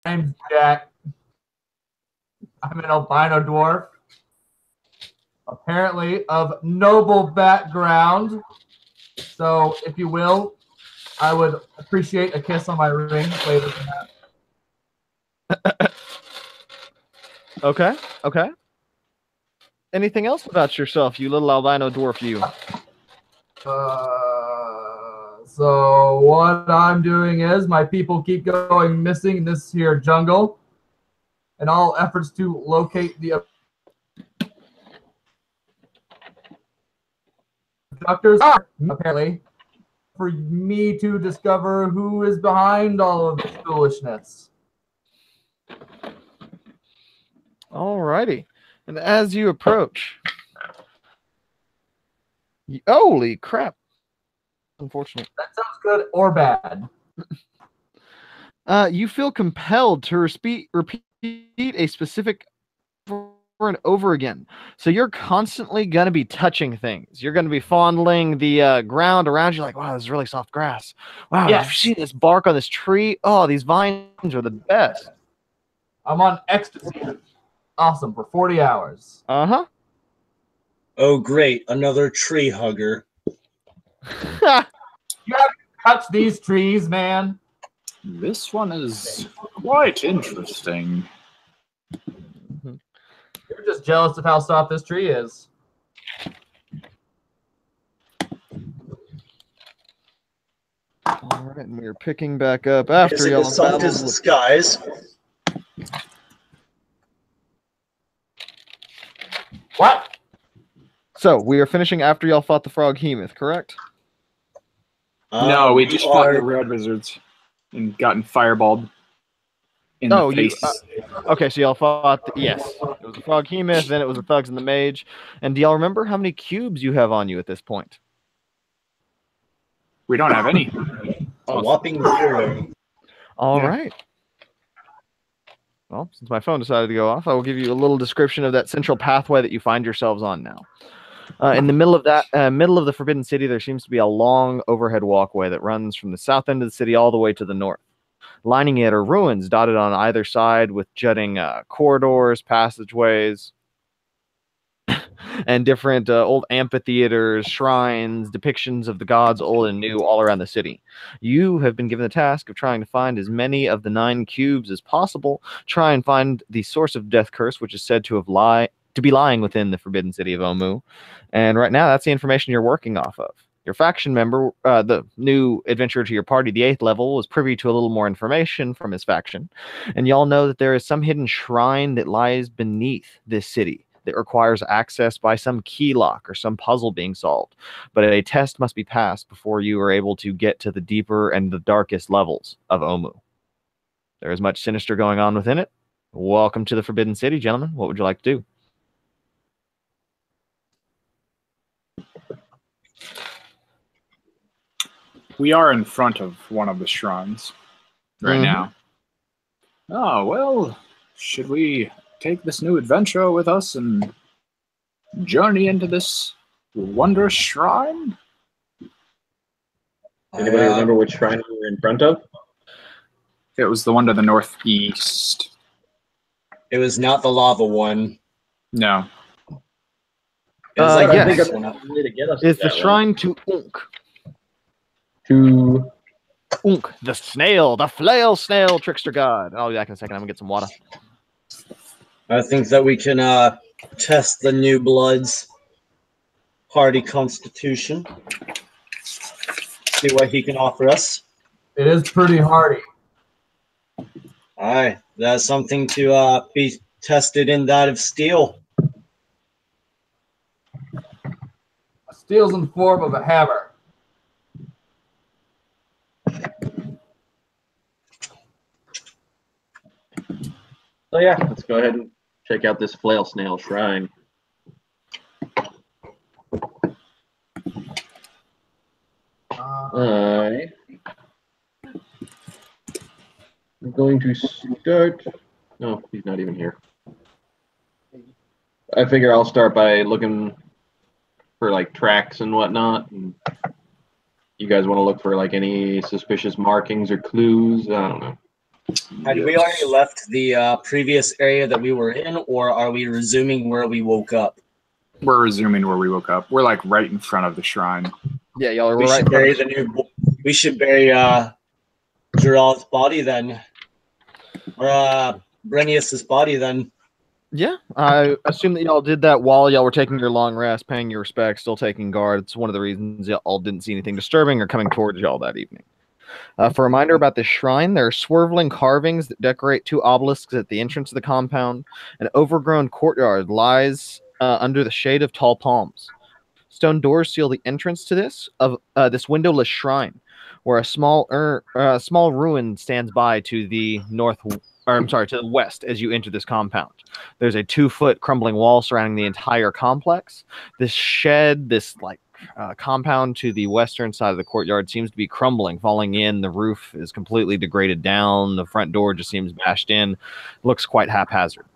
name's Jack. I'm an albino dwarf. Apparently of noble background. So, if you will, I would appreciate a kiss on my ring later than that. Okay, okay. Anything else about yourself, you little albino dwarf you? So what I'm doing is my people keep going missing in this here jungle, and all efforts to locate the abductors are apparently for me to discover who is behind all of this foolishness. Alrighty. And as you approach, holy crap. Unfortunate. That sounds good or bad. You feel compelled to repeat a specific over and over again. So you're constantly going to be touching things. You're going to be fondling the ground around you like, wow, this is really soft grass. Wow, Yes. Have you seen this bark on this tree? Oh, these vines are the best. I'm on ecstasy. Awesome, for 40 hours. Uh-huh. Oh, great. Another tree hugger. You haven't touched these trees, man. This one is quite interesting. You're just jealous of how soft this tree is. All right, and we're picking back up after Is it y'all. as soft as the skies? What? So we are finishing after y'all fought the frog hemoth, correct? No, we just fought the red wizards and gotten fireballed in the face. Okay, so y'all fought. Yes, it was the frog hemoth, then it was the thugs and the mage. And do y'all remember how many cubes you have on you at this point? We don't have any. A whopping 0. All right. Well, since my phone decided to go off, I will give you a little description of that central pathway that you find yourselves on now. In the middle of the Forbidden City, there seems to be a long overhead walkway that runs from the south end of the city all the way to the north. Lining it are ruins dotted on either side with jutting corridors, passageways, and different old amphitheaters, shrines, depictions of the gods old and new all around the city. You have been given the task of trying to find as many of the 9 cubes as possible, try and find the source of Death Curse, which is said to be lying within the Forbidden City of Omu. And right now, that's the information you're working off of. Your faction member, the new adventurer to your party, the 8th level, was privy to a little more information from his faction. And y'all know that there is some hidden shrine that lies beneath this city that requires access by some key lock or some puzzle being solved. But a test must be passed before you are able to get to the deeper and the darkest levels of Omu. There is much sinister going on within it. Welcome to the Forbidden City, gentlemen. What would you like to do? We are in front of one of the shrines right now. Oh, well, should we take this new adventurer with us and journey into this wondrous shrine? Anybody remember which shrine we were in front of? It was the one to the northeast. It was not the lava one. No. It was like yes. this one. It's the shrine to Unk. To Unk, the snail, the flail snail trickster god. I'll be back in a second. I'm gonna get some water. I think that we can test the new blood's hardy constitution. See what he can offer us. It is pretty hardy. Aye, that's something to be tested in that of steel. Steel's in the form of a hammer. So yeah, let's go ahead and check out this flail snail shrine. I'm going to start. No, he's not even here. I figure I'll start by looking for like tracks and whatnot. And you guys want to look for like any suspicious markings or clues? I don't know. Had we already left the previous area that we were in, or are we resuming where we woke up? We're resuming where we woke up. We're like right in front of the shrine. Yeah, y'all are We right. should bury the new. We should bury Gerald's body then, or Brenius's body then. Yeah, I assume that y'all did that while y'all were taking your long rest, paying your respects, still taking guard. It's one of the reasons y'all didn't see anything disturbing or coming towards y'all that evening. For a reminder about this shrine, there are swirling carvings that decorate two obelisks at the entrance of the compound. An overgrown courtyard lies under the shade of tall palms. Stone doors seal the entrance to this windowless shrine, where a small ruin stands by to the to the west as you enter this compound. There's a 2-foot crumbling wall surrounding the entire complex. This shed, compound to the western side of the courtyard seems to be crumbling, falling in. The roof is completely degraded down. The front door just seems bashed in. Looks quite haphazard.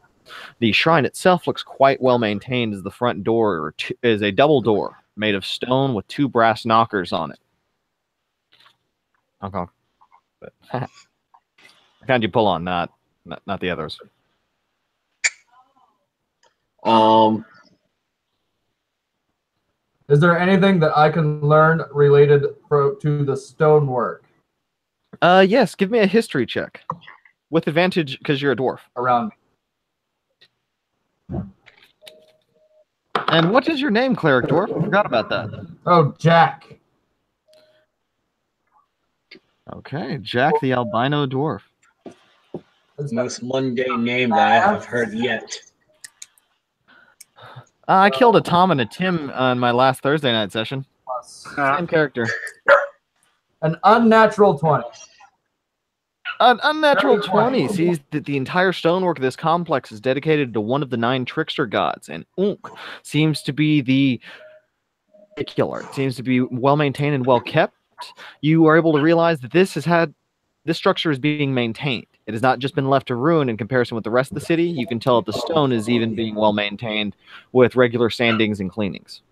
The shrine itself looks quite well maintained, as the front door is a double door made of stone with 2 brass knockers on it. Okay. What kind you pull on? Not the others. Is there anything that I can learn related to the stonework Yes. Give me a history check with advantage because you're a dwarf. around me? And what is your name, cleric dwarf? I forgot about that. Oh, Jack. Okay, Jack the albino dwarf. Most mundane name that I have heard yet. I killed a Tom and a Tim on my last Thursday night session. Same character. An unnatural 20. An unnatural 20 sees that the entire stonework of this complex is dedicated to one of the 9 Trickster Gods, and Unk seems to be the particular. It seems to be well maintained and well kept. You are able to realize that this structure is being maintained. It has not just been left to ruin in comparison with the rest of the city. You can tell that the stone is even being well maintained with regular sandings and cleanings.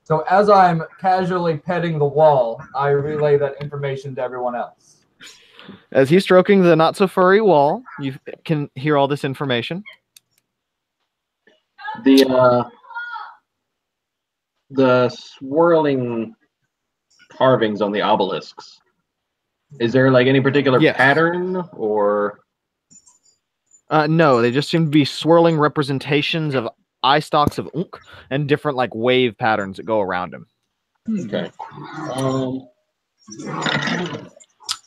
So as I'm casually petting the wall, I relay that information to everyone else. As he's stroking the not-so-furry wall, you can hear all this information. The swirling carvings on the obelisks. Is there like any particular pattern or? No, they just seem to be swirling representations of eye stalks of Unk and different like wave patterns that go around him. Okay.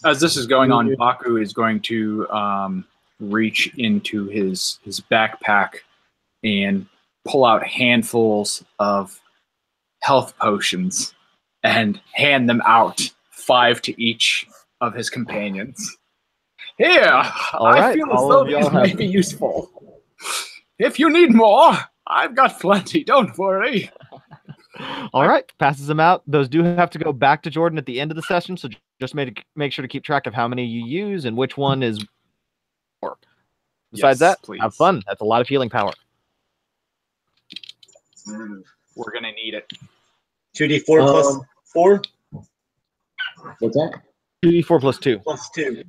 As this is going on, Baku is going to reach into his backpack and pull out handfuls of health potions and hand them out, 5 to each of his companions. Here, I feel as though these may be useful. If you need more, I've got plenty, don't worry. All right, passes them out. Those do have to go back to Jordan at the end of the session, so just make sure to keep track of how many you use and which one is more. Besides that, please have fun. That's a lot of healing power. We're going to need it. 2d4 plus 4? What's that? 2d4 plus 2. Plus 2.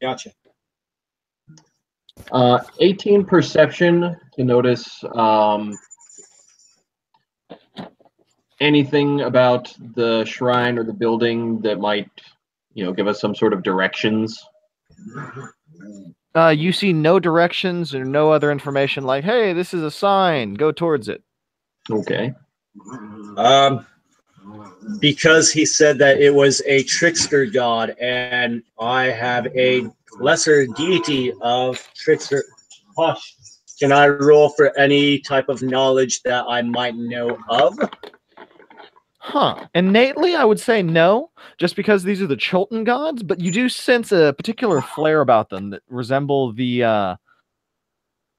Gotcha. 18 perception to notice anything about the shrine or the building that might, give us some sort of directions. You see no directions or no other information like, hey, this is a sign, go towards it. Okay. Because he said that it was a trickster god, and I have a lesser deity of trickster. Hush. Can I roll for any type of knowledge that I might know of? Innately, I would say no, just because these are the Chilton gods, but you do sense a particular flair about them that resemble the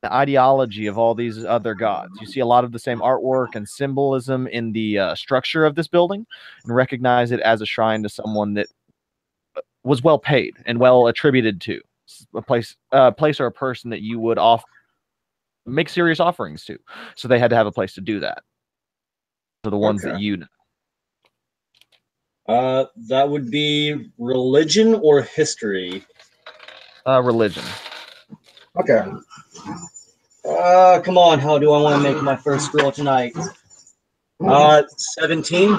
ideology of all these other gods. You see a lot of the same artwork and symbolism in the structure of this building, and recognize it as a shrine to someone that was well paid and well attributed to a place or a person that you would make serious offerings to. So they had to have a place to do that. So the ones that you know. That would be religion or history. Religion. Okay. Come on. How do I want to make my first roll tonight? 17.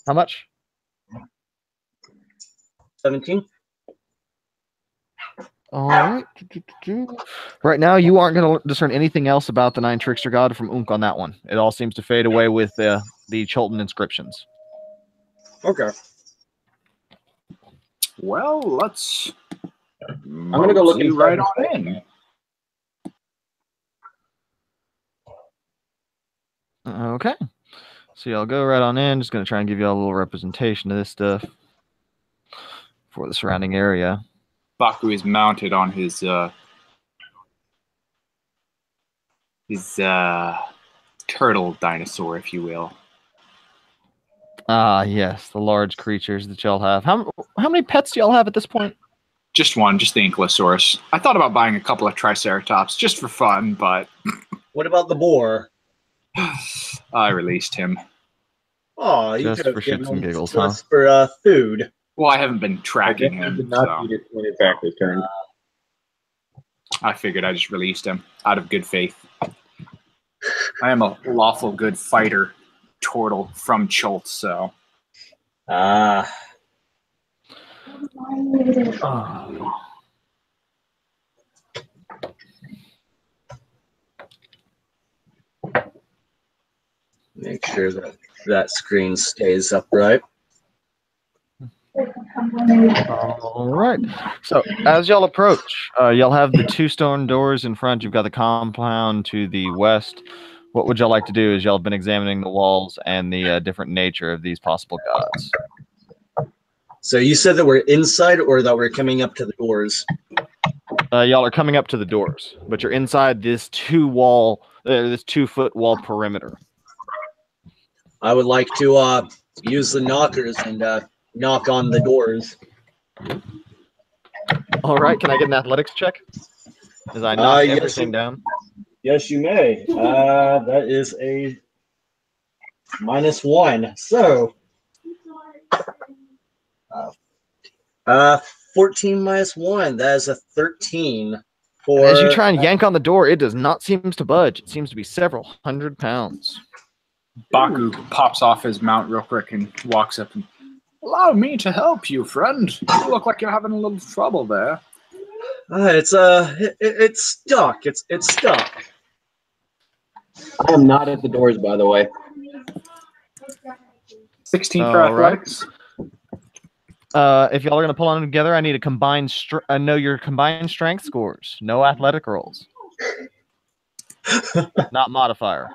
How much? 17. All right. Right now, you aren't going to discern anything else about the Nine Trickster God from Unk on that one. It all seems to fade away with the Cholton inscriptions. Okay. Well, let's. I'm gonna go look inside right the on in. Okay. So y'all go right on in. Just going to try and give you all a little representation of this stuff for the surrounding area. Baku is mounted on his turtle dinosaur, if you will. Ah, yes, the large creatures that y'all have. How many pets do y'all have at this point? Just one, just the Ankylosaurus. I thought about buying a couple of Triceratops just for fun, but What about the boar? I released him. Oh, you Just could for have given shits and him giggles, to huh? us for food. Well, I haven't been I tracking definitely him, did not so feed it when it back this turn. I figured I just released him out of good faith. I am a lawful good fighter turtle from Cholt, so. Ah. Make sure that screen stays upright. All right. So as y'all approach, y'all have the two stone doors in front. You've got the compound to the west. What would y'all like to do? Is y'all have been examining the walls and the different nature of these possible gods? So you said that we're inside or that we're coming up to the doors? Y'all are coming up to the doors, but you're inside this 2-foot wall perimeter. I would like to use the knockers and knock on the doors. All right. Can I get an athletics check? As I knock Yes, everything down. Yes, you may. That is a -1. So, 14 -1. That is a 13. And as you try and yank on the door, it does not seem to budge. It seems to be several hundred pounds. Baku pops off his mount real quick and walks up and, allow me to help you, friend. You look like you're having a little trouble there. It's stuck. It's stuck. I am not at the doors, by the way. 16 for All right. athletics. If y'all are going to pull on them together, I need a combined know your combined strength scores. No athletic rolls. Not modifier.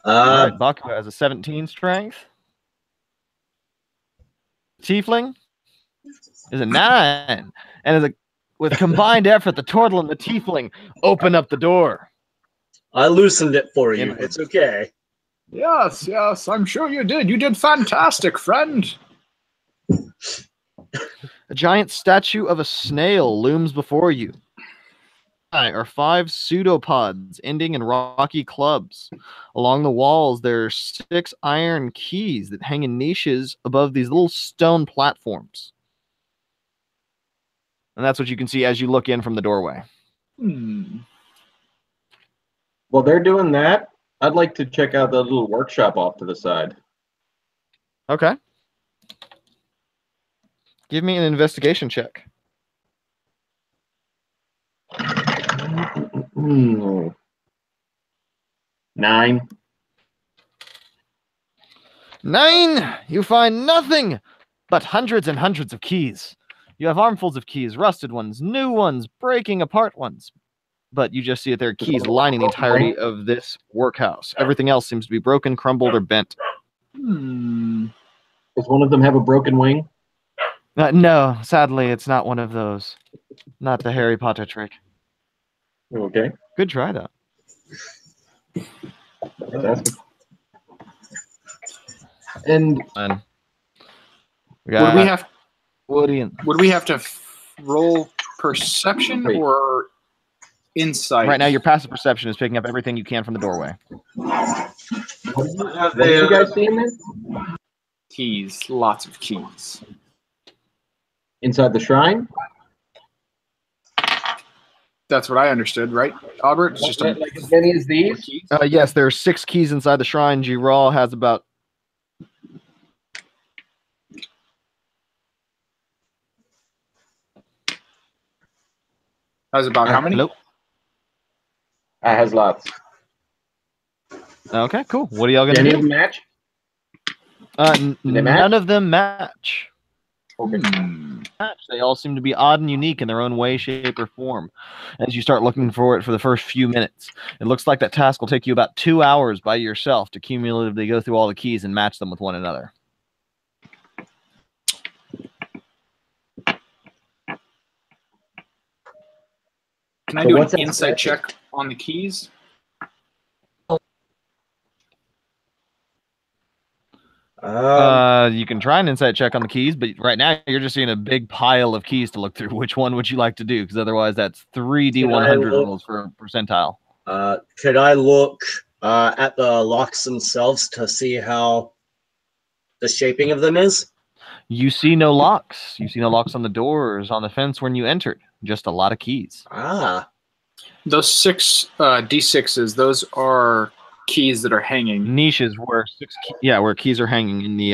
All right, Baku has a 17 strength. Tiefling is a 9. And with combined effort, the turtle and the tiefling open up the door. I loosened it for you. It's okay. Yes, I'm sure you did. You did fantastic, friend. A giant statue of a snail looms before you. Are 5 pseudopods ending in rocky clubs. Along the walls, there are 6 iron keys that hang in niches above these little stone platforms. And that's what you can see as you look in from the doorway. While they're doing that, I'd like to check out the little workshop off to the side. Okay. Give me an investigation check. 9. You find nothing but hundreds and hundreds of keys. You have armfuls of keys, rusted ones, new ones, breaking apart ones. But you just see that there are keys lining the entirety of this workhouse. Everything else seems to be broken, crumbled, or bent. Does one of them have a broken wing? No, sadly, it's not one of those. Not the Harry Potter trick. Okay. Good try, though. And would we have Woody would we have to roll perception or insight? Right now, your passive perception is picking up everything you can from the doorway. What are you guys seeing there? Keys, lots of keys. inside the shrine? That's what I understood, right, Albert? It's just Like as many as these? Yes, there are 6 keys inside the shrine. G-Raw has about... That was about how many? Hello? Has lots. Okay, cool. What are y'all Do going any to of do? them match? None match? of them match. Okay. They all seem to be odd and unique in their own way, shape, or form. As you start looking for it for the first few minutes, it looks like that task will take you about 2 hours by yourself to cumulatively go through all the keys and match them with one another. Can I do an insight check on the keys? You can try an insight check on the keys, but right now you're just seeing a big pile of keys to look through. Which one would you like to do? Because otherwise that's 3d100 rolls for a percentile. Could I look at the locks themselves to see how the shaping of them is? You see no locks. You see no locks on the doors, on the fence when you entered. Just a lot of keys. Ah. Those 6 D6s, those are keys that are hanging. Niches where where keys are hanging in the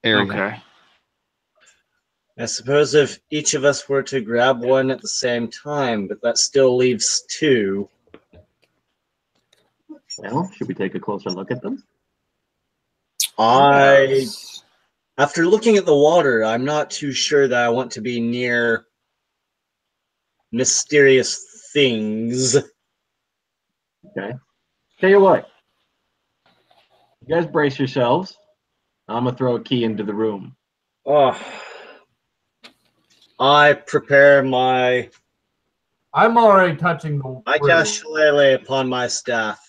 area. Okay. I suppose if each of us were to grab one at the same time, but that still leaves 2. Well, should we take a closer look at them? After looking at the water, I'm not too sure that I want to be near mysterious things. Okay. Tell you what. You guys brace yourselves. I'm going to throw a key into the room. Oh. I prepare my... I'm already touching the... I cast Shillelagh upon my staff.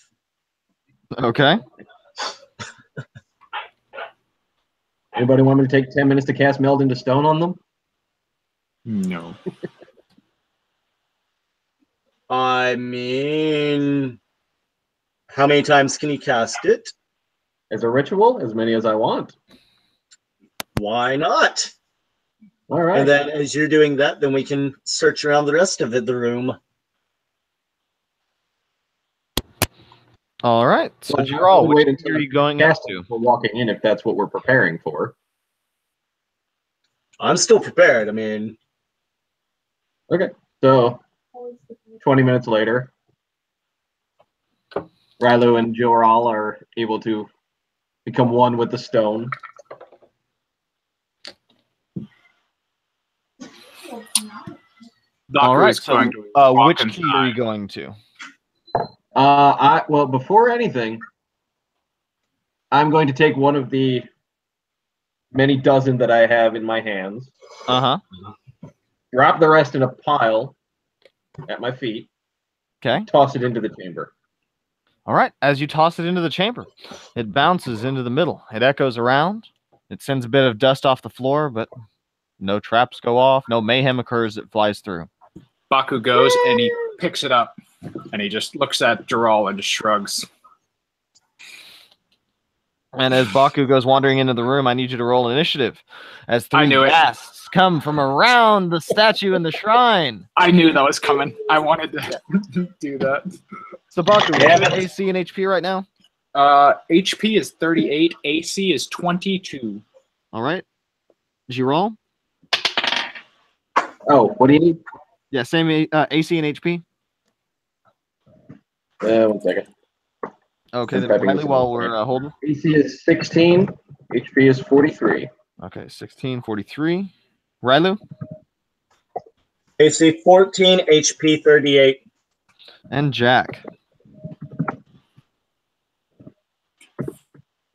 Okay. Anybody want me to take 10 minutes to cast Meld into Stone on them? No. I mean... How many times can you cast it? As a ritual? As many as I want. Why not? All right. And then as you're doing that, then we can search around the rest of the room. All right. So, Well, Gerald, we'll which wait until are you going up casting to? We're walking in if that's what we're preparing for. I'm still prepared. I mean... Okay. So, 20 minutes later, Rylu and Joral are able to become one with the stone. All right. So, which key inside. are you going to? Well, before anything, I'm going to take one of the many dozen that I have in my hands. Drop the rest in a pile at my feet. Okay. Toss it into the chamber. All right. As you toss it into the chamber, it bounces into the middle. It echoes around. It sends a bit of dust off the floor, but no traps go off. No mayhem occurs. It flies through. Baku goes and he picks it up and he just looks at Geralt and just shrugs. And as Baku goes wandering into the room, I need you to roll initiative as 3 ghasts come from around the statue in the shrine. I knew that was coming. I wanted to do that. So, Baku, what's your AC and HP right now? HP is 38. AC is 22. All right. Did you roll? Oh, what do you need? Yeah, same AC and HP. 1 second. Okay, then Riley, while we're holding. AC is 16. HP is 43. Okay, 16, 43. Rylu? AC 14, HP 38. And Jack.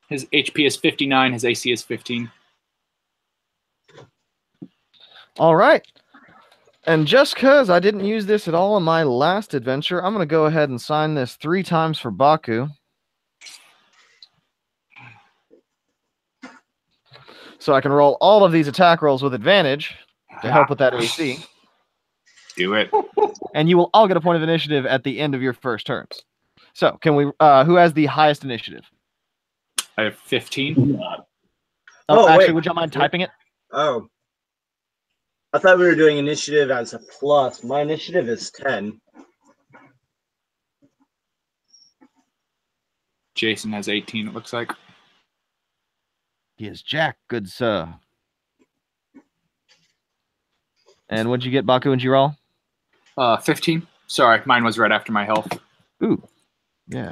His HP is 59. His AC is 15. All right. And just because I didn't use this at all in my last adventure, I'm going to go ahead and sign this 3 times for Baku. So I can roll all of these attack rolls with advantage to help with that AC. Do it. And you will all get a point of initiative at the end of your first turns. So can we? Who has the highest initiative? I have 15. Actually, wait. would you mind typing it? Oh, I thought we were doing initiative as a plus. My initiative is 10. Jason has 18, it looks like. He is Jack, good sir. And what'd you get, Baku and Giral? 15. Sorry, mine was right after my health. Ooh, yeah.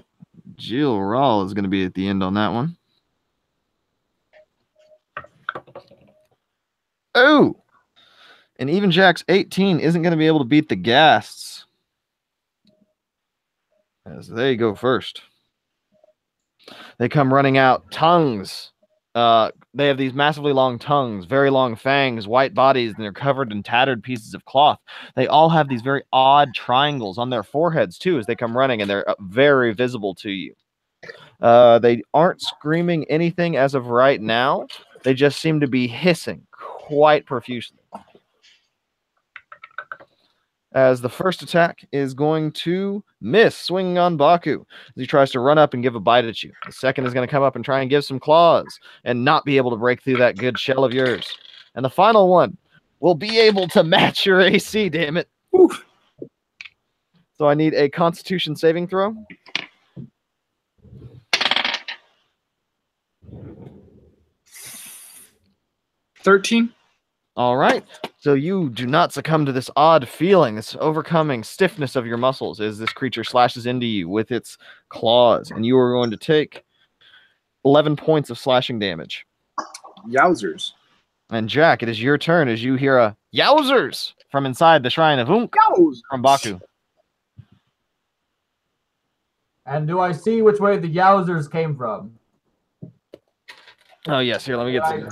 Giral is going to be at the end on that one. Oh! And even Jack's 18 isn't going to be able to beat the Ghasts, as they go first. They come running out, tongues. They have these massively long tongues, very long fangs, white bodies, and they're covered in tattered pieces of cloth. They all have these very odd triangles on their foreheads, too, as they come running, and they're very visible to you. They aren't screaming anything as of right now. They just seem to be hissing quite profusely. As the first attack is going to miss, swinging on Baku as he tries to run up and give a bite at you. The second is going to come up and try and give some claws and not be able to break through that good shell of yours. And the final one will be able to match your AC, damn it. Oof. So I need a Constitution saving throw. $13. All right. So you do not succumb to this odd feeling, this overcoming stiffness of your muscles as this creature slashes into you with its claws. And you are going to take 11 points of slashing damage. Yowzers. And Jack, it is your turn as you hear a yowzers from inside the Shrine of Unk from Baku. And do I see which way the Yowzers came from? Oh, yes. Here, let me get some.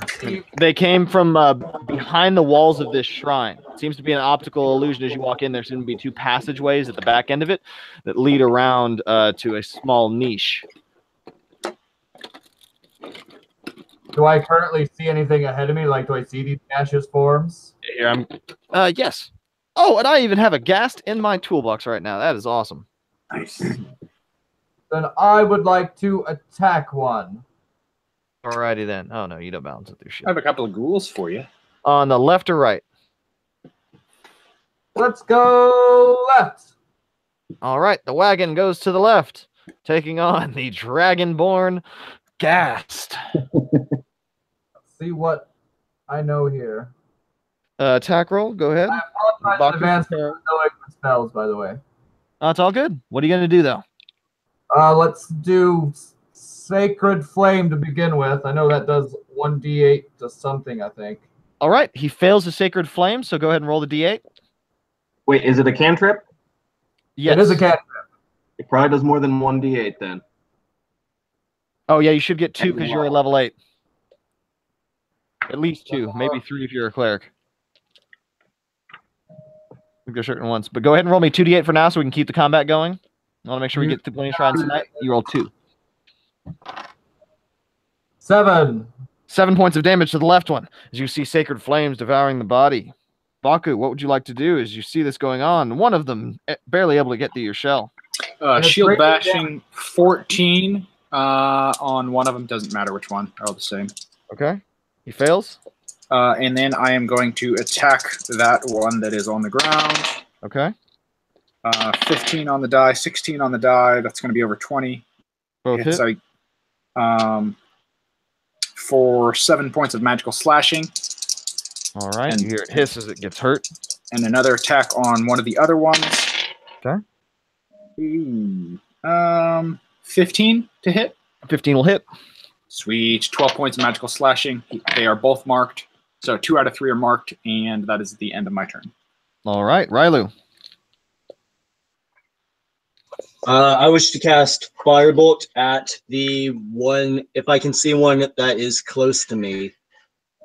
They came from behind the walls of this shrine. It seems to be an optical illusion as you walk in. There seem to be two passageways at the back end of it that lead around to a small niche. Do I currently see anything ahead of me? Like, do I see these gaseous forms? Here, I'm. Yes. Oh, and I even have a ghast in my toolbox right now. That is awesome. Nice. Then I would like to attack one. Alrighty then. Oh, no, you don't balance it through shit. I have a couple of ghouls for you. On the left or right? Let's go left. All right, the wagon goes to the left, taking on the Dragonborn Ghast. Let's see what I know here. Attack roll, go ahead. I apologize in advance for knowing the spells, by the way. It's all good. What are you going to do, though? Let's do Sacred Flame to begin with. I know that does 1d8 to something, I think. All right, he fails the Sacred Flame, so go ahead and roll the d8. Wait, is it a cantrip? Yes. It is a cantrip. It probably does more than 1d8 then. Oh, yeah, you should get 2 because you're a level 8. At least 2, maybe 3 if you're a cleric. We go certain ones. But go ahead and roll me 2d8 for now so we can keep the combat going. I want to make sure we get through plenty of shrines tonight. You roll 2. 7. 7 points of damage to the left one as you see sacred flames devouring the body. Baku, what would you like to do as you see this going on? One of them barely able to get through your shell. Shield bashing 14 on one of them. Doesn't matter which one. They're all the same. Okay. He fails. And then I am going to attack that one that is on the ground. Okay. 15 on the die, 16 on the die. That's going to be over 20. Both hit. For 7 points of magical slashing. All right. And you hear it hiss as it gets hurt. And another attack on one of the other ones. Okay. 15 to hit. 15 will hit. Sweet. 12 points of magical slashing. They are both marked. So 2 out of 3 are marked, and that is the end of my turn. All right. Rylu. I wish to cast Firebolt at the one, if I can see one that is close to me.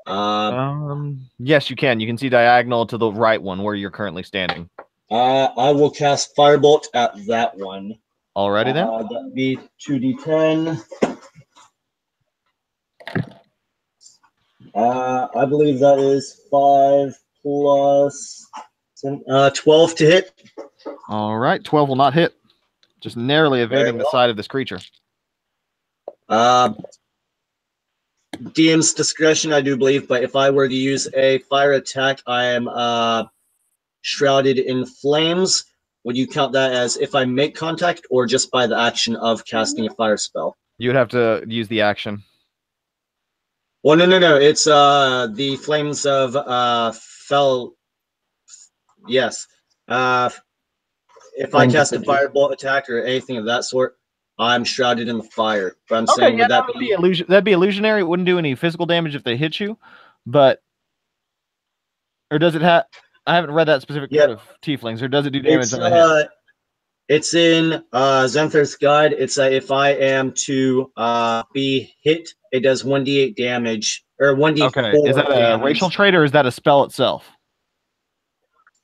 Yes, you can. You can see diagonal to the right one where you're currently standing. I will cast Firebolt at that one. Alrighty then. That'd be 2d10. I believe that is 5 plus 12 to hit. All right. 12 will not hit. Just narrowly evading the side of this creature. DM's discretion, I do believe, but if I were to use a fire attack, I am shrouded in flames. Would you count that as if I make contact or just by the action of casting a fire spell? You would have to use the action. Well, no. It's the flames of fell. Yes. If I Flames of cast a Fidget. firebolt attack or anything of that sort, I'm shrouded in the fire. But I'm Okay, saying, yeah, would that would be be illusion. That'd be illusionary. It wouldn't do any physical damage if they hit you, but or does it have? I haven't read that specific code of tieflings. Or does it do damage on the hit? It's in Zenthar's guide. It's if I am to be hit, it does 1d8 damage or 1d4 Okay, is that a damage. racial trait or is that a spell itself?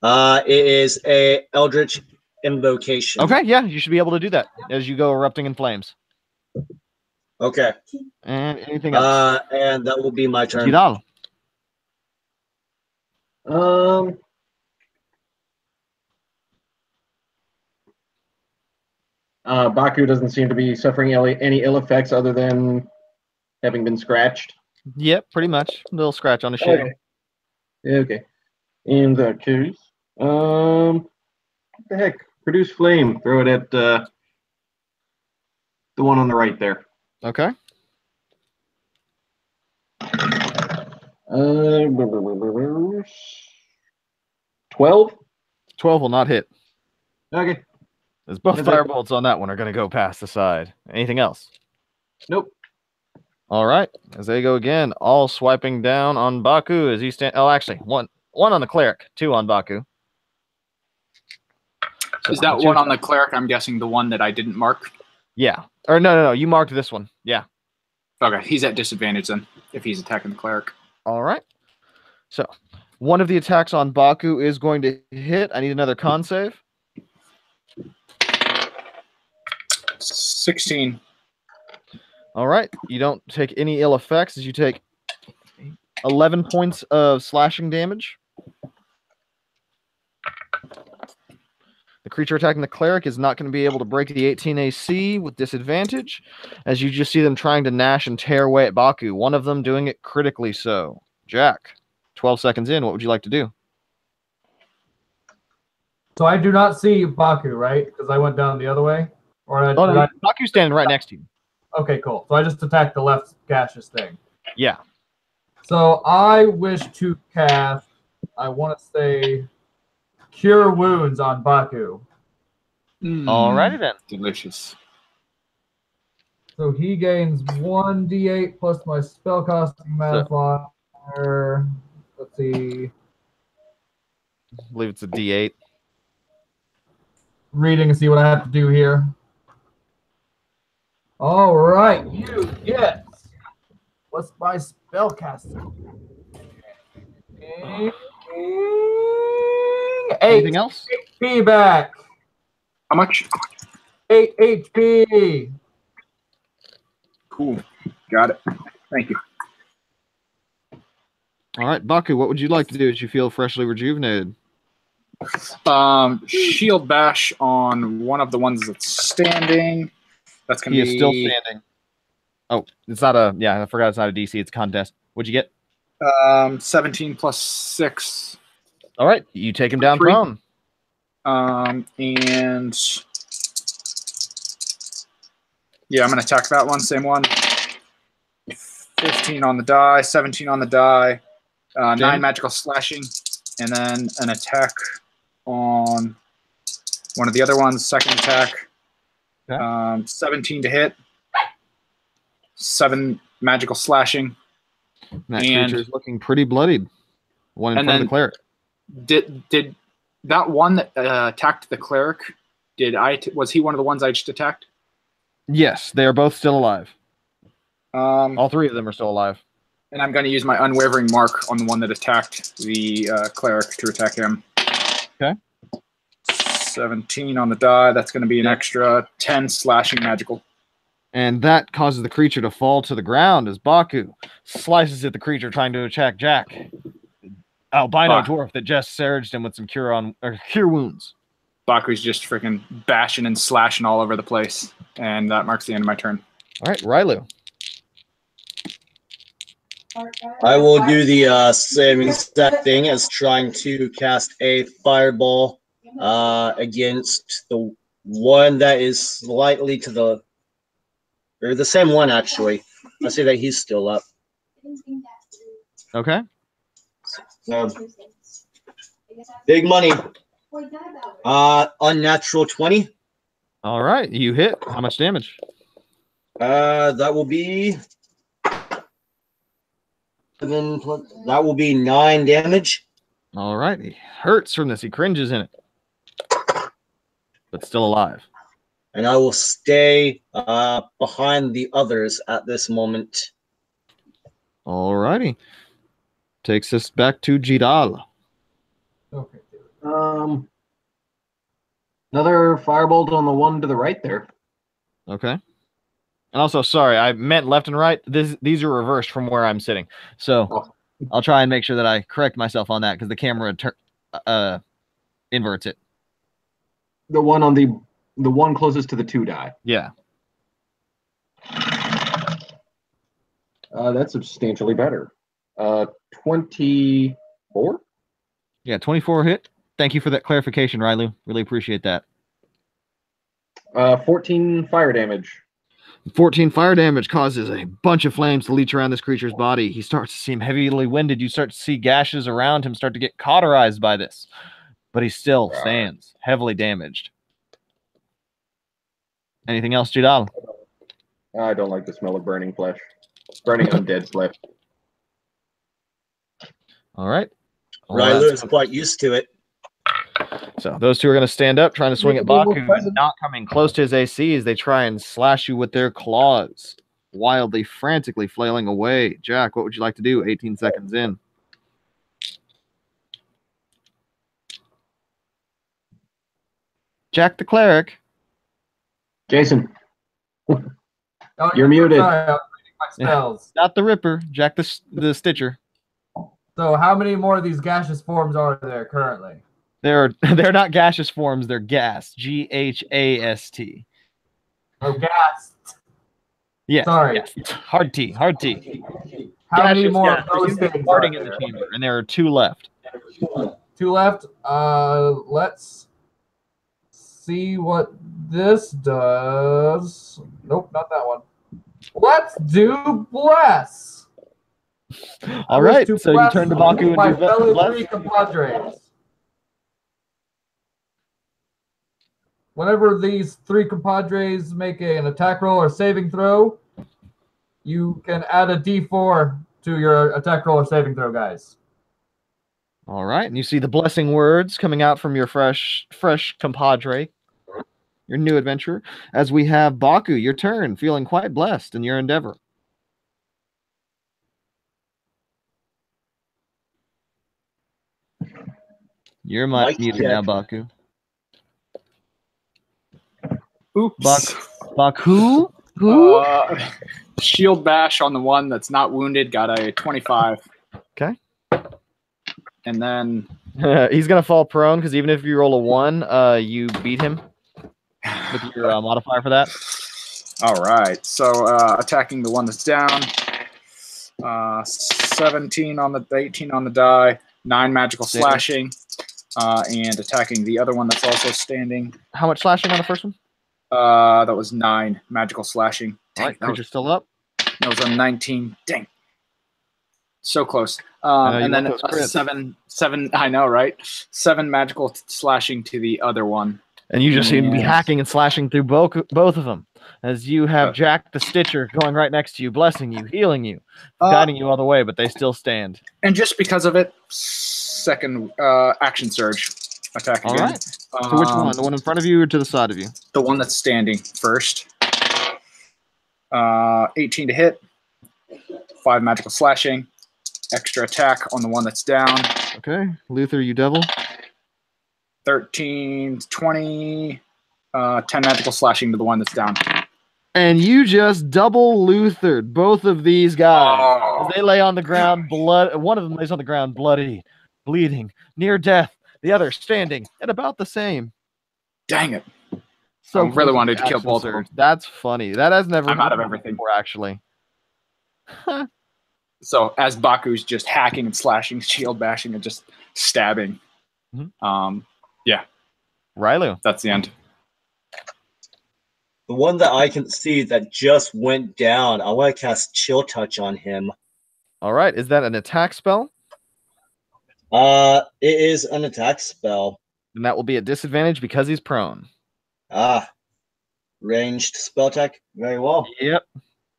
It is a eldritch invocation. Okay, yeah, you should be able to do that as you go erupting in flames. Okay. And anything else? And that will be my turn. Vidal. Baku doesn't seem to be suffering any ill effects other than having been scratched. Yep, pretty much. A little scratch on the shield. Okay. In that case, what the heck? Produce flame. Throw it at the one on the right there. Okay. 12? 12 will not hit. Okay. As both That's it. firebolts on that one are going to go past the side. Anything else? Nope. All right. As they go again, all swiping down on Baku as he stand. Oh, actually, one on the cleric, 2 on Baku. So Is that one on the cleric? I'm guessing the one that I didn't mark. Yeah. Or no. You marked this one. Yeah. Okay, he's at disadvantage then if he's attacking the cleric. All right. So one of the attacks on Baku is going to hit. I need another con save. 16. All right. You don't take any ill effects as you take 11 points of slashing damage. The creature attacking the cleric is not going to be able to break the 18 AC with disadvantage, as you just see them trying to gnash and tear away at Baku, one of them doing it critically so. Jack, 12 seconds in, what would you like to do? So I do not see Baku, right? Because I went down the other way? Baku's standing right next to you. Okay, cool. So I just attacked the left gaseous thing. Yeah. So I wish to cast, I want to say, Cure Wounds on Baku. Alrighty then. Delicious. So he gains 1d8 plus my spellcasting modifier. Let's see. I believe it's a D8. Reading and see what I have to do here. All right, you get. What's my spellcasting? 8 Anything else? HP back. How much? 8 HP. Cool. Got it. Thank you. All right, Baku, what would you like to do as you feel freshly rejuvenated? Shield bash on one of the ones that's standing. That's gonna He be is still standing. Oh, it's not a. Yeah, I forgot it's not a DC. It's a contest. What'd you get? 17 plus 6. All right, you take him down 3. prone. And yeah, I'm gonna attack that one. Same one. 15 on the die. 17 on the die. 9 magical slashing, and then an attack on one of the other ones. Second attack. Okay. 17 to hit. 7 magical slashing. That creature is looking pretty bloodied. One in front of the cleric. Did that one that attacked the cleric? Was he one of the ones I just attacked? Yes, they are both still alive. All 3 of them are still alive. And I'm going to use my unwavering mark on the one that attacked the cleric to attack him. Okay. 17 on the die. That's going to be an extra 10 slashing magical. And that causes the creature to fall to the ground as Baku slices at the creature trying to attack Jack. Albino dwarf that just surged him with some cure wounds. Baku's just freaking bashing and slashing all over the place. And that marks the end of my turn. All right, Rylu. I will do the same exact thing as trying to cast a fireball against the one that is slightly to the, or the same one actually. I see that he's still up. Okay. Big money. Unnatural 20. All right. You hit. How much damage? That will be 9 damage. All right. He hurts from this. He cringes in it, but still alive. And I will stay behind the others at this moment. All righty. Takes us back to Jidal. Okay. Another firebolt on the one to the right there. Okay. And also, sorry, I meant left and right. These are reversed from where I'm sitting. So I'll try and make sure that I correct myself on that because the camera inverts it. The one on the one closest to the 2 die. Yeah. That's substantially better. 24? Yeah, 24 hit. Thank you for that clarification, Rylu. Really appreciate that. 14 fire damage. 14 fire damage causes a bunch of flames to leech around this creature's body. He starts to seem heavily winded. You start to see gashes around him start to get cauterized by this. But he still stands, heavily damaged. Anything else, Jidal? I don't like the smell of burning flesh. Burning undead flesh. All right. Rylu is quite used to it. So those two are going to stand up, trying to swing at Baku, not coming close to his AC as they try and slash you with their claws, wildly, frantically flailing away. Jack, what would you like to do? 18 seconds in. Jack the cleric. Jason, Oh, you're muted. Sorry, I'm reading my spells. Not the Ripper, Jack the Stitcher. So how many more of these gaseous forms are there currently? They're not gaseous forms, they're gas. G-H-A-S-T. Oh, gas. Yeah. Sorry. Yes. Hard T. How many Gaseous more gas. of those There's things farting are in the there? chamber, and there are 2 left. 2 left. Let's see what this does. Nope, not that one. Let's do bless. All right, so you turn to Baku and my do fellow bless. 3 compadres. Whenever these 3 compadres make an attack roll or saving throw, you can add a D4 to your attack roll or saving throw, guys. All right, and you see the blessing words coming out from your fresh compadre, your new adventurer, as we have Baku, your turn, feeling quite blessed in your endeavor. You're muted now, Baku. Oops. Baku? Who? Shield bash on the one that's not wounded got a 25. Okay. And then He's going to fall prone because even if you roll a 1, you beat him with your modifier for that. all right. So attacking the one that's down. 17 on the 18 on the die, 9 magical slashing, and attacking the other one that's also standing. How much slashing on the first one? That was 9 magical slashing. All right, Dang, creature's still up. that was a 19. Dang. So close. And then a 7. I know, right? 7 magical slashing to the other one. And you just seem to be hacking and slashing through both of them. As you have Jack the Stitcher going right next to you, blessing you, healing you, guiding you all the way, but they still stand. And just because of it, second action surge attack again. All right. To which one? The one in front of you or to the side of you? The one that's standing first. 18 to hit. 5 magical slashing. Extra attack on the one that's down. Okay. Luther, you devil. 13, 20, 10 magical slashing to the one that's down. And you just double Luthered both of these guys. As they lay on the ground, one of them lays on the ground, bloody, bleeding, near death. The other standing at about the same. Dang it. So I really wanted to kill both of them. That's funny. That has never I'm out of happened everything. before, actually. So as Baku's just hacking and slashing, shield bashing, and just stabbing. Yeah, Rylu. that's the end. The one that I can see that just went down, I want to cast Chill Touch on him. All right. Is that an attack spell? It is an attack spell. And that will be at disadvantage because he's prone. Ranged spell attack. Very well. Yep.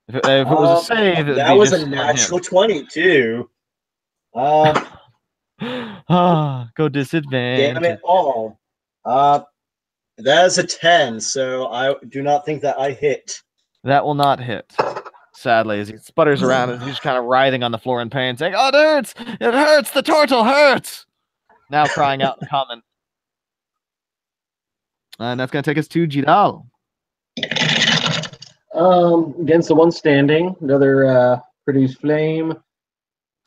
If it was a save, it would that be was just a on him. natural 20 too. Go disadvantage. Damn it all. That is a 10, so I do not think that I hit. That will not hit. Sadly, as he sputters around, as he's kind of writhing on the floor in pain, saying, "Oh, it hurts! It hurts! The turtle hurts!" Now crying out in common. And that's going to take us to Jidal. Against the one standing, another produce flame.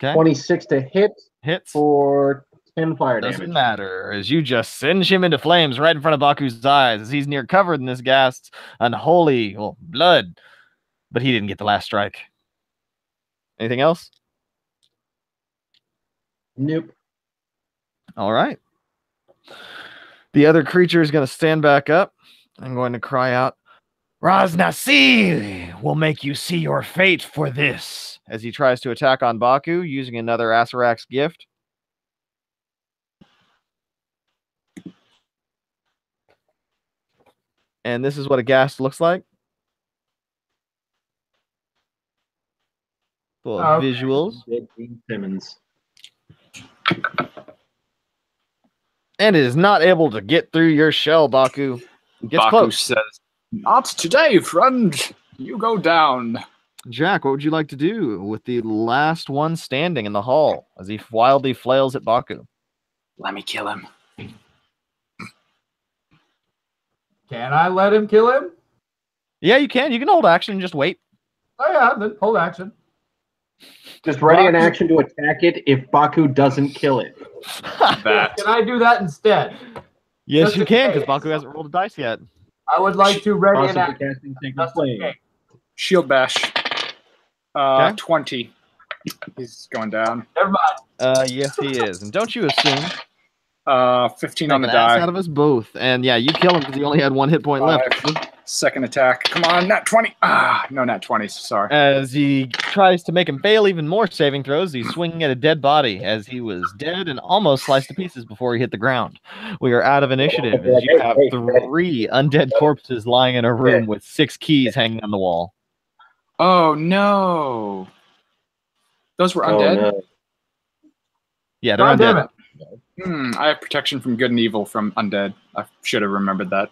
Okay. 26 to hit Hits. for 10 fire Doesn't damage. matter, as you just singe him into flames right in front of Baku's eyes, as he's near covered in this ghast's unholy blood. But he didn't get the last strike. Anything else? Nope. All right. The other creature is going to stand back up. I'm going to cry out, "Raznasi will make you see your fate for this," as he tries to attack on Baku using another Asarak's gift. And this is what a ghast looks like. Full of visuals. Simmons. And it is not able to get through your shell, Baku. It gets Baku close. says, "Not today, friend. You go down." Jack, what would you like to do with the last one standing in the hall as he wildly flails at Baku? Let me kill him. Can I let him kill him? Yeah, you can. You can hold action and just wait. Oh yeah, then hold action. Just ready an action to attack it if Baku doesn't kill it. That. Can I do that instead? Yes, Just you in can, because case. Baku hasn't rolled a dice yet. I would like to ready an Possibly action. casting Sacred Just in Flame. case. Shield bash. Okay. 20. He's going down. Never mind. Yes, he is. And don't you assume 15 on the Make an ass out die. of us both. And yeah, you kill him because he only had one hit point left. Second attack. Come on, nat 20. No, nat 20. Sorry. As he tries to make him fail even more saving throws, he's swinging at a dead body as he was dead and almost sliced to pieces before he hit the ground. We are out of initiative as you have 3 undead corpses lying in a room with 6 keys hanging on the wall. Oh, no. Those were Oh, undead? no. Yeah, they're God damn undead. it. I have protection from good and evil from undead. I should have remembered that.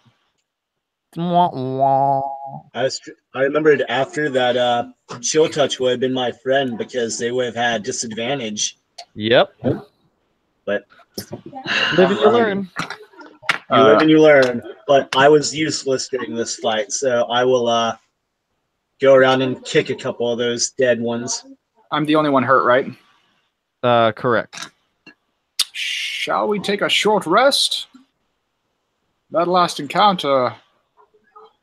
Wah, wah. I remembered after that Chill Touch would have been my friend because they would have had disadvantage. Yep. But Live and you learn. you live and you learn. But I was useless during this fight, so I will go around and kick a couple of those dead ones. I'm the only one hurt, right? Correct. Shall we take a short rest? That last encounter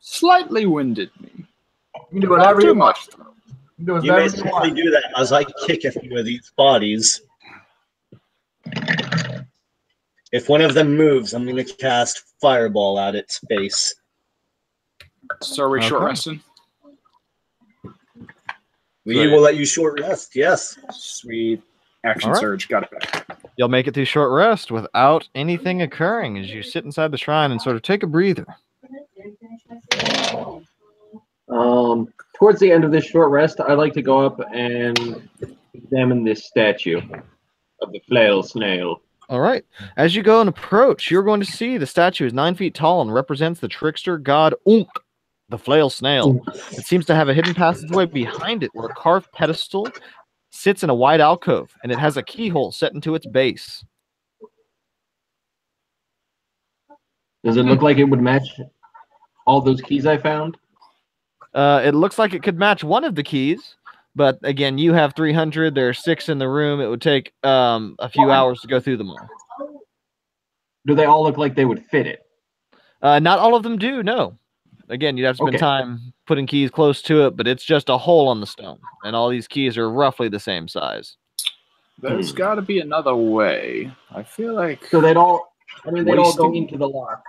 slightly winded me. You can do whatever Not too you want. much. You can do You may whatever you simply want. do that as I kick a few of these bodies. If one of them moves, I'm going to cast Fireball at its face. So are we short Okay. resting? We will let you short rest, yes. Sweet. Action All right. surge. Got it back. You'll make it through short rest without anything occurring as you sit inside the shrine and sort of take a breather. Towards the end of this short rest, I'd like to go up and examine this statue of the flail snail. All right. As you go and approach, you're going to see the statue is 9 feet tall and represents the trickster god Unk, the flail snail. It seems to have a hidden passageway behind it where a carved pedestal sits in a wide alcove, and it has a keyhole set into its base. Does it look like it would match all those keys I found? It looks like it could match one of the keys, but again, you have 300. There are 6 in the room. It would take a few hours to go through them all. Do they all look like they would fit it? Not all of them do, no. Again, you'd have to spend Okay. time putting keys close to it, but it's just a hole on the stone, and all these keys are roughly the same size. There's got to be another way. I feel like. So they'd all go Wasting- into the lock.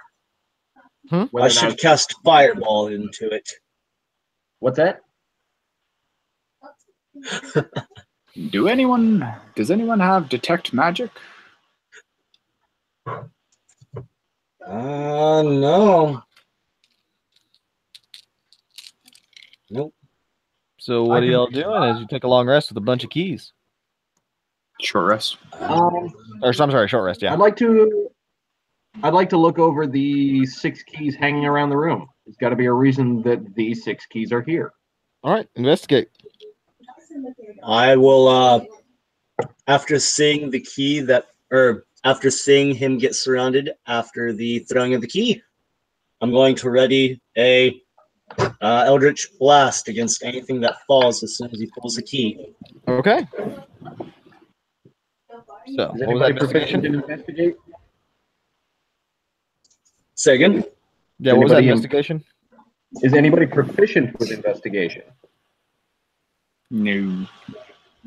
Hmm? Whether I or should not- cast Fireball into it. What's that? Does anyone have detect magic? No. Nope. So what are y'all doing as you take a long rest with a bunch of keys? Short rest. Or I'm sorry, short rest, yeah. I'd like to look over the 6 keys hanging around the room. There's got to be a reason that these 6 keys are here. All right, investigate. I will, after seeing the key after seeing him get surrounded after the throwing of the key, I'm going to ready a Eldritch Blast against anything that falls as soon as he pulls the key. Okay. So, Is what was that anybody proficient investigation? in investigate? Say again? Yeah, what was that Anybody in- investigation? Is anybody proficient with investigation? No.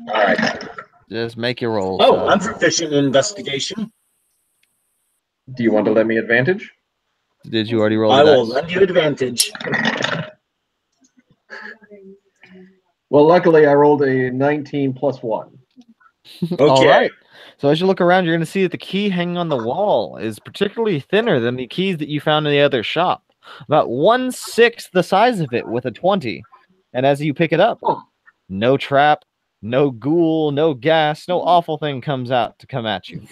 All right. Just make your roll. Oh, so. I'm proficient in investigation. Do you want to let me advantage? Did you already roll I the will dice? lend you advantage. Well, luckily I rolled a 19 plus 1. Okay. All right. So as you look around, you're going to see that the key hanging on the wall is particularly thinner than the keys that you found in the other shop. About 1/6 the size of it with a 20. And as you pick it up, Oh. no trap, no ghoul, no gas, no awful thing comes out to come at you.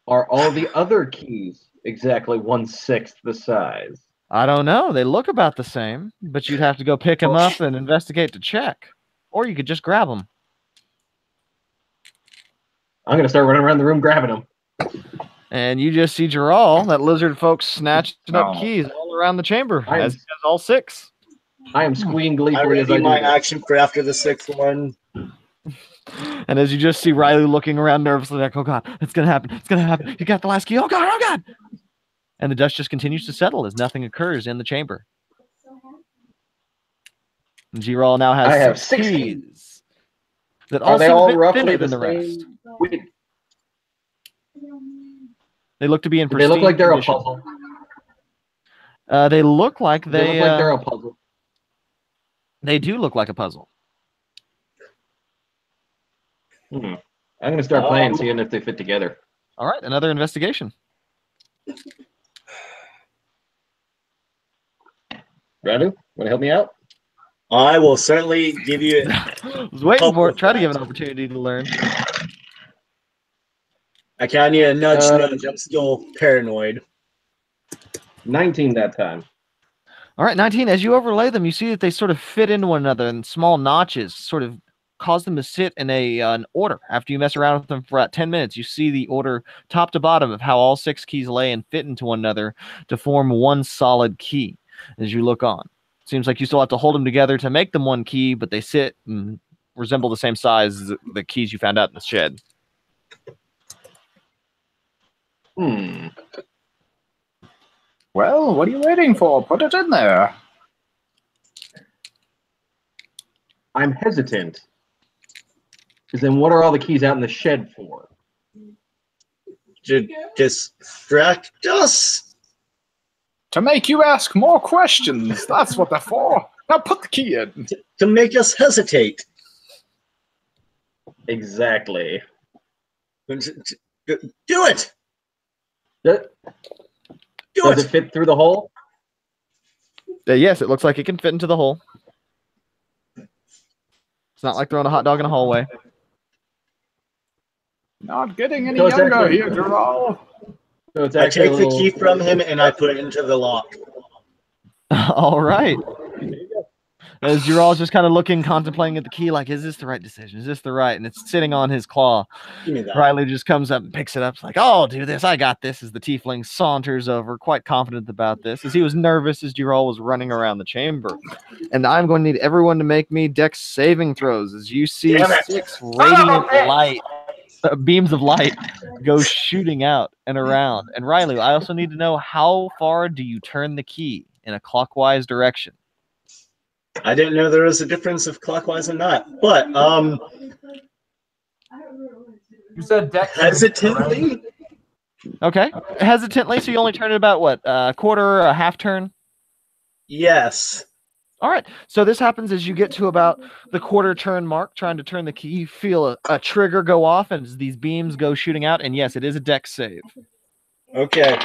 Are all the other keys exactly 1/6 the size? I don't know. They look about the same, but you'd have to go pick them up and investigate to check. Or you could just grab them. I'm going to start running around the room grabbing them. And you just see Gerald, that lizard folk, snatching up Oh. keys all around the chamber, I am- as he does all 6. I am squeeing I gleefully as I ready do my this. action for after the 6th one. And as you just see Riley looking around nervously, like, oh God, it's going to happen. It's going to happen. You got the last key. Oh God, oh God. And the dust just continues to settle as nothing occurs in the chamber. And Gerald now has I have 6 6 keys. That Are all they seem a all bit roughly thinner the than the rest. same? Wait, They look to be in do they pristine look like they're a condition. puzzle? They look like They look like they're a puzzle. they do look like a puzzle. I'm going to start playing, seeing if they fit together. All right, another investigation. Radu, want to help me out? I will certainly give you. I was waiting Help for it. with Try to that. give an opportunity to learn. I can't need a nudge, Uh, nudge. I'm still paranoid. 19 that time. All right, 19. As you overlay them, you see that they sort of fit into one another in small notches, sort of cause them to sit in an order. After you mess around with them for about 10 minutes, you see the order top to bottom of how all 6 keys lay and fit into one another to form one solid key as you look on. Seems like you still have to hold them together to make them one key, but they sit and resemble the same size as the keys you found out in the shed. Well, what are you waiting for? Put it in there. I'm hesitant. Because then what are all the keys out in the shed for? To distract us. To make you ask more questions. That's what they're for. Now put the key in. To make us hesitate. Exactly. Do it. Does Do it it. fit through the hole? Yes, it looks like it can fit into the hole. It's not like throwing a hot dog in a hallway. Not getting any So it's younger actually- here, Gerald. So it's I actually take a the little... key from him and I put it into the lock. All right. As you're all just kind of looking, contemplating at the key, like, is this the right decision? Is this the right? And it's sitting on his claw. Give me that. Riley just comes up and picks it up. It's like, oh, I'll do this. I got this. As the tiefling saunters over, quite confident about this, as he was nervous as Gerald was running around the chamber. And I'm going to need everyone to make me dex saving throws as you see Damn it. 6 radiant light beams of light go shooting out and around. And Riley, I also need to know, how far do you turn the key? in a clockwise direction. I didn't know there was a difference of clockwise and not. But You said deck save, hesitantly, Okay. Hesitantly, so you only turn it about what? A quarter, a half turn? yes. All right. So this happens as you get to about the quarter turn mark, trying to turn the key. You feel a trigger go off as these beams go shooting out. And yes, it is a dex save. Okay.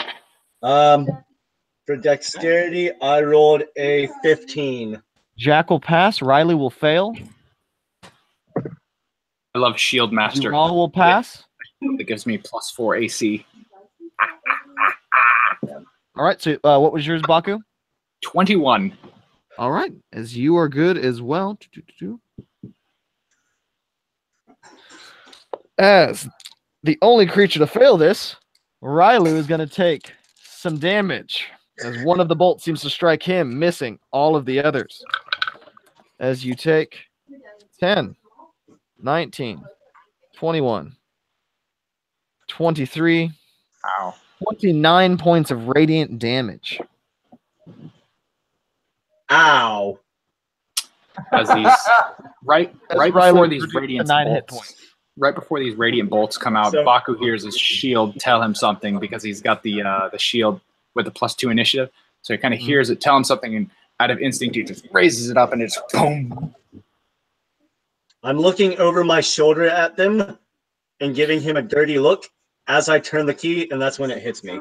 For dexterity, I rolled a 15. Jack will pass. Riley will fail. I love Shield Master. Dural will pass. It gives me +4 AC. All right. So what was yours, Baku? 21. All right. As you are good as well. As the only creature to fail this, Riley is going to take some damage as one of the bolts seems to strike him, missing all of the others. As you take 10, 19, 21, 23, Ow. 29 points of radiant damage. Ow. As these right Riley before these reduced to radiant 9 hit bolts, points. right before these radiant bolts come out, So- Baku hears his shield tell him something because he's got the shield with the +2 initiative. So he kind of hears it tell him something, and out of instinct, he just raises it up, and it's boom. I'm looking over my shoulder at them and giving him a dirty look as I turn the key, and that's when it hits me.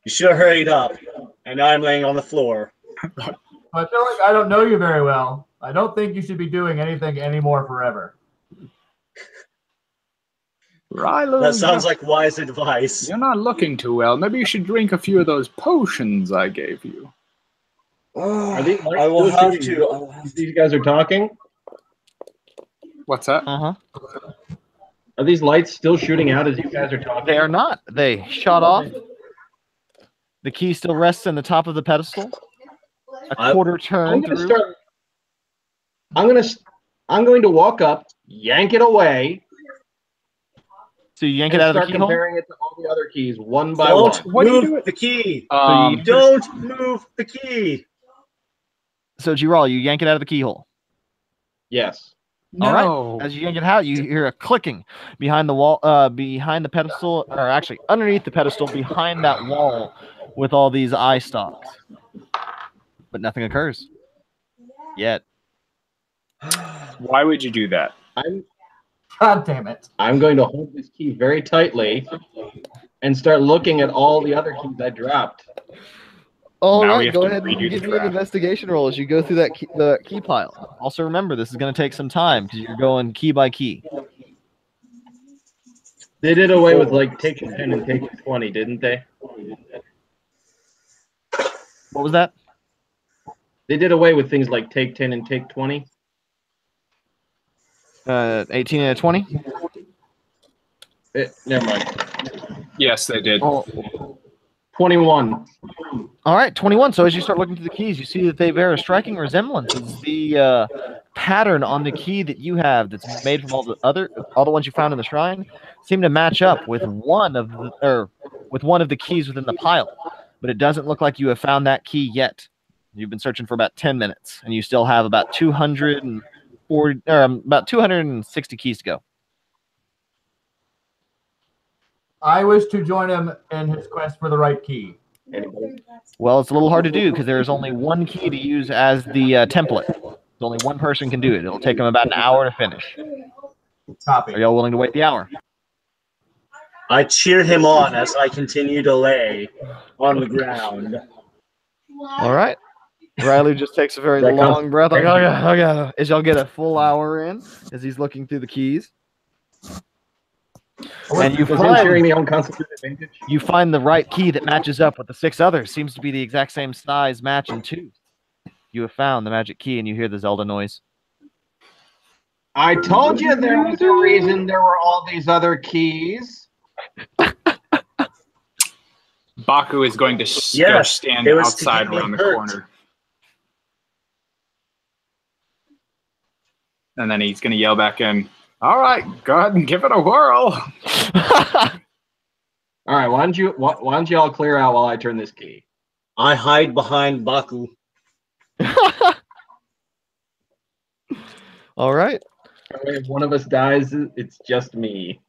You should have hurried up, and now I'm laying on the floor. I feel like I don't know you very well. I don't think you should be doing anything anymore forever. Rylo, That sounds like wise advice. you're not looking too well. Maybe you should drink a few of those potions I gave you. Are these I will still have shooting to. as these guys are talking? What's that? Uh-huh. Are these lights still shooting out as you guys are talking? They are not. They shot off. The key still rests in the top of the pedestal. A quarter turn I'm gonna through. start. I'm going to walk up, yank it away, So you yank and it out of the start keyhole. comparing it to all the other keys one by Don't one. What do you move do? the key. you- Don't move the key. So Giral, you yank it out of the keyhole. Yes. All right. No. As you yank it out, you hear a clicking behind the wall, behind the pedestal, or actually underneath the pedestal, behind that wall with all these eye stalks. But nothing occurs yet. Why would you do that? God damn it. I'm going to hold this key very tightly and start looking at all the other keys I dropped. All Now we right, have go to ahead and redo the give me an draft. investigation roll as you go through the key pile. Also remember, this is going to take some time because you're going key by key. They did away with like take 10 and take 20, didn't they? What was that? They did away with things like take 10 and take 20. 18 and a 20? Never mind. Yes, they did. Oh, 21. all right, 21. So as you start looking through the keys, you see that they bear a striking resemblance. It's the pattern on the key that you have that's made from all the ones you found in the shrine seem to match up with one of the keys within the pile. But it doesn't look like you have found that key yet. You've been searching for about 10 minutes, and you still have about 260 keys to go. I wish to join him in his quest for the right key. Anybody? Well, it's a little hard to do because there is only one key to use as the template. Only one person can do it. It'll take them about an hour to finish. Copy. Are y'all willing to wait the hour? I cheer him on as I continue to lay on the ground. All right. Riley just takes a very long breath. Like, okay. As y'all get a full hour in, as he's looking through the keys. And you Was him cheering find, me on constitute advantage? you find the right key that matches up with the 6 others. Seems to be the exact same size, match, and tooth. You have found the magic key, and you hear the Zelda noise. I told you there was a reason there were all these other keys. Baku is going to go Yes, stand it was to outside keep me around the hurt. corner. And then he's going to yell back in, all right, go ahead and give it a whirl. All right, why don't you all clear out while I turn this key? I hide behind Baku. All right. If one of us dies, it's just me.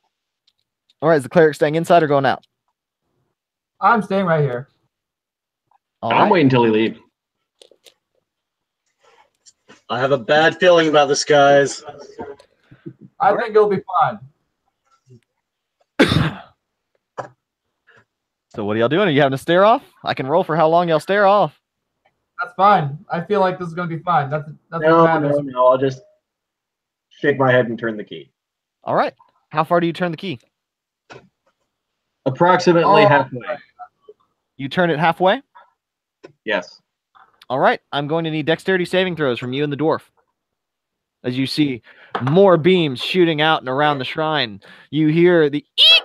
All right. Is the cleric staying inside or going out? I'm staying right here. All I'm right. waiting until he leaves. I have a bad feeling about this, guys. I think it'll be fine. So what are y'all doing? Are you having to stare off? I can roll for how long y'all stare off. That's fine. I feel like this is going to be fine. That's what No. matters. I'll just shake my head and turn the key. All right. How far do you turn the key? Approximately halfway. You turn it halfway? Yes. All right. I'm going to need dexterity saving throws from you and the dwarf. As you see more beams shooting out and around the shrine, you hear the eek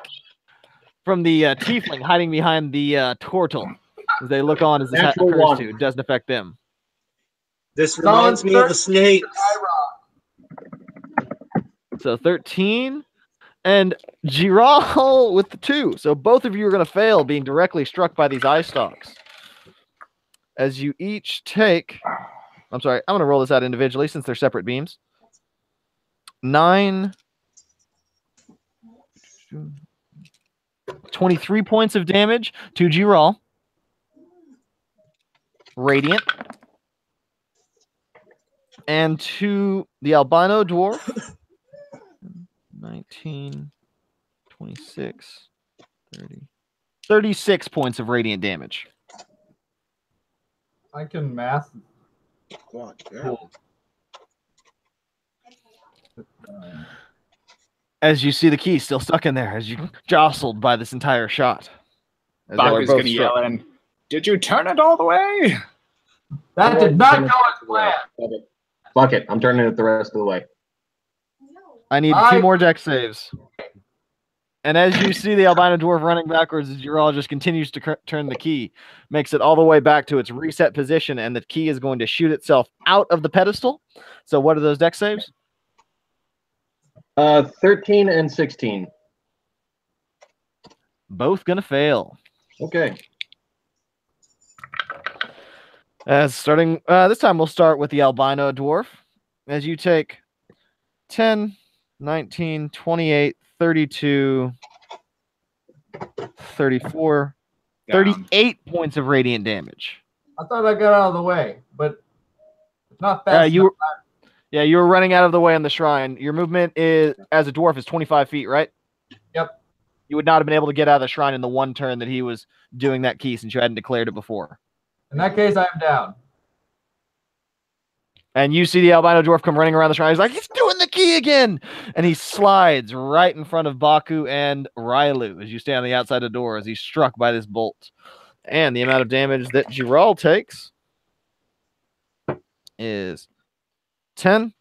from the tiefling hiding behind the turtle as they look on as this Natural occurs one. to. It doesn't affect them. This reminds me of the snake. So 13 and Giral with the 2. So both of you are going to fail being directly struck by these eye stalks. As you each take... I'm sorry, I'm going to roll this out individually since they're separate beams. 23 points of damage to Giral. Radiant. And to the albino dwarf. 19, 26, 30. 36 points of radiant damage. I can math. Cool. As you see the key still stuck in there, as you jostled by this entire shot. As y'all are Baku's both gonna struck. yell in, "Did you turn it all the way?" That did not go as planned. Fuck it. I'm turning it the rest of the way. I need 2 more dex saves. And as you see the albino dwarf running backwards, as Ural just continues to turn the key, makes it all the way back to its reset position, and the key is going to shoot itself out of the pedestal. So what are those dex saves? 13 and 16. Both going to fail. Okay. Starting this time, we'll start with the albino dwarf. As you take 10, 19, 28, 32, 34, 38 points of radiant damage. I thought I got out of the way, but it's not fast enough. You were running out of the way on the shrine. Your movement is as a dwarf is 25 feet, right? Yep. You would not have been able to get out of the shrine in the one turn that he was doing that key since you hadn't declared it before. In that case, I'm down. And you see the albino dwarf come running around the shrine. He's like, he's doing the key again. And he slides right in front of Baku and Railu as you stand on the outside of the door as he's struck by this bolt. And the amount of damage that Giral takes is 10.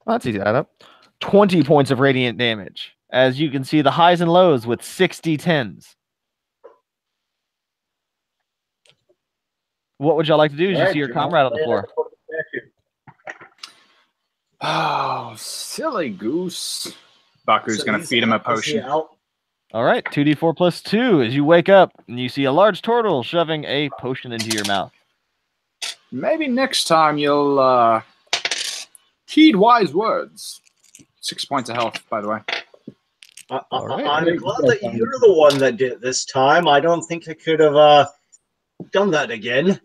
Oh, that's easy to add up. 20 points of radiant damage. As you can see the highs and lows with 60 10s. What would y'all like to do as you see your comrade on the floor? Oh, silly goose. Baku's going to feed him a potion. All right, 2d4 plus 2 as you wake up and you see a large turtle shoving a potion into your mouth. Maybe next time you'll heed wise words. 6 points of health, by the way. I'm glad that you're the one that did it this time. I don't think I could have done that again.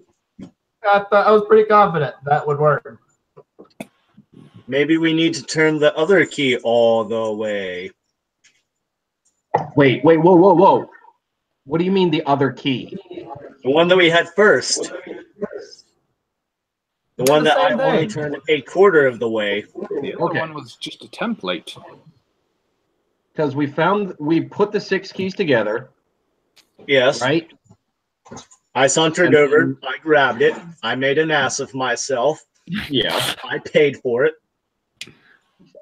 I was pretty confident that would work. Maybe we need to turn the other key all the way. Wait, whoa. What do you mean the other key? The one that we had first. The one that I same only thing. turned a quarter of the way. The other one was just a template. Because we put the 6 keys together, Yes. right? I sauntered over. I grabbed it. I made an ass of myself. Yeah. I paid for it.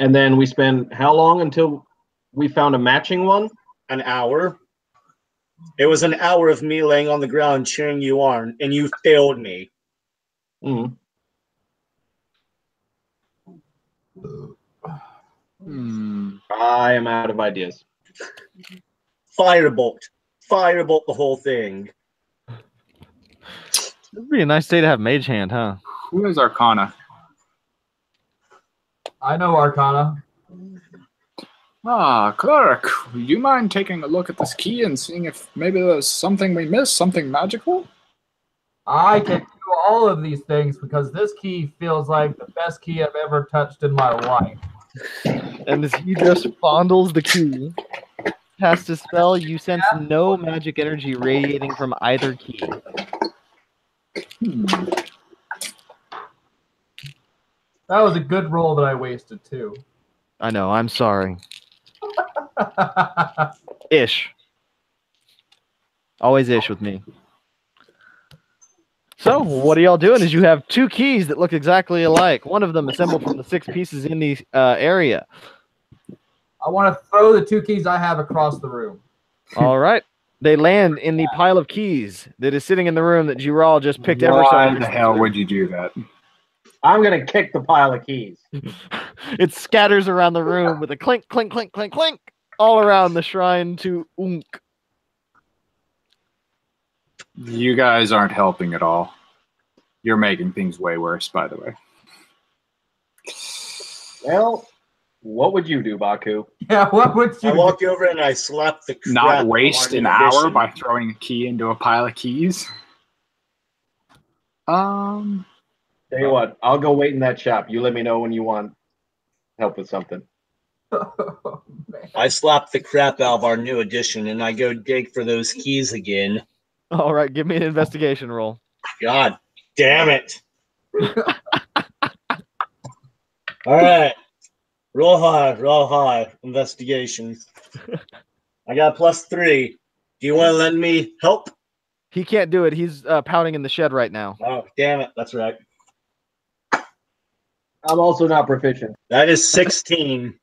And then we spent how long until we found a matching one? An hour. It was an hour of me laying on the ground cheering you on, and you failed me. Mm. Hmm. I am out of ideas. Firebolt. firebolt the whole thing. It'd be a nice day to have Mage Hand, huh? Who is Arcana? I know Arcana. Ah, cleric, would you mind taking a look at this key and seeing if maybe there's something we missed, something magical? I can do all of these things because this key feels like the best key I've ever touched in my life. And as he just fondles the key, cast a spell, you sense no magic energy radiating from either key. That was a good roll that I wasted too. I know, I'm sorry. Ish. Always ish with me. So, what are y'all doing is you have two keys that look exactly alike. One of them assembled from the 6 pieces in the area. I want to throw the 2 keys I have across the room. All right. They land in the pile of keys that is sitting in the room that Giral just picked ever so Why the hell would you do that? I'm gonna kick the pile of keys. It scatters around the room with a clink, clink, clink, clink, clink, all around the shrine to Unk. You guys aren't helping at all. You're making things way worse, by the way. Well, what would you do, Baku? Yeah, what would you I walk over and I slap the crap Not out waste of an our hour inhibition. by throwing a key into a pile of keys. Tell you what, I'll go wait in that shop. You let me know when you want help with something. Oh, man. I slap the crap out of our new addition and I go dig for those keys again. All right, give me an investigation roll. God damn it. All right. Roll high. Investigation. I got +3. Do you want to lend me help? He can't do it. He's pounding in the shed right now. Oh, damn it. That's right. I'm also not proficient. That is 16.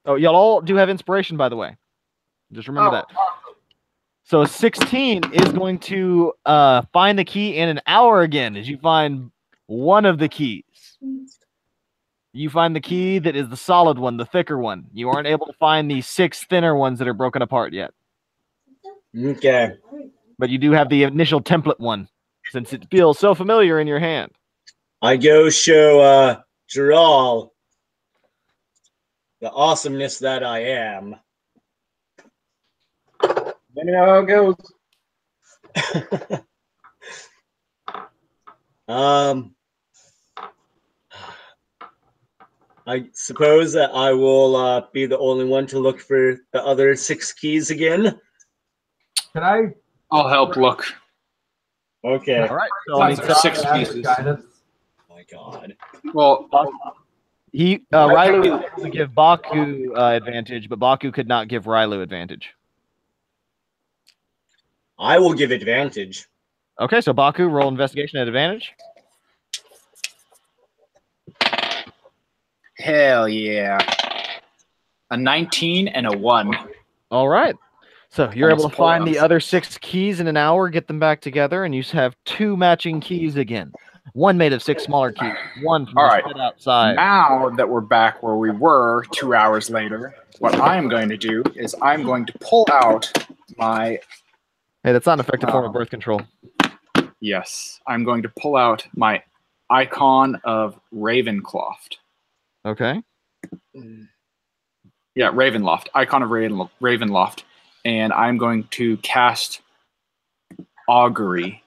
Oh, y'all all do have inspiration, by the way. Just remember that. So 16 is going to find the key in an hour again as you find one of the keys. You find the key that is the solid one, the thicker one. You aren't able to find the 6 thinner ones that are broken apart yet. Okay. But you do have the initial template one, since it feels so familiar in your hand. I go show Giral the awesomeness that I am. Let me know how it goes. I suppose that I will be the only one to look for the other 6 keys again. Can I? I'll help look. Okay. All right. So Sounds it's, like 6 pieces. Guidance. Oh my God. Well, Rylu was able to give Baku advantage, but Baku could not give Rylu advantage. I will give advantage. Okay, so Baku, roll investigation at advantage. hell yeah. A 19 and a 1. All right. So you're able Almost to find pull-outs. the other 6 keys in an hour, get them back together, and you have 2 matching keys again. One made of 6 smaller keys, one from All the right. shed outside. Now that we're back where we were 2 hours later, what I am going to do is I'm going to pull out my... Hey, that's not an effective form of birth control. Yes, I'm going to pull out my icon of Ravencloft. Okay. Yeah, Ravenloft. Icon of Ravenloft. And I'm going to cast Augury.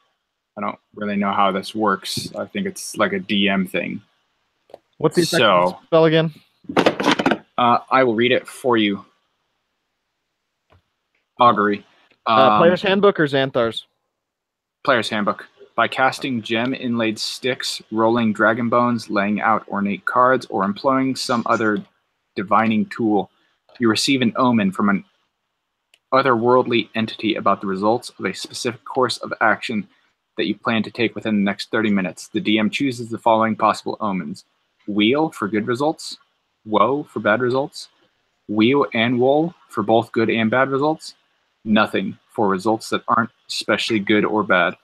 I don't really know how this works. I think it's like a DM thing. What's the effective So, spell again? I will read it for you. Augury. Player's Handbook or Xanthar's? Player's Handbook. By casting gem-inlaid sticks, rolling dragon bones, laying out ornate cards, or employing some other divining tool, you receive an omen from an otherworldly entity about the results of a specific course of action that you plan to take within the next 30 minutes. The DM chooses the following possible omens. Wheel for good results. Woe for bad results. Wheel and woe for both good and bad results. Nothing for results that aren't especially good or bad.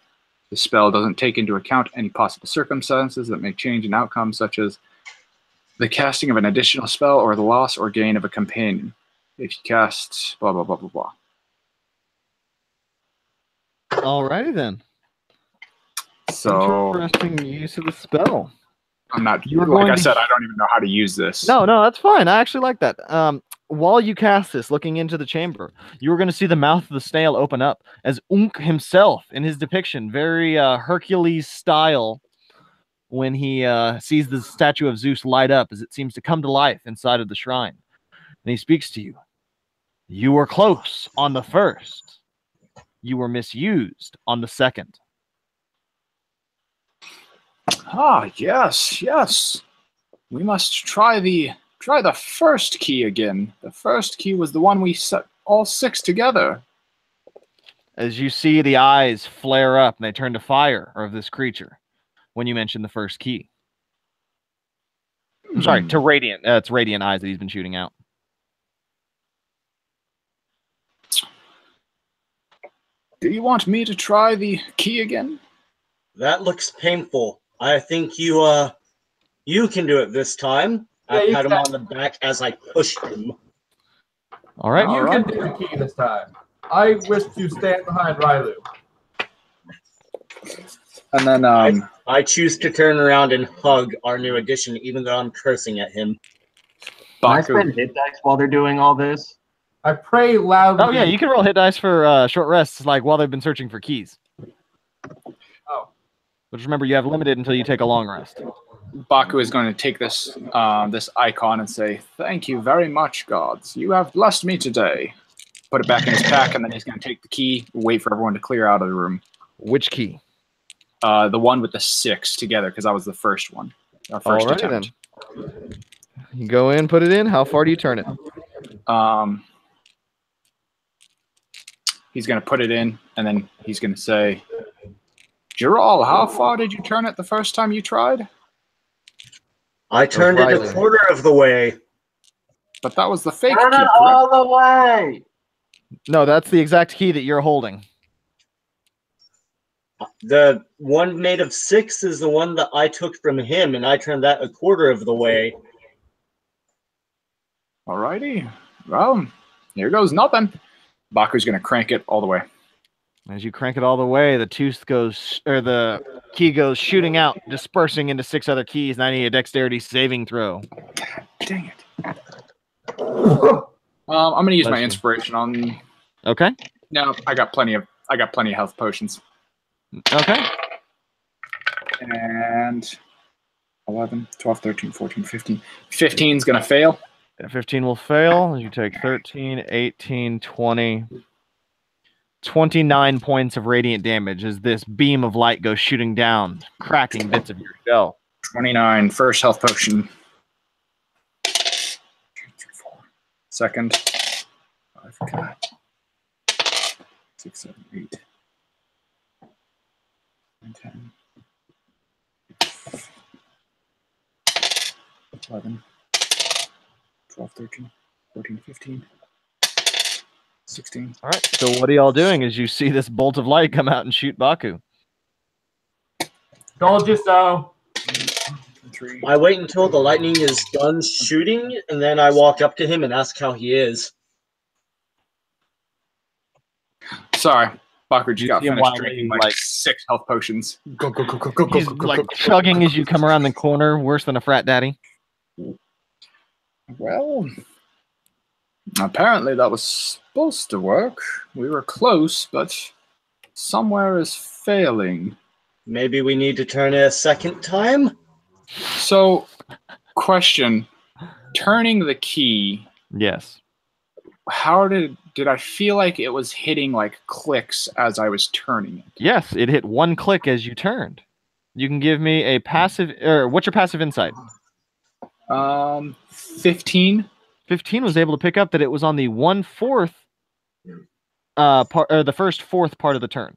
The spell doesn't take into account any possible circumstances that may change an outcome, such as the casting of an additional spell or the loss or gain of a companion. If you cast blah, blah, blah, blah, blah. Alrighty then. So Interesting use of the spell. I'm not. You were Like going I to- said, I don't even know how to use this. No, that's fine. I actually like that. While you cast this, looking into the chamber, you were going to see the mouth of the snail open up as Unk himself, in his depiction, very Hercules style, when he sees the statue of Zeus light up as it seems to come to life inside of the shrine. And he speaks to you. You were close on the first. You were misused on the second. Ah, yes. We must try the first key again. The first key was the one we set all 6 together. As you see the eyes flare up and they turn to fire of this creature when you mention the first key. I'm sorry, to radiant. It's radiant eyes that he's been shooting out. Do you want me to try the key again? That looks painful. I think you can do it this time. I Yeah, pat him on the back as I push him. All right. You can do the key this time. I wish to stand behind Rylu. And then I choose to turn around and hug our new addition, even though I'm cursing at him. Can I Baku. spend hit dice while they're doing all this? I pray loudly. Oh yeah, you can roll hit dice for short rests, like while they've been searching for keys. Oh. But just remember, you have limited until you take a long rest. Baku is going to take this this icon and say, "Thank you very much, gods. You have blessed me today." Put it back in his pack, and then he's going to take the key, wait for everyone to clear out of the room. Which key? The one with the 6 together, because that was the first one. Our first Alrighty attempt. then. You go in, put it in. How far do you turn it? He's going to put it in, and then he's going to say, "Giral, how far did you turn it the first time you tried?" I turned it Riley. a quarter of the way. But that was the fake Turn key, it correct? all the way! No, that's the exact key that you're holding. The one made of 6 is the one that I took from him, and I turned that a quarter of the way. Alrighty. Well, here goes nothing. Baku's going to crank it all the way. As you crank it all the way, the tooth goes, or the key goes shooting out, dispersing into 6 other keys. And I need a dexterity saving throw. Dang it. I'm going to use Bless my you. inspiration on. Okay. No, I got plenty of health potions. Okay. And 11, 12, 13, 14, 15. 15's going to fail. 15 will fail. You take 13, 18, 20, 29 points of radiant damage as this beam of light goes shooting down, cracking bits of your shell. 29, first health potion. 2, 3, 4. Second. 5, God. 6, 7, 8. 9, 10. 11. 12, 13, 14, 15. 16. All right. So what are y'all doing as you see this bolt of light come out and shoot Baku? Told you so. 3. I wait until the lightning is done shooting, and then I walk up to him and ask how he is. Sorry. Baku You just got see him finished while drinking he, like like- 6 health potions. Go, go, go, go, go, go, He's go, go, like go, go. chugging as you come around the corner, worse than a frat daddy. Well, apparently that was supposed to work. We were close, but somewhere is failing. Maybe we need to turn it a second time? So, question. Turning the key, Yes. how did I feel like it was hitting like clicks as I was turning it? Yes, it hit 1 click as you turned. You can give me a passive, or what's your passive insight? 15. 15 was able to pick up that it was on the 1/4 part, or the first 4th part of the turn.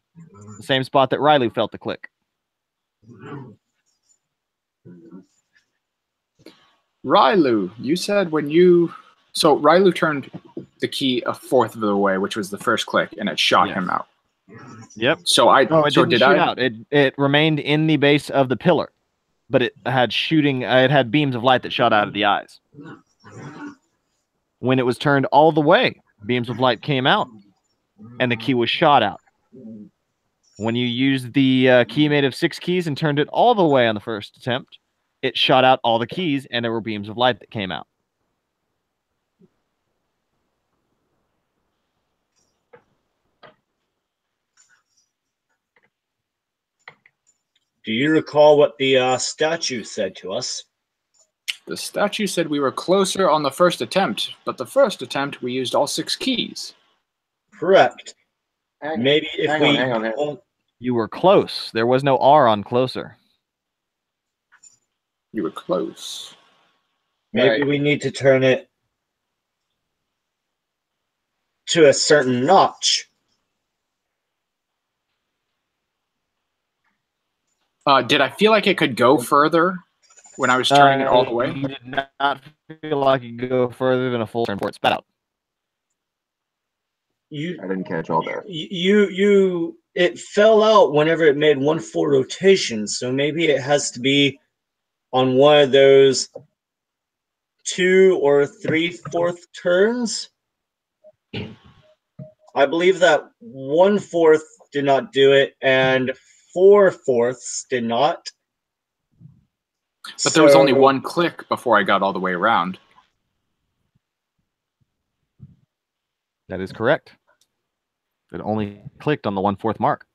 The same spot that Riley felt the click. Rylu, you said when you... So Rylu turned the key a 1/4 of the way, which was the first click, and it shot Yes. him out. Yep. So I... No, it so didn't did shoot I... out. It remained in the base of the pillar, but it had it had beams of light that shot out of the eyes. When it was turned all the way, beams of light came out, and the key was shot out. When you used the key made of 6 keys and turned it all the way on the first attempt, it shot out all the keys, and there were beams of light that came out. Do you recall what the statue said to us? The statue said we were closer on the first attempt, but the first attempt we used all 6 keys. Correct. Hang Maybe if hang we on, hang on, hang on. You were close. There was no R on closer. You were close. maybe Right. we need to turn it to a certain notch. Did I feel like it could go further when I was turning it all the way? You did not feel like you could go further than a full turn before it spat out. You I didn't catch all that. it fell out whenever it made 1 full rotation, so maybe it has to be on one of those 2 or 3/4 turns. I believe that 1/4 did not do it and 4/4 did not. But there was only So- 1 click before I got all the way around. That is correct. It only clicked on the 1/4 mark.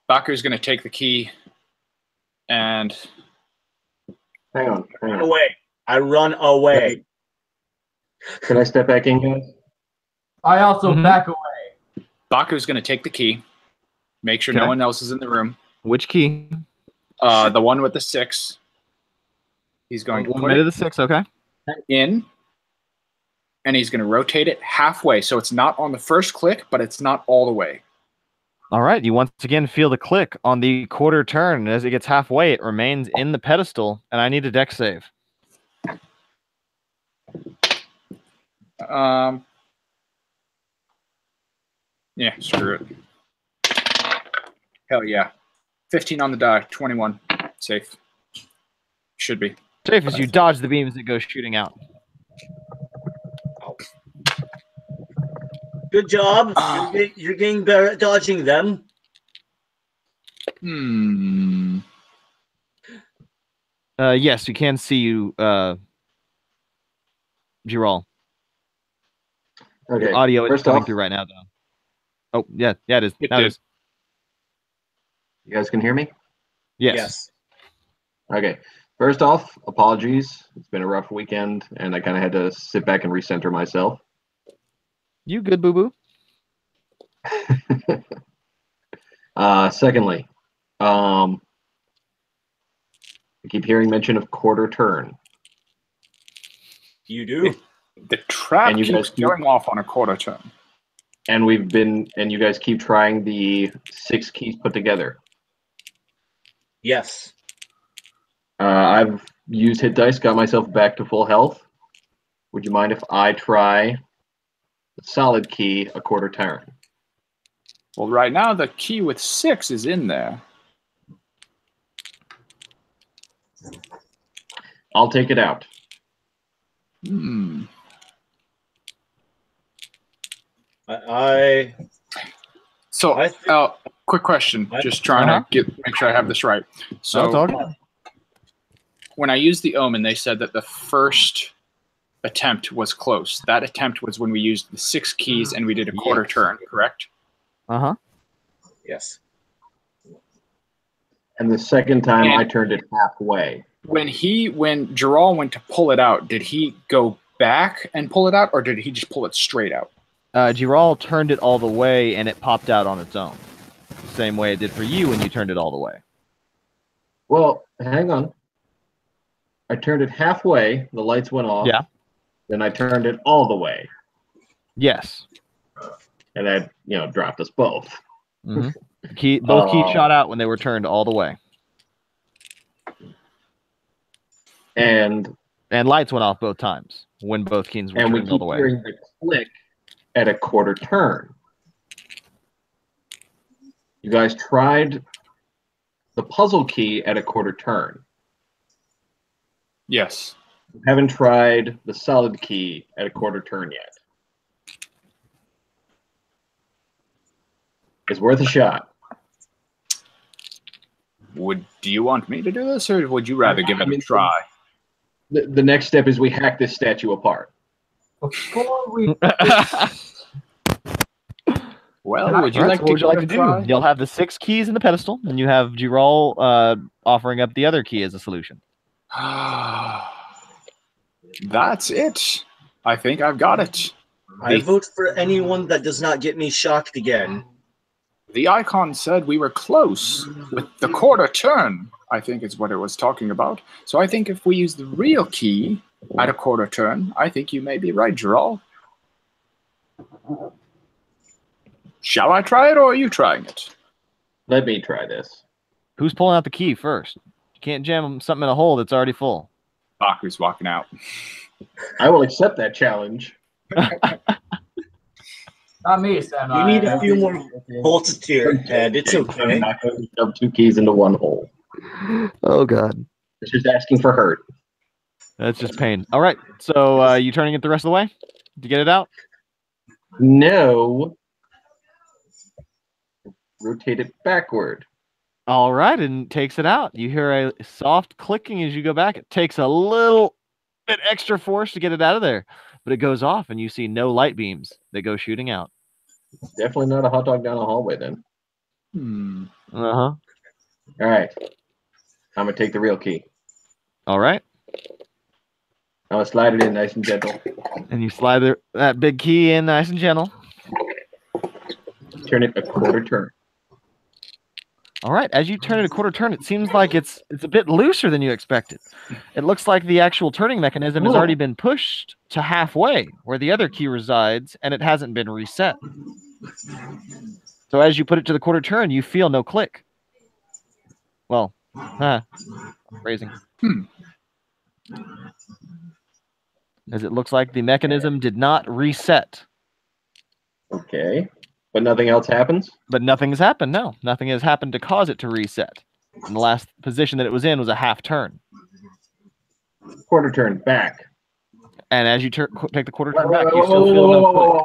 Baku's going to take the key and Hang on, hang Run on. away. I run away. Can I step back in, guys? I also Mhm. back away. Baku's going to take the key, make sure no Okay. one else is in the room. Which key? The one with the 6. He's going to One put made it of the 6, okay. in, and he's going to rotate it halfway. So it's not on the first click, but it's not all the way. All right, you once again feel the click on the quarter turn. As it gets halfway, it remains in the pedestal, and I need a dex save. Yeah, screw it. Hell yeah. 15 on the die, 21. Safe. Should be. Safe as you dodge the beams that go shooting out. Good job. You're getting better at dodging them. Yes, you can see you, Giral. Okay. Your audio is First coming off, through right now, though. Oh, yeah, it is. It Now it did. is. you guys can hear me? Yes. Okay. First off, apologies. It's been a rough weekend, and I kind of had to sit back and recenter myself. You good, boo-boo? Secondly, I keep hearing mention of quarter turn. You do. The trap And you keeps guys do- going off on a quarter turn. And you guys keep trying the 6 keys put together. Yes. I've used hit dice, got myself back to full health. Would you mind if I try the solid key a quarter turn? Well, right now the key with 6 is in there. I'll take it out. I So, I think- quick question. I- Just trying to make sure I have this right. So, it's all good. when I used the omen, they said that the first attempt was close. That attempt was when we used the 6 keys and we did a quarter Yes. turn, correct? Uh-huh. yes. And the second time And- I turned it halfway. When Jaral went to pull it out, did he go back and pull it out, or did he just pull it straight out? Giral turned it all the way, and it popped out on its own. The same way it did for you when you turned it all the way. Well, hang on. I turned it halfway, the lights went off. Yeah. Then I turned it all the way, Yes. and that, dropped us both. Mhm. Both keys Oh. shot out when they were turned all the way. And And lights went off both times when both keys were we turned all keep the way. hearing the click at a quarter turn. You guys tried the puzzle key at a quarter turn. Yes. You haven't tried the solid key at a quarter turn yet. It's worth a shot. Do you want me to do this, or would you rather give it a try? The next step is we hack this statue apart. Before we Well, would you Alright, like so to what would you give like it to a do? try? You'll have the 6 keys in the pedestal, and you have Giral offering up the other key as a solution. That's it. I think I've got it. I vote for anyone that does not get me shocked again. The icon said we were close with the quarter turn, I think is what it was talking about. So I think if we use the real key at a quarter turn, I think you may be right, Giral. Shall I try it, or are you trying it? Let me try this. Who's pulling out the key first? You can't jam something in a hole that's already full. Baku's walking out. I will accept that challenge. not me, Sam. You need a few more bolts to your head. It's okay. I'm not going to shove 2 keys into one hole. Oh, God. It's just asking for hurt. That's just pain. All right, so you turning it the rest of the way to get it out? No. Rotate it backward. All right, and takes it out. You hear a soft clicking as you go back. It takes a little bit extra force to get it out of there, but it goes off, and you see no light beams that go shooting out. Definitely not a hot dog down the hallway then. Uh-huh. All right. I'm going to take the real key. All right. I'm going to slide it in nice and gentle. And you slide that big key in nice and gentle. Turn it a quarter turn. All right, as you turn it a quarter turn, it seems like it's a bit looser than you expected. It looks like the actual turning mechanism has already been pushed to halfway where the other key resides, and it hasn't been reset. So as you put it to the quarter turn, you feel no click. Well, phrasing. As it looks like the mechanism did not reset. Okay. But nothing else happens? But nothing has happened, no. Nothing has happened to cause it to reset. And the last position that it was in was a half turn. Quarter turn back. And as you take the quarter turn back, you still feel no click.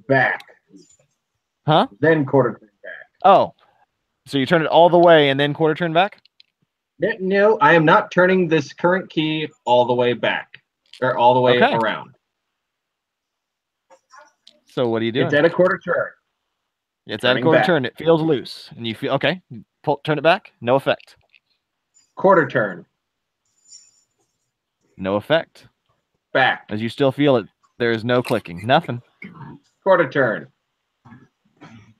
Back. Huh? Then quarter turn back. Oh. So you turn it all the way and then quarter turn back? No, I am not turning this current key all the way back. Or all the way around. So what are you doing? It's at a quarter turn. It's at a quarter turn. It feels loose. And you feel, okay, turn it back. No effect. Quarter turn. No effect. Back. As you still feel it, there is no clicking. Nothing. Quarter turn.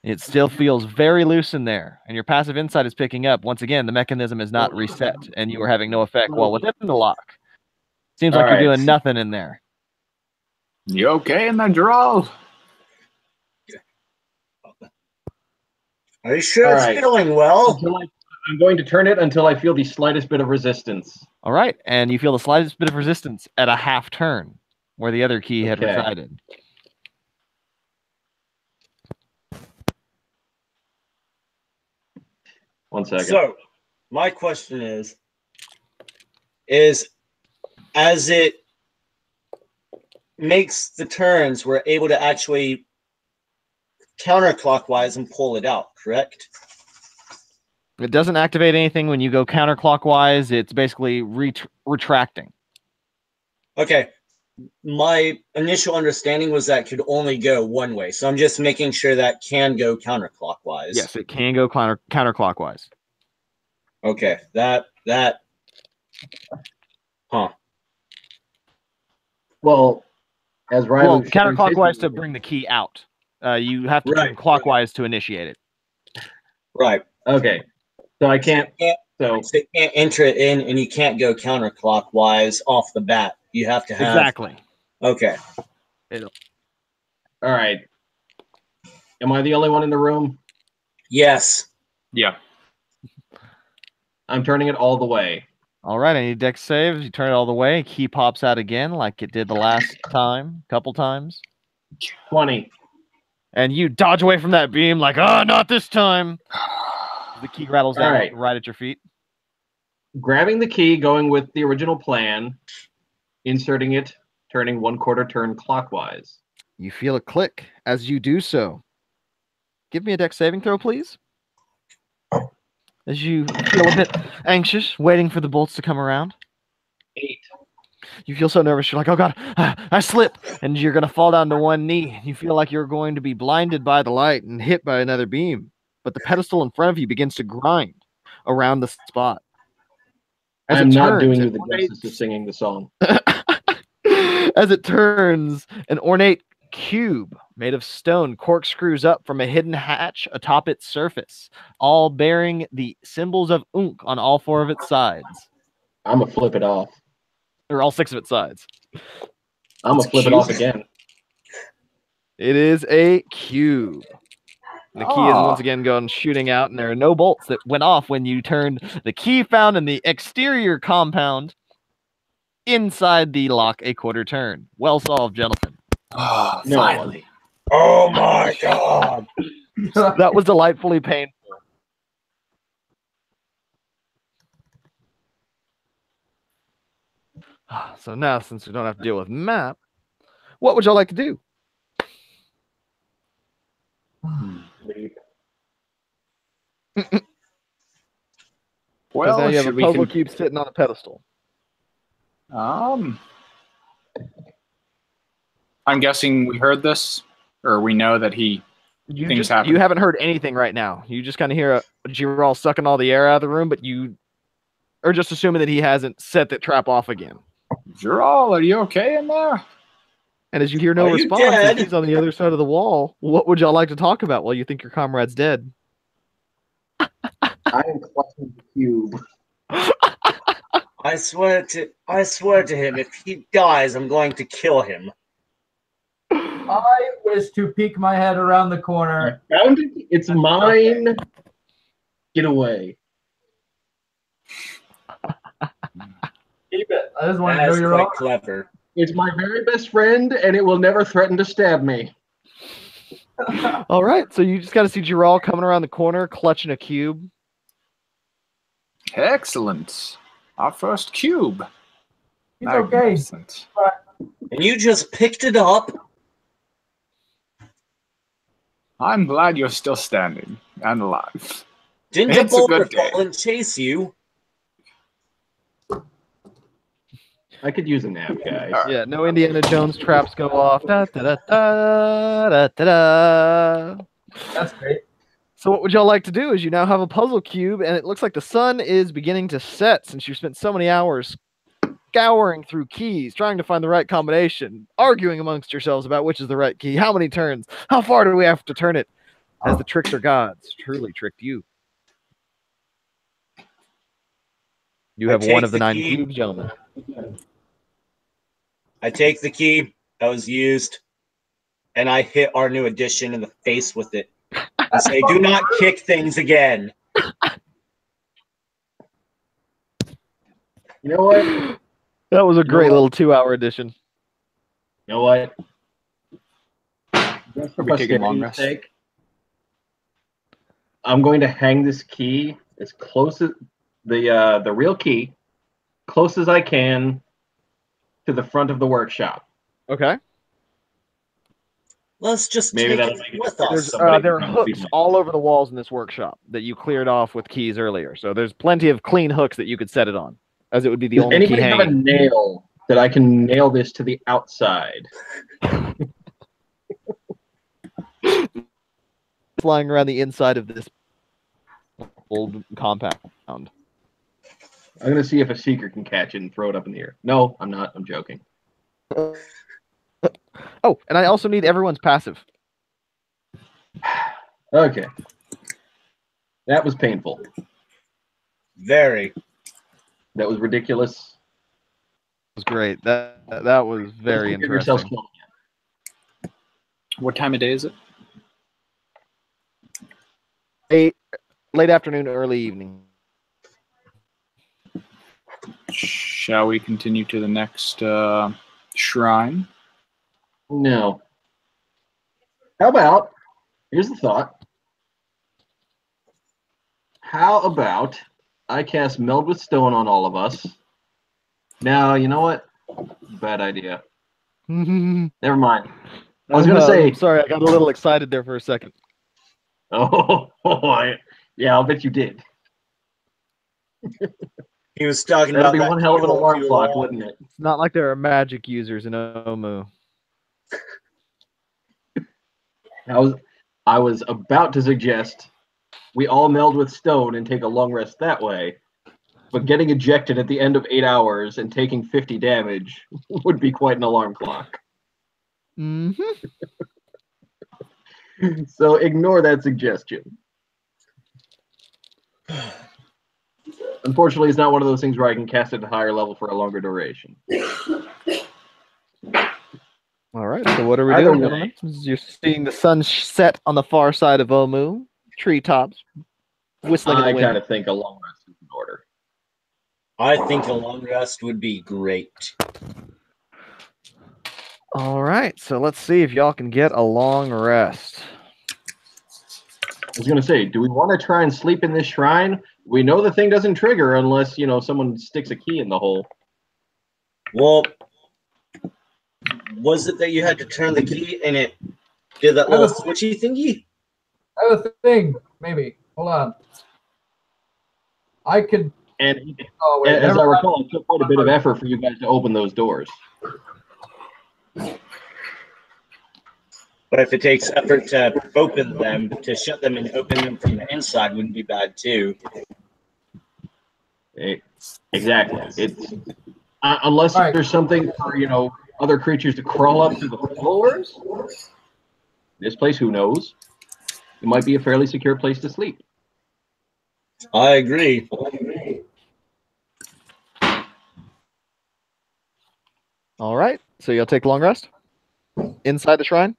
It still feels very loose in there. And your passive insight is picking up. Once again, the mechanism is not reset. And you are having no effect while within the lock. Seems like you're doing nothing in there. You okay in there, Giral? Are you sure it's feeling well? I'm going to turn it until I feel the slightest bit of resistance. All right. And you feel the slightest bit of resistance at a half turn where the other key had resided. One second. So, my question is as it makes the turns, we're able to actually counterclockwise and pull it out, correct? It doesn't activate anything when you go counterclockwise. It's basically retracting. Okay. My initial understanding was that could only go one way. So I'm just making sure that can go counterclockwise. Yes, it can go counterclockwise. Okay. Well, as Ryan Well, counterclockwise to bring the key out. You have to turn clockwise to initiate it. Right. Okay. So I can't. So you can't enter it in, and you can't go counterclockwise off the bat. You have to have exactly. Okay. All right. Am I the only one in the room? Yes. Yeah. I'm turning it all the way. All right. I need dex saves. You turn it all the way. Key pops out again, like it did the last time, couple times. 20. And you dodge away from that beam, like, oh, not this time. The key rattles down right at your feet. Grabbing the key, going with the original plan, inserting it, turning 1/4 turn clockwise. You feel a click as you do so. give me a dex saving throw, please. As you feel a bit anxious, waiting for the bolts to come around. 8. You feel so nervous. You're like, oh God, I slip. And you're going to fall down to one knee. You feel like you're going to be blinded by the light and hit by another beam. But the pedestal in front of you begins to grind around the spot. I'm not doing you the justice of singing the song. As it turns, an ornate cube made of stone corkscrews up from a hidden hatch atop its surface, all bearing the symbols of Unk on all 4 of its sides. I'm going to flip it off. Or all 6 of its sides. I'm going to flip it off again. It is a cube. The key is once again going shooting out, and there are no bolts that went off when you turned the key found in the exterior compound inside the lock a quarter turn. Well solved, gentlemen. Oh, finally. Oh my god. That was delightfully painful. So now, since we don't have to deal with map, what would y'all like to do? Well, now you have a should we puzzle cube sitting on a pedestal. I'm guessing we heard this, or we know that things happen. You haven't heard anything right now. You just kind of hear a Giral sucking all the air out of the room, but you are just assuming that he hasn't set that trap off again. Giral, are you okay in there? And as you hear no Are you response, dead? he's on the other side of the wall. What would y'all like to talk about while you think your comrade's dead? I am clutching the cube. I swear to him, if he dies, I'm going to kill him. I wish to peek my head around the corner. I found it. It's mine. Get away. Keep it. I just want to know That's you're quite all clever. It's my very best friend, and it will never threaten to stab me. All right, so you just got to see Giral coming around the corner, clutching a cube. Excellent. Our first cube. He's okay. Magnificent. And you just picked it up? I'm glad you're still standing and alive. Didn't a It's a boulder good day. fall and chase you? I could use a nap, guys. Yeah, no Indiana Jones traps go off. Da, da, da, da, da, da, da. That's great. So what would y'all like to do is you now have a puzzle cube, and it looks like the sun is beginning to set since you spent so many hours scouring through keys, trying to find the right combination, arguing amongst yourselves about which is the right key, how many turns, how far do we have to turn it, as the trickster gods truly tricked you. You have one of the 9 cubes, gentlemen. I take the key that was used, and I hit our new addition in the face with it. I say, do not kick things again. You know what? That was a great little 2-hour edition. You know what? Are we taking long rest? I'm going to hang this key as close as the real key, close as I can to the front of the workshop. Okay. Let's just Maybe take that'll it make it with easier. us. There are hooks all over the walls in this workshop that you cleared off with keys earlier. So there's plenty of clean hooks that you could set it on, as it would be the Does only key anybody have a hanging. nail that I can nail this to the outside? Flying around the inside of this old compound. I'm going to see if a seeker can catch it and throw it up in the air. No, I'm not. I'm joking. Oh, and I also need everyone's passive. Okay. That was painful. Very. That was ridiculous. It was great. That was very Give yourselves interesting. killed. What time of day is it? Late afternoon, early evening. Shall we continue to the next shrine? No. How about, here's the thought. How about I cast Meld with Stone on all of us? Now, you know what? Bad idea. Never mind. I was going to say, Sorry, I got a little excited there for a second. Yeah, I'll bet you did. He was talking That'd about be that one hell of an keyhole alarm too clock, long. wouldn't it? It's not like there are magic users in Omu. I was about to suggest we all meld with stone and take a long rest that way, but getting ejected at the end of 8 hours and taking 50 damage would be quite an alarm clock. Mm-hmm. So ignore that suggestion. Unfortunately, it's not one of those things where I can cast it at a higher level for a longer duration. All right, so what are we Either doing, way. gentlemen? You're seeing the sun set on the far side of Omu, treetops, whistling in I the wind. kind of think a long rest is in order. I think a long rest would be great. All right, so let's see if y'all can get a long rest. I was going to say, do we want to try and sleep in this shrine? We know the thing doesn't trigger unless, someone sticks a key in the hole. Well, was it that you had to turn the key and it did that little switchy thingy? I have a thing, maybe. Hold on. I could. And Oh wait, as I never mind. recall, it took quite a bit of effort for you guys to open those doors. But if it takes effort to open them, to shut them and open them from the inside wouldn't be bad too. Exactly. It's unless All right. there's something for other creatures to crawl up through the floors. This place, who knows? It might be a fairly secure place to sleep. I agree. All right, so you'll take a long rest inside the shrine.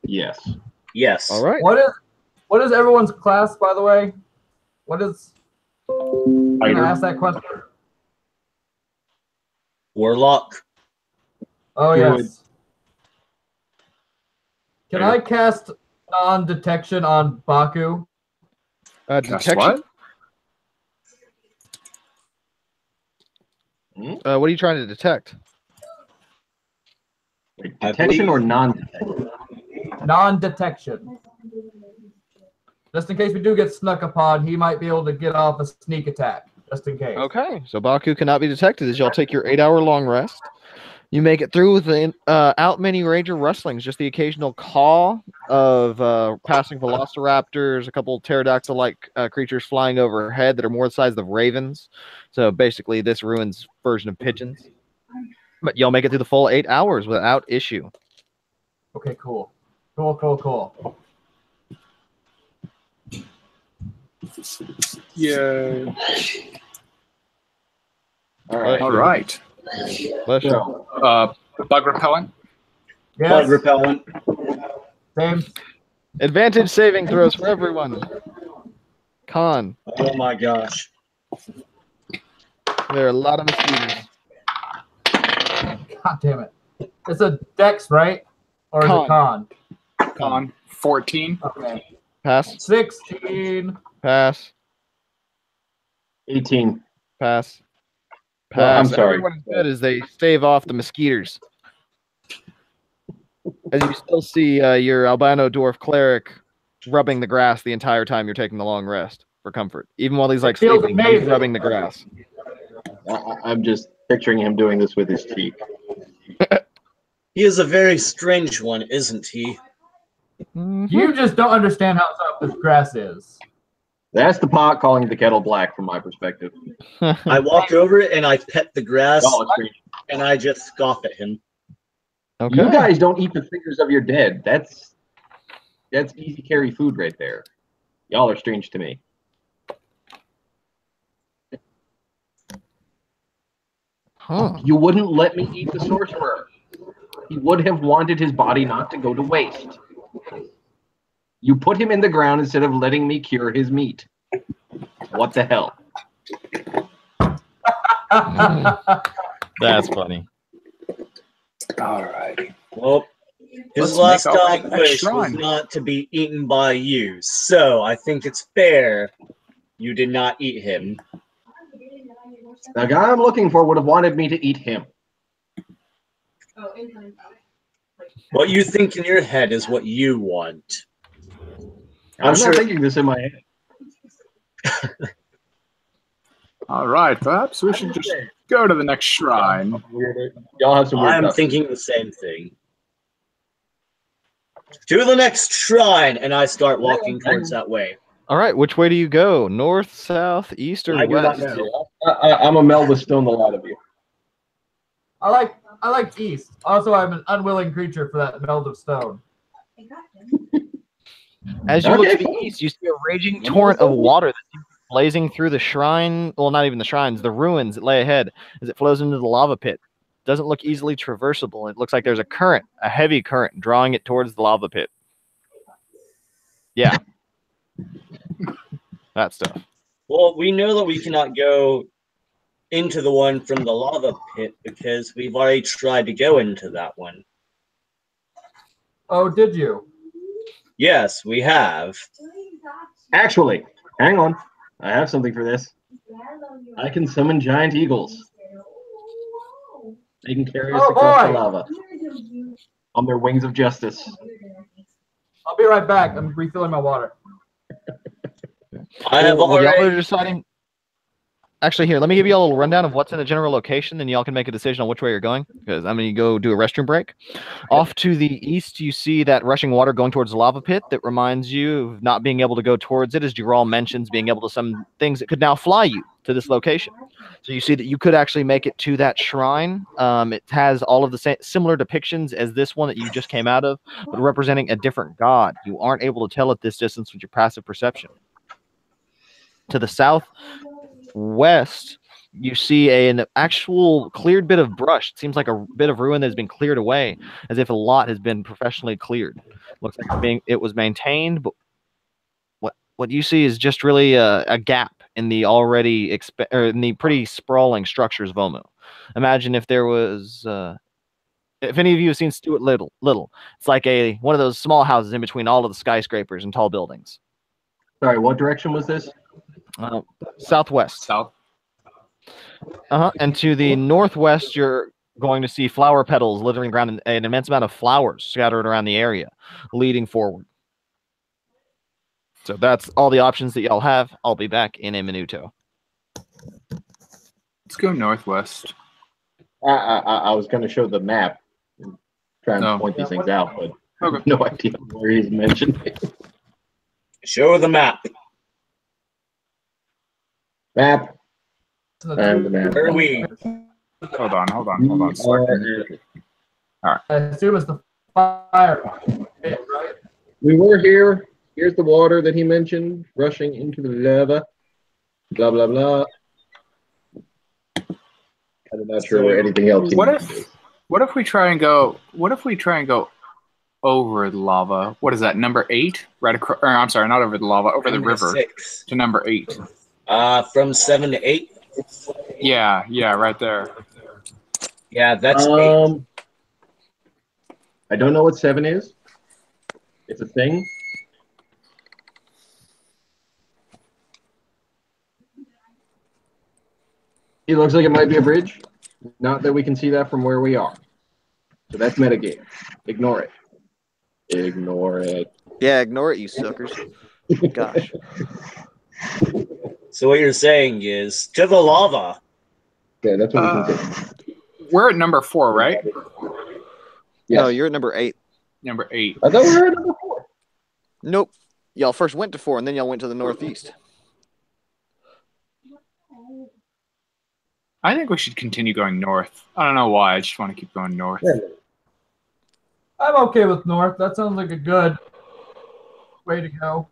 Yes. Yes. All right. What is everyone's class, by the way? What is? I'm gonna ask that question. Warlock. Oh Druid. yes. Can I cast non-detection on Baku? Guess Detection. Hmm? What are you trying to detect? Detection or non-detection? Non-detection. Just in case we do get snuck upon, he might be able to get off a sneak attack. Just in case. Okay, so Baku cannot be detected as y'all take your 8-hour long rest. You make it through without many ranger rustlings, just the occasional caw of passing velociraptors, a couple of pterodactyl-like creatures flying overhead that are more the size of ravens. So basically, this ruins version of pigeons. But y'all make it through the full 8 hours without issue. Okay, cool. Cool. Yeah. All right. All right. Bless you. So, Bug repellent. Yes. Bug repellent. Same. Advantage saving throws for everyone. Con. Oh my gosh. There are a lot of mosquitoes. God damn it. It's a dex, right? Or is it con? Con 14. Okay. Pass. 16. Pass. 18. Pass. No, I'm Pass. sorry. Everyone is good as they stave off the mosquitoes. As you still see your albino dwarf cleric rubbing the grass the entire time you're taking the long rest for comfort. Even while he's like Feels sleeping, he's amazing. rubbing the grass. I'm just picturing him doing this with his cheek. He is a very strange one, isn't he? You just don't understand how tough this grass is. That's the pot calling the kettle black from my perspective. I walk over and I pet the grass Oh, it's green. and I just scoff at him. Okay. You guys don't eat the fingers of your dead. That's easy carry food right there. Y'all are strange to me. Huh. You wouldn't let me eat the sorcerer. He would have wanted his body not to go to waste. You put him in the ground instead of letting me cure his meat. What the hell? That's funny. All right. Well, his Let's last make our way dying to that wish was shrine. not to be eaten by you, so I think it's fair you did not eat him. The guy I'm looking for would have wanted me to eat him. What you think in your head is what you want. I'm not sure. thinking this in my head. All right, perhaps we should just go to the next shrine. Y'all have some weird I'm stuff. thinking the same thing. To the next shrine, and I start walking towards that way. All right, which way do you go? North, south, east, or I do not west? know. I'm a meld with stone, the lot of you. I like east. Also, I'm an unwilling creature for that meld of stone. As you look Okay, to the fine. east, you see a raging torrent of water that's blazing through the shrine. Well, not even the shrines, the ruins that lay ahead as it flows into the lava pit. Doesn't look easily traversable. It looks like there's a current, a heavy current, drawing it towards the lava pit. Yeah. That stuff. Well, we know that we cannot go into the one from the lava pit because we've already tried to go into that one. Oh, did you? Yes, we have. Actually, hang on. I have something for this. I can summon giant eagles. They can carry us Oh, across the boy. lava on their wings of justice. I'll be right back. I'm refilling my water. I have Well, y'all are already. deciding. Actually, here, let me give you a little rundown of what's in the general location, then y'all can make a decision on which way you're going. Because I'm going to go do a restroom break. Off to the east, you see that rushing water going towards the lava pit that reminds you of not being able to go towards it, as Jural mentions, being able to summon things that could now fly you to this location. So you see that you could actually make it to that shrine. It has all of the similar depictions as this one that you just came out of, but representing a different god. You aren't able to tell at this distance with your passive perception. To the southwest, you see an actual cleared bit of brush. It seems like a bit of ruin that has been cleared away, as if a lot has been professionally cleared. Looks like it was maintained, but what you see is just really a gap in the already in the pretty sprawling structures of Omu. Imagine if there was. If any of you have seen Stuart Little, it's like one of those small houses in between all of the skyscrapers and tall buildings. Sorry, what direction was this? Southwest. South. And to the northwest, you're going to see flower petals littering around an immense amount of flowers scattered around the area, leading forward. So that's all the options that y'all have. I'll be back in a minuto. Let's go northwest. I was going to show the map and try and No. point these things out, but I Okay. have no idea where he's mentioned. Show the map. Map. And the map. Where are we? Hold on a second. I assume it's the fire pit, right? We were here. Here's the water that he mentioned, rushing into the lava. Blah, blah, blah. I'm not sure where anything else. What if we try and go over the lava? What is that, number 8? Right across, or I'm sorry, not over the lava, over the Number river 6. to number 8. From 7 to 8. Yeah, right there. Yeah, that's 8. I don't know what 7 is. It's a thing. It looks like it might be a bridge. Not that we can see that from where we are. So that's metagame. Ignore it. Ignore it. Yeah, ignore it, you suckers. Gosh. So what you're saying is to the lava. Yeah, that's what we can see. We're at number 4, right? Yes. No, you're at number 8. Number 8. I thought we were at number 4. Nope. Y'all first went to 4, and then y'all went to the northeast. I think we should continue going north. I don't know why. I just want to keep going north. Yeah. I'm okay with north. That sounds like a good way to go.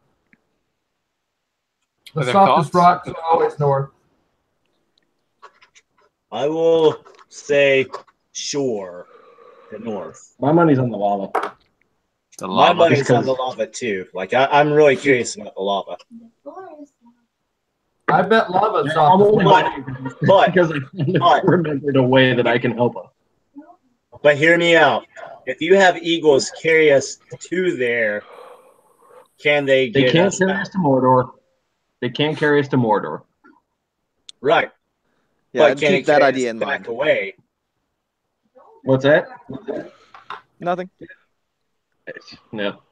The Other softest thoughts? rocks are always north. I will say sure. The north. My money's on the lava. The My lava. money's on the lava too. Like I'm really curious about the lava. I bet lava's I'm soft. only But because I remembered a way that I can help him. but hear me out. If you have eagles carry us to there, can they They get can't us carry back? us to Mordor. They can't carry us to Mordor. Right. Yeah, But can keep it that carry idea us in back mind. away? What's that? Nothing. No.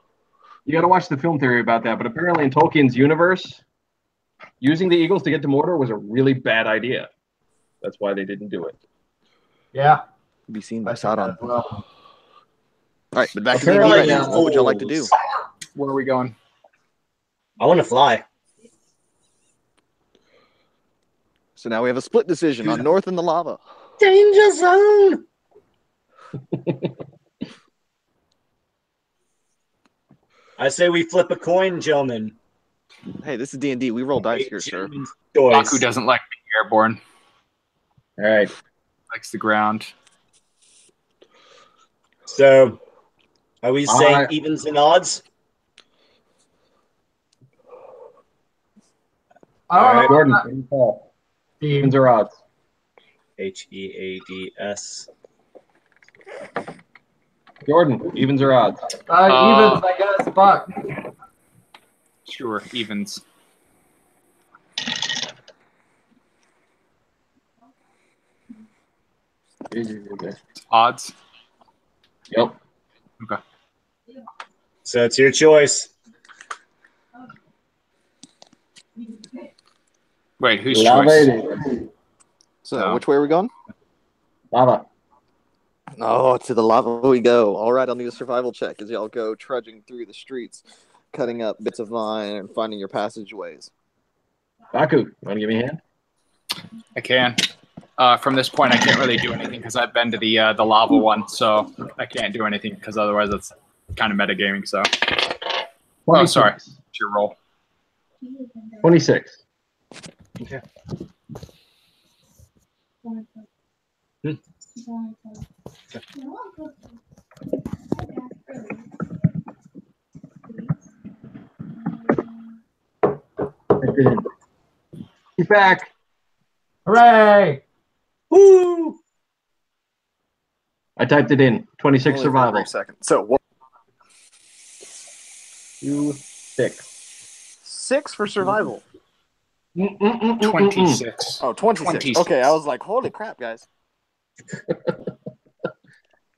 You got to watch the film theory about that. But apparently, in Tolkien's universe, using the eagles to get to Mordor was a really bad idea. That's why they didn't do it. Yeah. Be seen I by saw that Sauron. as well. All right, but back to D&D Apparently right now. What would y'all like to do? Where are we going? I want to fly. So now we have a split decision on North and the lava. Danger zone. I say we flip a coin, gentlemen. Hey, this is D&D. We roll dice here, sir. Gentleman's Baku choice. doesn't like being airborne. All right. Likes the ground. So, are we saying I- evens and odds? I don't know. Gordon, what do you call? Team. Evens or odds? HEADS. Jordan, evens or odds? Evens, I guess. Fuck. Sure, evens. Odds. Yep. Okay. So it's your choice. Wait, whose Lava choice? it is. So No. which way are we going? Lava. Oh, to the lava we go. All right, I'll need a survival check as y'all go trudging through the streets, cutting up bits of vine and finding your passageways. Baku, you want to give me a hand? I can. From this point, I can't really do anything because I've been to the lava one, so I can't do anything because otherwise it's kind of metagaming. So, oh, sorry, it's your roll. 26. Okay. He's back. Hooray! Woo! I typed it in. 26 Only for a survival. brief second. So what? 2, 6. 6 for survival. 26. Oh, 26. 26. Okay, I was like, holy crap, guys.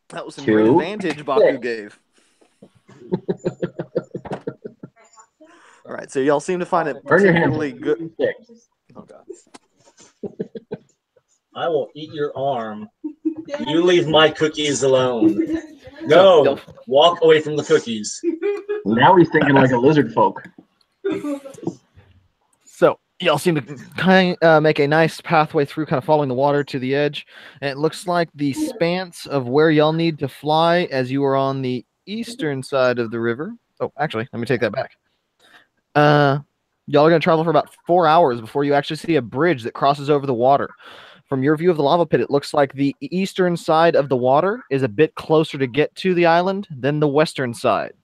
That was some 2, great advantage Baku 6. gave. All right, so y'all seem to find it Burn your hand. particularly good. 6. Oh, God. I will eat your arm. You leave my cookies alone. No, walk away from the cookies. Now he's thinking like a lizard folk. So y'all seem to make a nice pathway through, kind of following the water to the edge. And it looks like the spans of where y'all need to fly as you are on the eastern side of the river. Oh, actually, let me take that back. Y'all are going to travel for about 4 hours before you actually see a bridge that crosses over the water. From your view of the lava pit, it looks like the eastern side of the water is a bit closer to get to the island than the western side.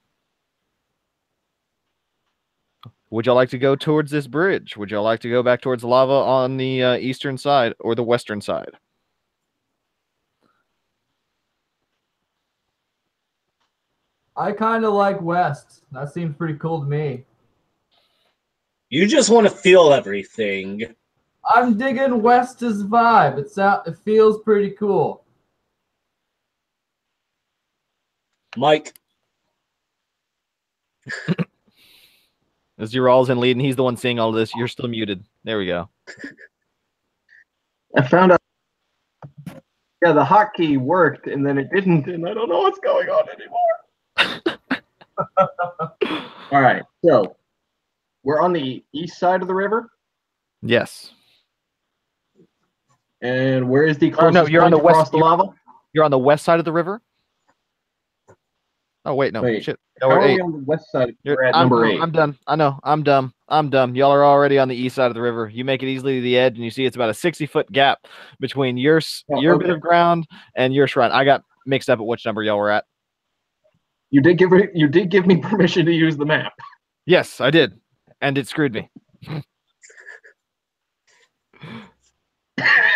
Would y'all like to go towards this bridge? Would y'all like to go back towards the lava on the eastern side or the western side? I kind of like West. That seems pretty cool to me. You just want to feel everything. I'm digging West's vibe. It feels pretty cool. Mike. As Ural's in lead and he's the one seeing all of this, you're still muted. There we go. I found out. Yeah, the hotkey worked and then it didn't, and I don't know what's going on anymore. All right, so we're on the east side of the river, Yes. and where is the closest no, you're on point the west- across the lava? You're on the west side of the river? Oh, wait, no. Wait, Shit. How No, are we're we 8. on the west side? You're, We're at I'm, number no, 8. I'm done. I know. I'm dumb. I'm dumb. Y'all are already on the east side of the river. You make it easily to the edge, and you see it's about a 60-foot gap between your Oh, bit of ground and your shrine. I got mixed up at which number y'all were at. You did give me permission to use the map. Yes, I did, and it screwed me.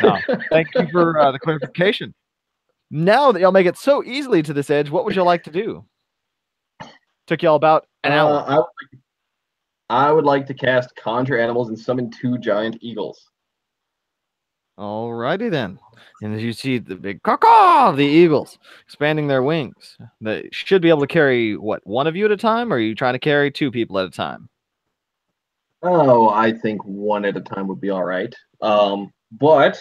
No, thank you for the clarification. Now that y'all make it so easily to this edge, what would y'all like to do? Took y'all about an hour. I would like to cast Conjure Animals and summon 2 giant eagles. Alrighty then. And as you see the big caw of the eagles expanding their wings, they should be able to carry, what, one of you at a time? Or are you trying to carry two people at a time? Oh, I think one at a time would be all right. But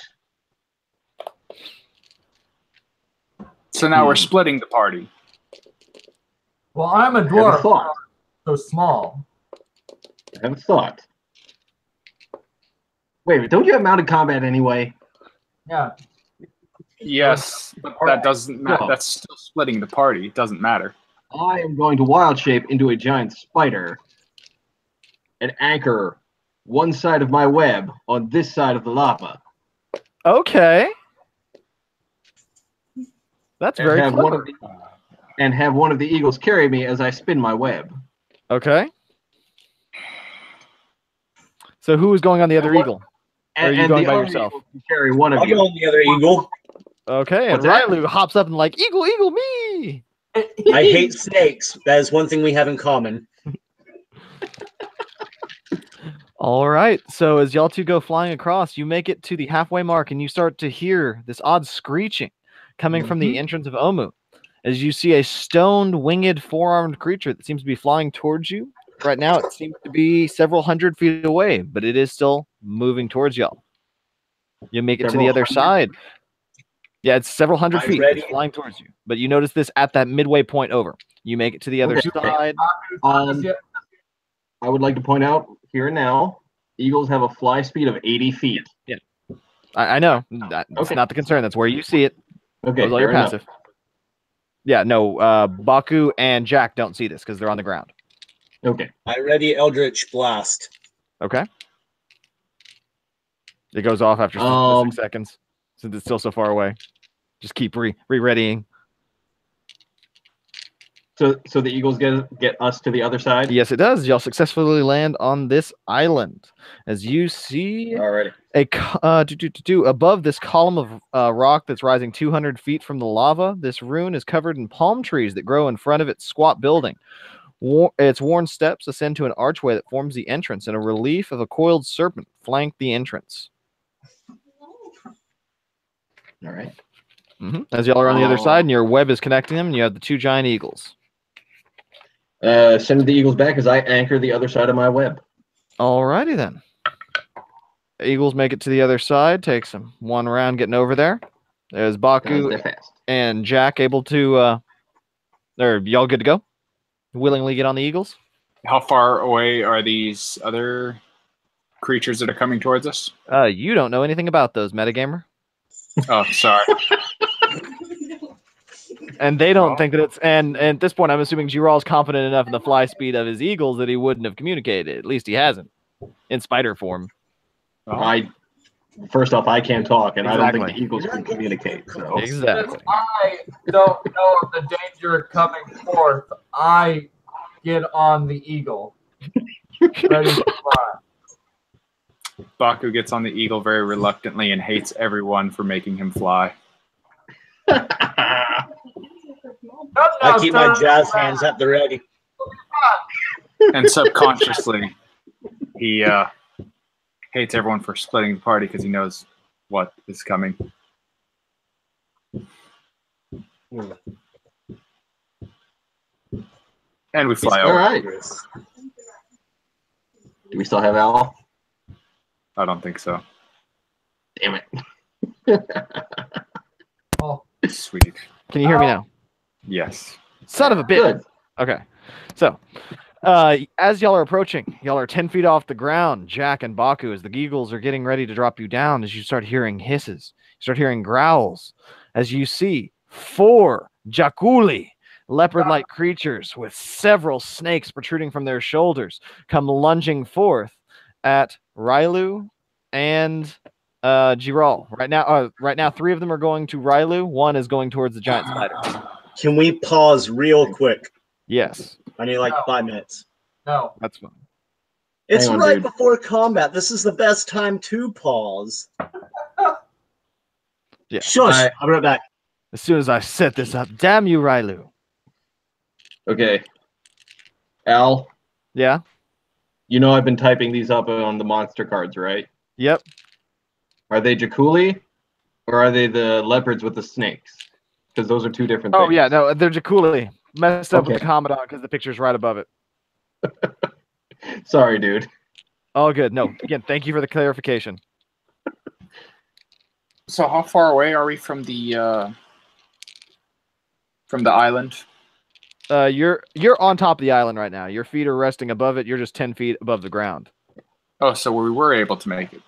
So now we're splitting the party. Well, I'm a I have a dwarf, thought. so small. I have a thought. Wait, don't you have mounted combat anyway? Yeah. Yes, but that doesn't matter. No. That's still splitting the party. It doesn't matter. I am going to wild shape into a giant spider and anchor one side of my web on this side of the lava. Okay. That's And very have clever. one of the eagles carry me as I spin my web. Okay. So who is going on the other eagle? Or are you going the by other yourself? eagle can carry one of I'll you. go on the other eagle. Okay, and What's that? Rylu hops up and like, eagle, eagle, me! I hate snakes. That is one thing we have in common. All right, so as y'all two go flying across, you make it to the halfway mark and you start to hear this odd screeching coming from the entrance of Omu. As you see a stoned, winged, four-armed creature that seems to be flying towards you. Right now, it seems to be several hundred feet away, but it is still moving towards y'all. You make it to the Several other hundred? side. Yeah, it's several hundred I'm feet. ready. It's flying towards you. But you notice this at that midway point over. You make it to the other Okay. side. I would like to point out here and now, eagles have a fly speed of 80 feet. I know. That's Okay. not the concern. That's where you see it. Okay, That was all your fair enough. passive. Yeah, no, Baku and Jack don't see this because they're on the ground. Okay. I ready Eldritch Blast. Okay. It goes off after the 6 seconds since it's still so far away. Just keep re-readying. So the eagles get us to the other side? Yes, it does. Y'all successfully land on this island. As you see Alrighty. above this column of rock that's rising 200 feet from the lava, this rune is covered in palm trees that grow in front of its squat building. Its worn steps ascend to an archway that forms the entrance, and a relief of a coiled serpent flank the entrance. All right. As y'all are on the other side, and your web is connecting them, and you have the two giant eagles. Send the eagles back as I anchor the other side of my web. Alrighty then. Eagles make it to the other side. Takes them one round getting over there. There's Baku They're fast. and Jack able to. Are y'all good to go? Willingly get on the eagles? How far away are these other creatures that are coming towards us? You don't know anything about those, metagamer. Oh, sorry. And they don't think that it's. And at this point, I'm assuming Giral's confident enough in the fly speed of his eagles that he wouldn't have communicated. At least he hasn't. In spider form. Oh. First off, I can't talk, and I don't think Exactly. the eagles can communicate. So. Exactly. Since I don't know of the danger coming forth, I get on the eagle. Ready to fly. Baku gets on the eagle very reluctantly and hates everyone for making him fly. I keep my jazz hands at the ready. And subconsciously, he hates everyone for splitting the party because he knows what is coming. And we fly All over. right. Do we still have Al? I don't think so. Damn it. Oh, Sweet. Can you hear me now? Yes. Son of a bitch. Good. Okay. So, as y'all are approaching, y'all are 10 feet off the ground. Jack and Baku, as the eagles are getting ready to drop you down, as you start hearing hisses, you start hearing growls, as you see 4 Jakuli, leopard-like creatures with several snakes protruding from their shoulders, come lunging forth at Rylu and Giral. Right now, 3 of them are going to Rylu. 1 is going towards the giant spider. Can we pause real quick? Yes, I need like No. 5 minutes. no. that's fine. It's Hang on, right dude. before combat. This is the best time to pause. Yeah. Shush. I'll be right back. As soon as I set this up, damn you, Rylu. Okay. Al, Yeah. you know I've been typing these up on the monster cards, right? Yep. Are they Jakuli Or are they the leopards with the snakes? Because those are two different Oh things. yeah, no, they're Jakuli. Messed up with Okay. the Commandant because the picture's right above it. Sorry, dude. All good. No, again, thank you for the clarification. So how far away are we from the island? You're on top of the island right now. Your feet are resting above it. You're just 10 feet above the ground. Oh, so we were able to make it.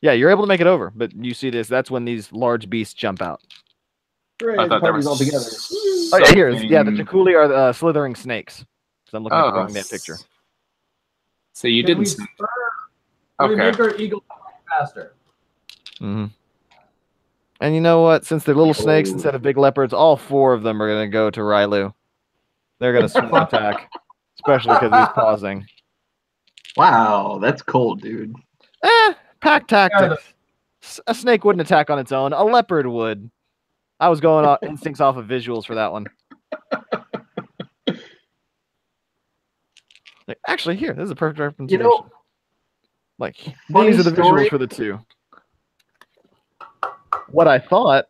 Yeah, you're able to make it over, but you see this. That's when these large beasts jump out. Hooray, I thought there party's was all together. Oh yeah, here. something- Yeah, the Jakuli are the slithering snakes. So I'm looking at the wrong damn s- picture. So you Can we didn't. spur? Can we Okay. make our eagle faster? Mm-hmm. And you know what? Since they're little snakes instead of big leopards, all 4 of them are going to go to Rylu. They're going to swarm attack, especially because he's pausing. Wow, that's cold, dude. Pack tactics. A snake wouldn't attack on its own. A leopard would. I was going on instincts off of visuals for that one. Like, actually, here, this is a perfect representation. You know, like, funny these are the story. visuals for the 2. What I thought,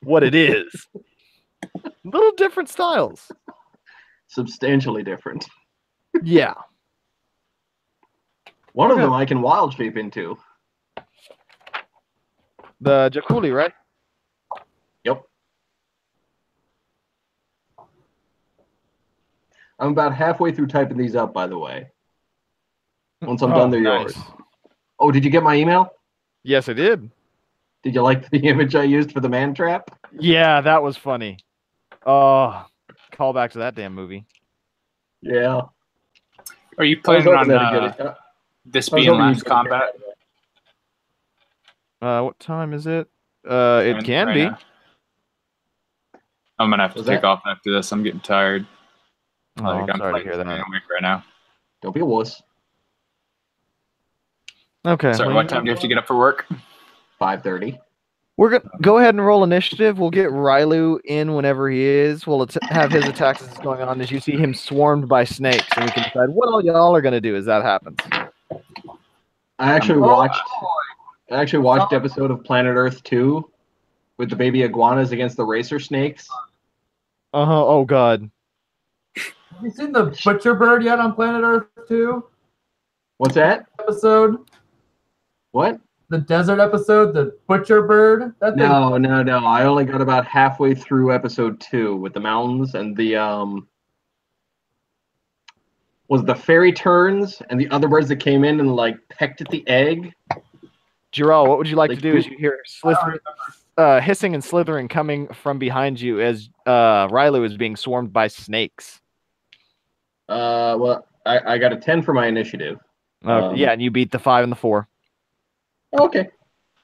what it is. Little different styles. Substantially different. Yeah. One of Okay. them I can wild shape into. The Jakuli, right? Yep. I'm about halfway through typing these up, by the way. Once I'm done, they're yours. Oh, did you get my email? Yes, I did. Did you like the image I used for the man trap? Yeah, that was funny. Oh, call back to that damn movie. Yeah. Are you I was planning hoping on that'd get it. this I was being hoping last you'd get it. combat? What time is it? It can Right be. now. I'm gonna have to Was take that- off after this. I'm getting tired. Oh, Like, I'm sorry to playing hear that. Week right now. Don't be a wuss. Okay. Sorry, well, what time do you have to get up for work? 5:30. We're gonna go ahead and roll initiative. We'll get Rylu in whenever he is. We'll have his attacks as it's going on as you see him swarmed by snakes, and we can decide what all y'all are gonna do as that happens. I actually Oh, watched. I actually watched episode of Planet Earth 2 with the baby iguanas against the racer snakes. Oh God. Have you seen the Butcher Bird yet on Planet Earth 2 What's that? episode? What? The desert episode, the Butcher Bird? That thing. No. I only got about halfway through episode 2 with the mountains and the was the fairy turns and the other birds that came in and like pecked at the egg. Giral, what would you like Like to do as you hear hissing and slithering coming from behind you as Rylu is being swarmed by snakes? Well, I got a 10 for my initiative. Yeah, and you beat the 5 and the 4. Okay.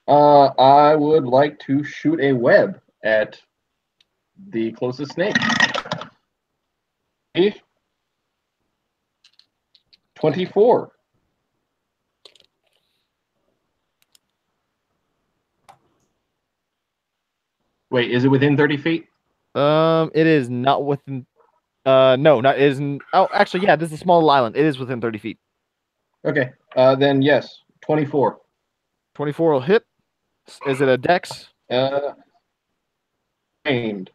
I would like to shoot a web at the closest snake. 24. Wait, is it within 30 feet? It is not within. No, not isn't. Oh, actually, yeah, this is a small island. It is within 30 feet. Okay. Then yes, 24. 24 will hit. Is it a dex? Aimed.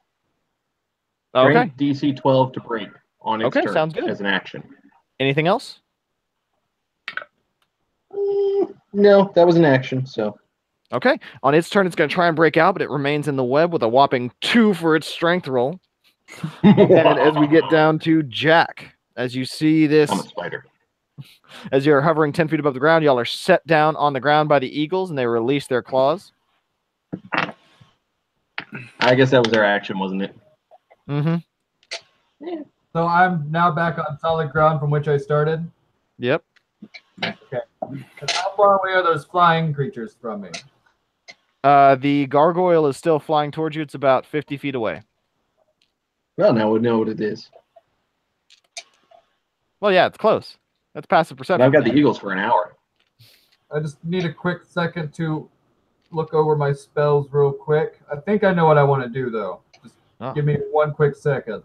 Okay. Strength DC 12 to break on its Okay, turn sounds good. as an action. Anything else? No, that was an action. So Okay. On its turn, it's going to try and break out, but it remains in the web with a whopping 2 for its strength roll. And as we get down to Jack, as you see this, I'm a spider. as you're hovering 10 feet above the ground, y'all are set down on the ground by the eagles, and they release their claws. I guess that was their action, wasn't it? Mm-hmm. So I'm now back on solid ground from which I started. Yep. And how far away are those flying creatures from me? The gargoyle is still flying towards you. It's about 50 feet away. Well, now we know what it is. Well, yeah, it's close. That's passive But perception. I've got the eagles for an hour. I just need a quick second to look over my spells real quick. I think I know what I want to do, though. Just give me one quick second.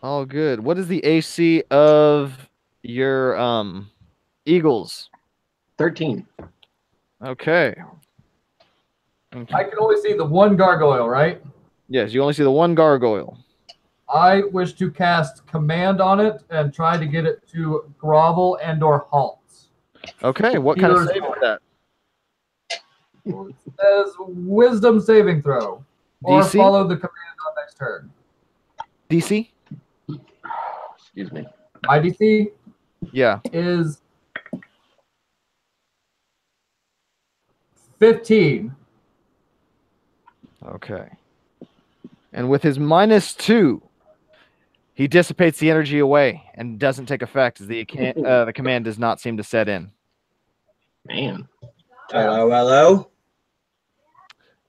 All good. What is the AC of your eagles? 13. Okay. Okay. I can only see the one gargoyle, right? Yes, you only see the one gargoyle. I wish to cast command on it and try to get it to grovel and/or halt. Okay, what kind of Here's- save is that? It says wisdom saving throw. Or DC? follow the command on next turn. DC? Excuse me. My DC Yeah. is 15. Okay. And with his -2, he dissipates the energy away and doesn't take effect as the command does not seem to set in. Man. Hello, hello.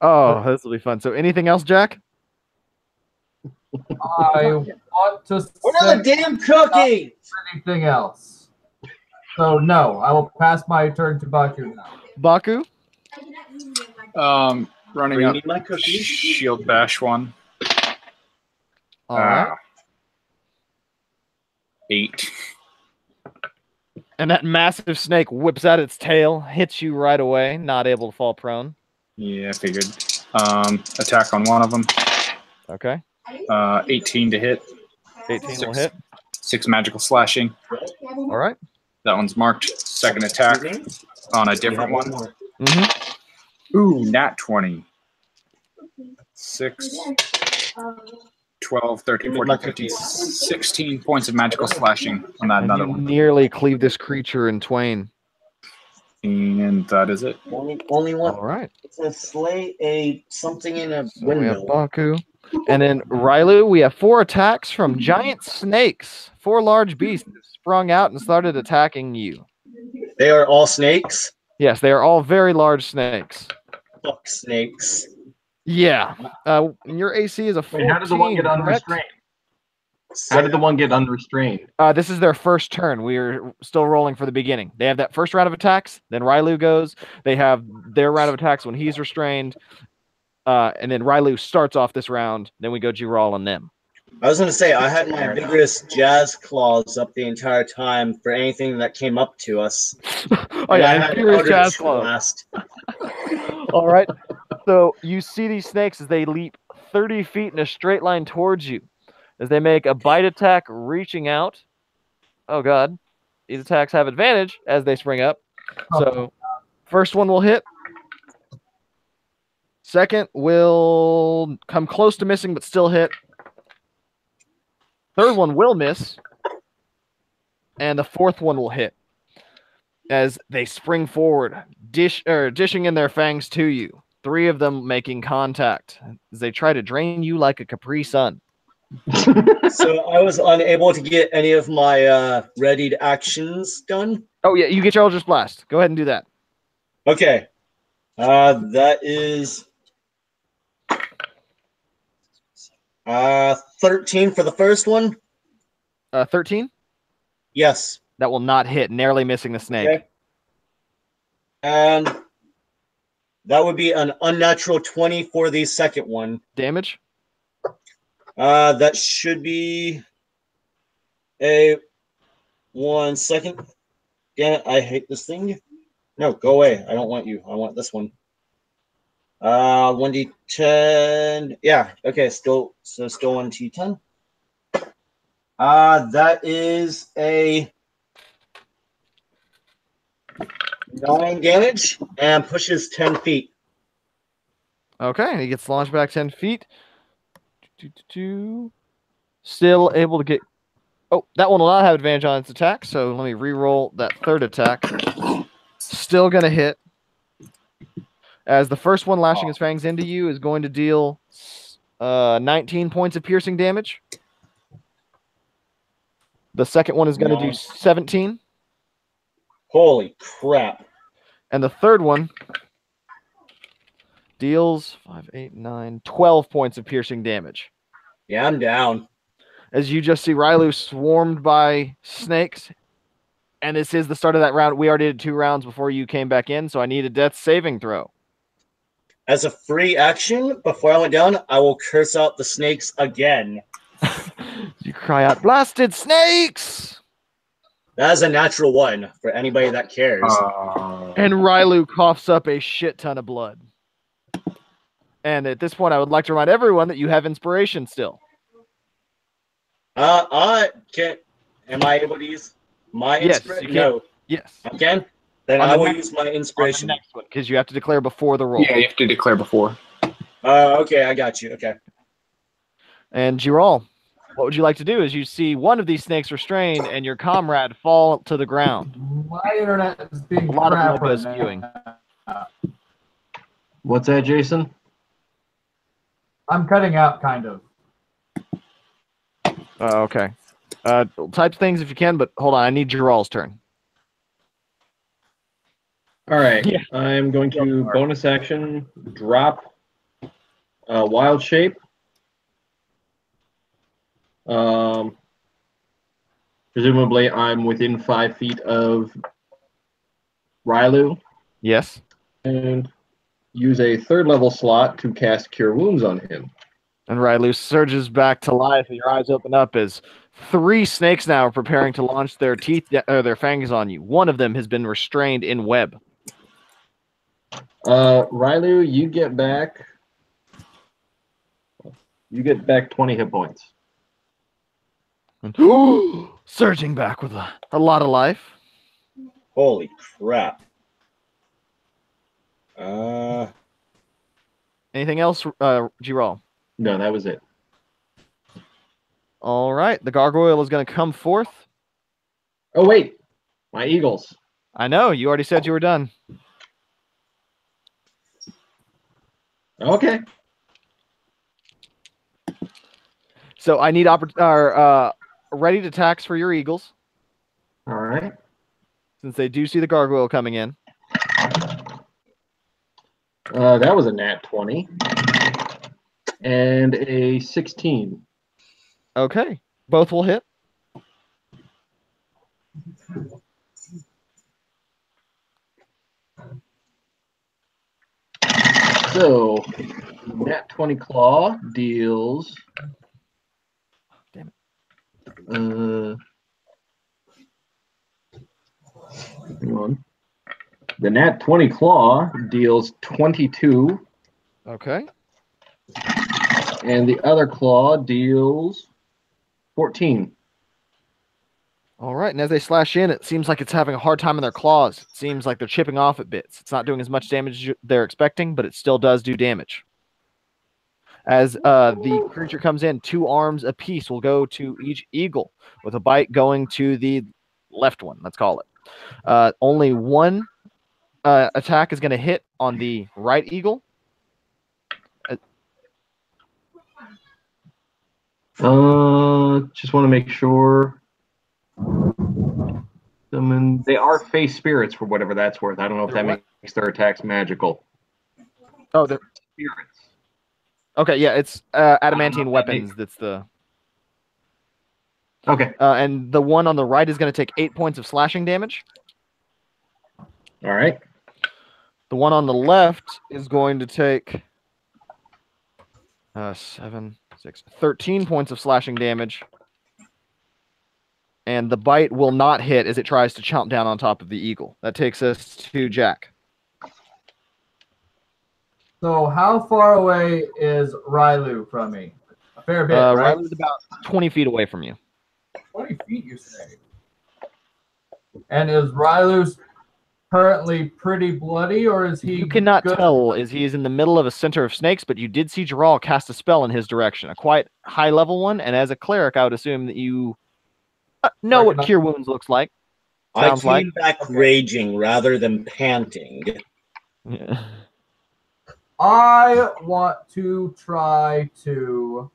Oh, this will be fun. So anything else, Jack? I want to We're not say damn cooking. anything else. So no, I will pass my turn to Baku now. Baku? Running Bring up me my cookies. shield bash one. All right. 8. And that massive snake whips out its tail, hits you right away, not able to fall prone. Yeah, I figured. Attack on one of them. Okay. 18 to hit. 18 will hit. 6 magical slashing. All right. That one's marked. Second attack on a different one. more. Mm-hmm. Ooh, nat 20. 6, 12, 13, 14, 15, 16 points of magical slashing on that And another you one. nearly cleave this creature in twain. And that is it. Only one. All right. To slay a something in a So we have window. Baku. And then Rylu, we have 4 attacks from giant snakes. 4 large beasts have sprung out and started attacking you. They are all snakes. Yes, they are all very large snakes. Fuck snakes. Yeah. And your AC is a 14. Wait, how did the one get correct? unrestrained? How did the one get unrestrained? This is their first turn. We are still rolling for the beginning. They have that first round of attacks. Then Rylu goes. They have their round of attacks when he's restrained. And then Rylu starts off this round. Then we go Giral on them. I was gonna say I had my vigorous jazz claws up the entire time for anything that came up to us. Oh yeah, I and had Furious Eldritch Jazz Club. Blast. All right. So you see these snakes as they leap 30 feet in a straight line towards you. As they make a bite attack reaching out. Oh god. These attacks have advantage as they spring up. So first one will hit. Second will come close to missing but still hit. Third one will miss. And the fourth one will hit. As they spring forward, dishing in their fangs to you. 3 of them making contact as they try to drain you like a Capri Sun. So I was unable to get any of my readied actions done. Oh yeah, you get your Eldritch Blast. Go ahead and do that. Okay. That is 13 for the first one. 13? Yes. That will not hit, narrowly missing the snake. Okay. And that would be an unnatural 20 for the second one. Damage? That should be a 1 second. Damn it, I hate this thing. No, go away. I don't want you. I want this one. 1d10. Yeah, okay, still 1d10. That is a 9 damage and pushes 10 feet. Okay, and he gets launched back 10 feet. Still able to get... Oh, that one will not have advantage on its attack, so let me re-roll that third attack. Still going to hit. As the first one lashing his fangs into you is going to deal 19 points of piercing damage. The second one is going to do 17. Holy crap. And the third one deals 5, 8, 9, 12 points of piercing damage. Yeah, I'm down. As you just see Rylu swarmed by snakes. And this is the start of that round. We already did 2 rounds before you came back in, so I need a death saving throw. As a free action, before I went down, I will curse out the snakes again. You cry out, "Blasted snakes!" That is a natural 1 for anybody that cares. And Rylu coughs up a shit ton of blood. And at this point, I would like to remind everyone that you have inspiration still. I can. Am I able to use my Yes, inspiration? you can. No, Yes. I can. Then On the I will next- use my On the inspiration. next one, because you have to declare before the roll. Yeah, you have to declare before. Okay, I got you. Okay. And Giral, what would you like to do as you see one of these snakes restrained and your comrade fall to the ground? My internet is being A lot of crap web right spewing. now. What's that, Jason? I'm cutting out, kind of. Okay. Type things if you can, but hold on. I need Giral's turn. All right. Yeah. I'm going to bonus action drop wild shape. Presumably, I'm within 5 feet of Rylu, Yes. and use a 3rd level slot to cast Cure Wounds on him. And Rylu surges back to life, and your eyes open up as 3 snakes now are preparing to launch their teeth or their fangs on you. One of them has been restrained in web. Rylu, you get back 20 hit points. And surging back with a lot of life. Holy crap. Anything else, Giral? No, that was it. All right. The gargoyle is going to come forth. Oh, wait. My eagles. I know. You already said you were done. Okay. So I need ready attacks for your eagles, All right. since they do see the gargoyle coming in. That was a nat 20. And a 16. Okay. Both will hit. So, nat 20 claw deals. Damn Hang on. The nat 20 claw deals 22, Okay. and the other claw deals 14. All right. And as they slash in, it seems like it's having a hard time in their claws. It seems like they're chipping off at bits. It's not doing as much damage as they're expecting, but it still does do damage. As the creature comes in, 2 arms apiece will go to each eagle, with a bite going to the left one, let's call it. Only one attack is going to hit on the right eagle. Just want to make sure. They are face spirits for whatever that's worth. I don't know if They're that what? makes their attacks magical. Oh, they're Spirits. okay. Yeah, it's adamantine weapons. That's the Okay. and the one on the right is going to take 8 points of slashing damage. All right. The one on the left is going to take 13 points of slashing damage. And the bite will not hit as it tries to chomp down on top of the eagle. That takes us to Jack. So how far away is Rylu from me? A fair bit, right? Riley's about 20 feet away from you. 20 feet, you say? And is Rylu currently pretty bloody, or is he? You cannot good? tell as he is in the middle of a center of snakes, but you did see Giral cast a spell in his direction, a quite high-level one. And as a cleric, I would assume that you know what Cure Wounds looks like. Sounds I came back raging rather than panting. Yeah. I want to try to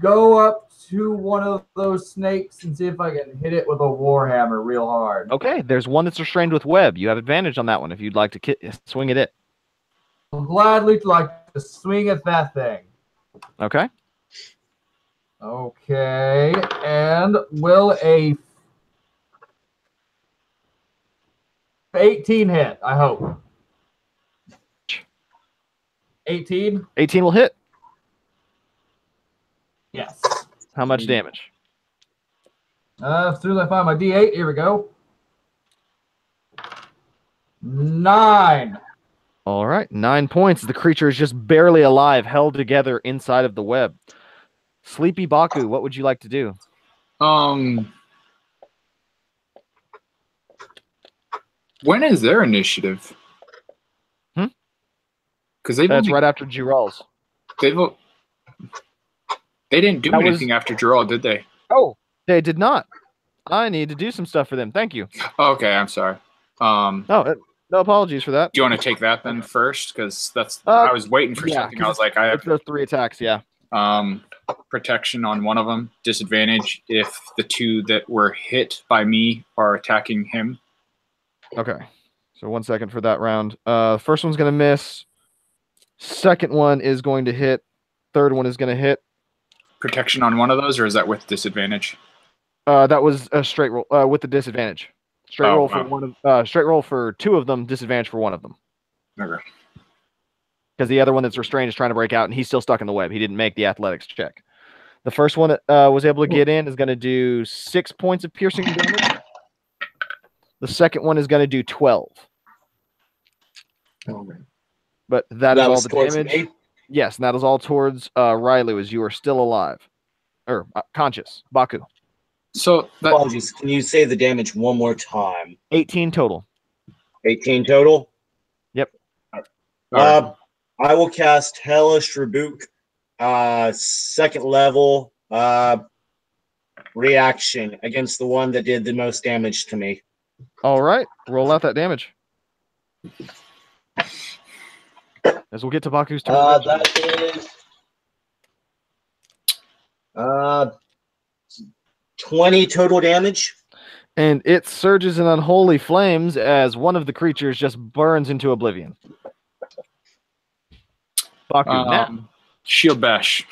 go up to one of those snakes and see if I can hit it with a warhammer real hard. Okay, there's one that's restrained with web. You have advantage on that one if you'd like to swing at it. I'll gladly like to swing at that thing. Okay. Okay, and will a 18 hit, I hope. 18? 18 will hit. Yes. How much damage? As soon as I find my D8, here we go. 9. All right, 9 points. The creature is just barely alive, held together inside of the web. Sleepy Baku, what would you like to do? When is their initiative? Because That's right after Giral's. They didn't do anything after Giral, did they? Oh, they did not. I need to do some stuff for them. Thank you. Okay, I'm sorry. No apologies for that. Do you want to take that then first? Because I was waiting for something. I was like, I have those 3 attacks. Yeah. Protection on one of them. Disadvantage if the 2 that were hit by me are attacking him. Okay. So 1 second for that round. First one's gonna miss. Second one is going to hit. Third one is going to hit. Protection on one of those, or is that with disadvantage? That was a straight roll with the disadvantage. Straight roll for one of straight roll for 2 of them, disadvantage for 1 of them. Okay. Because the other one that's restrained is trying to break out, and he's still stuck in the web. He didn't make the athletics check. The first one that was able to get in is going to do 6 points of piercing damage. The second one is going to do 12. Okay. But that is all the damage. Me? Yes, and that is all towards Riley, as you are still alive. Or conscious. Baku. So apologies. Can you say the damage one more time? 18 total. 18 total? Yep. I will cast Hellish Rebuke, 2nd level reaction against the one that did the most damage to me. All right. Roll out that damage. As we'll get to Baku's turn. That is 20 total damage. And it surges in unholy flames as one of the creatures just burns into oblivion. Baku, now. Shield Bash.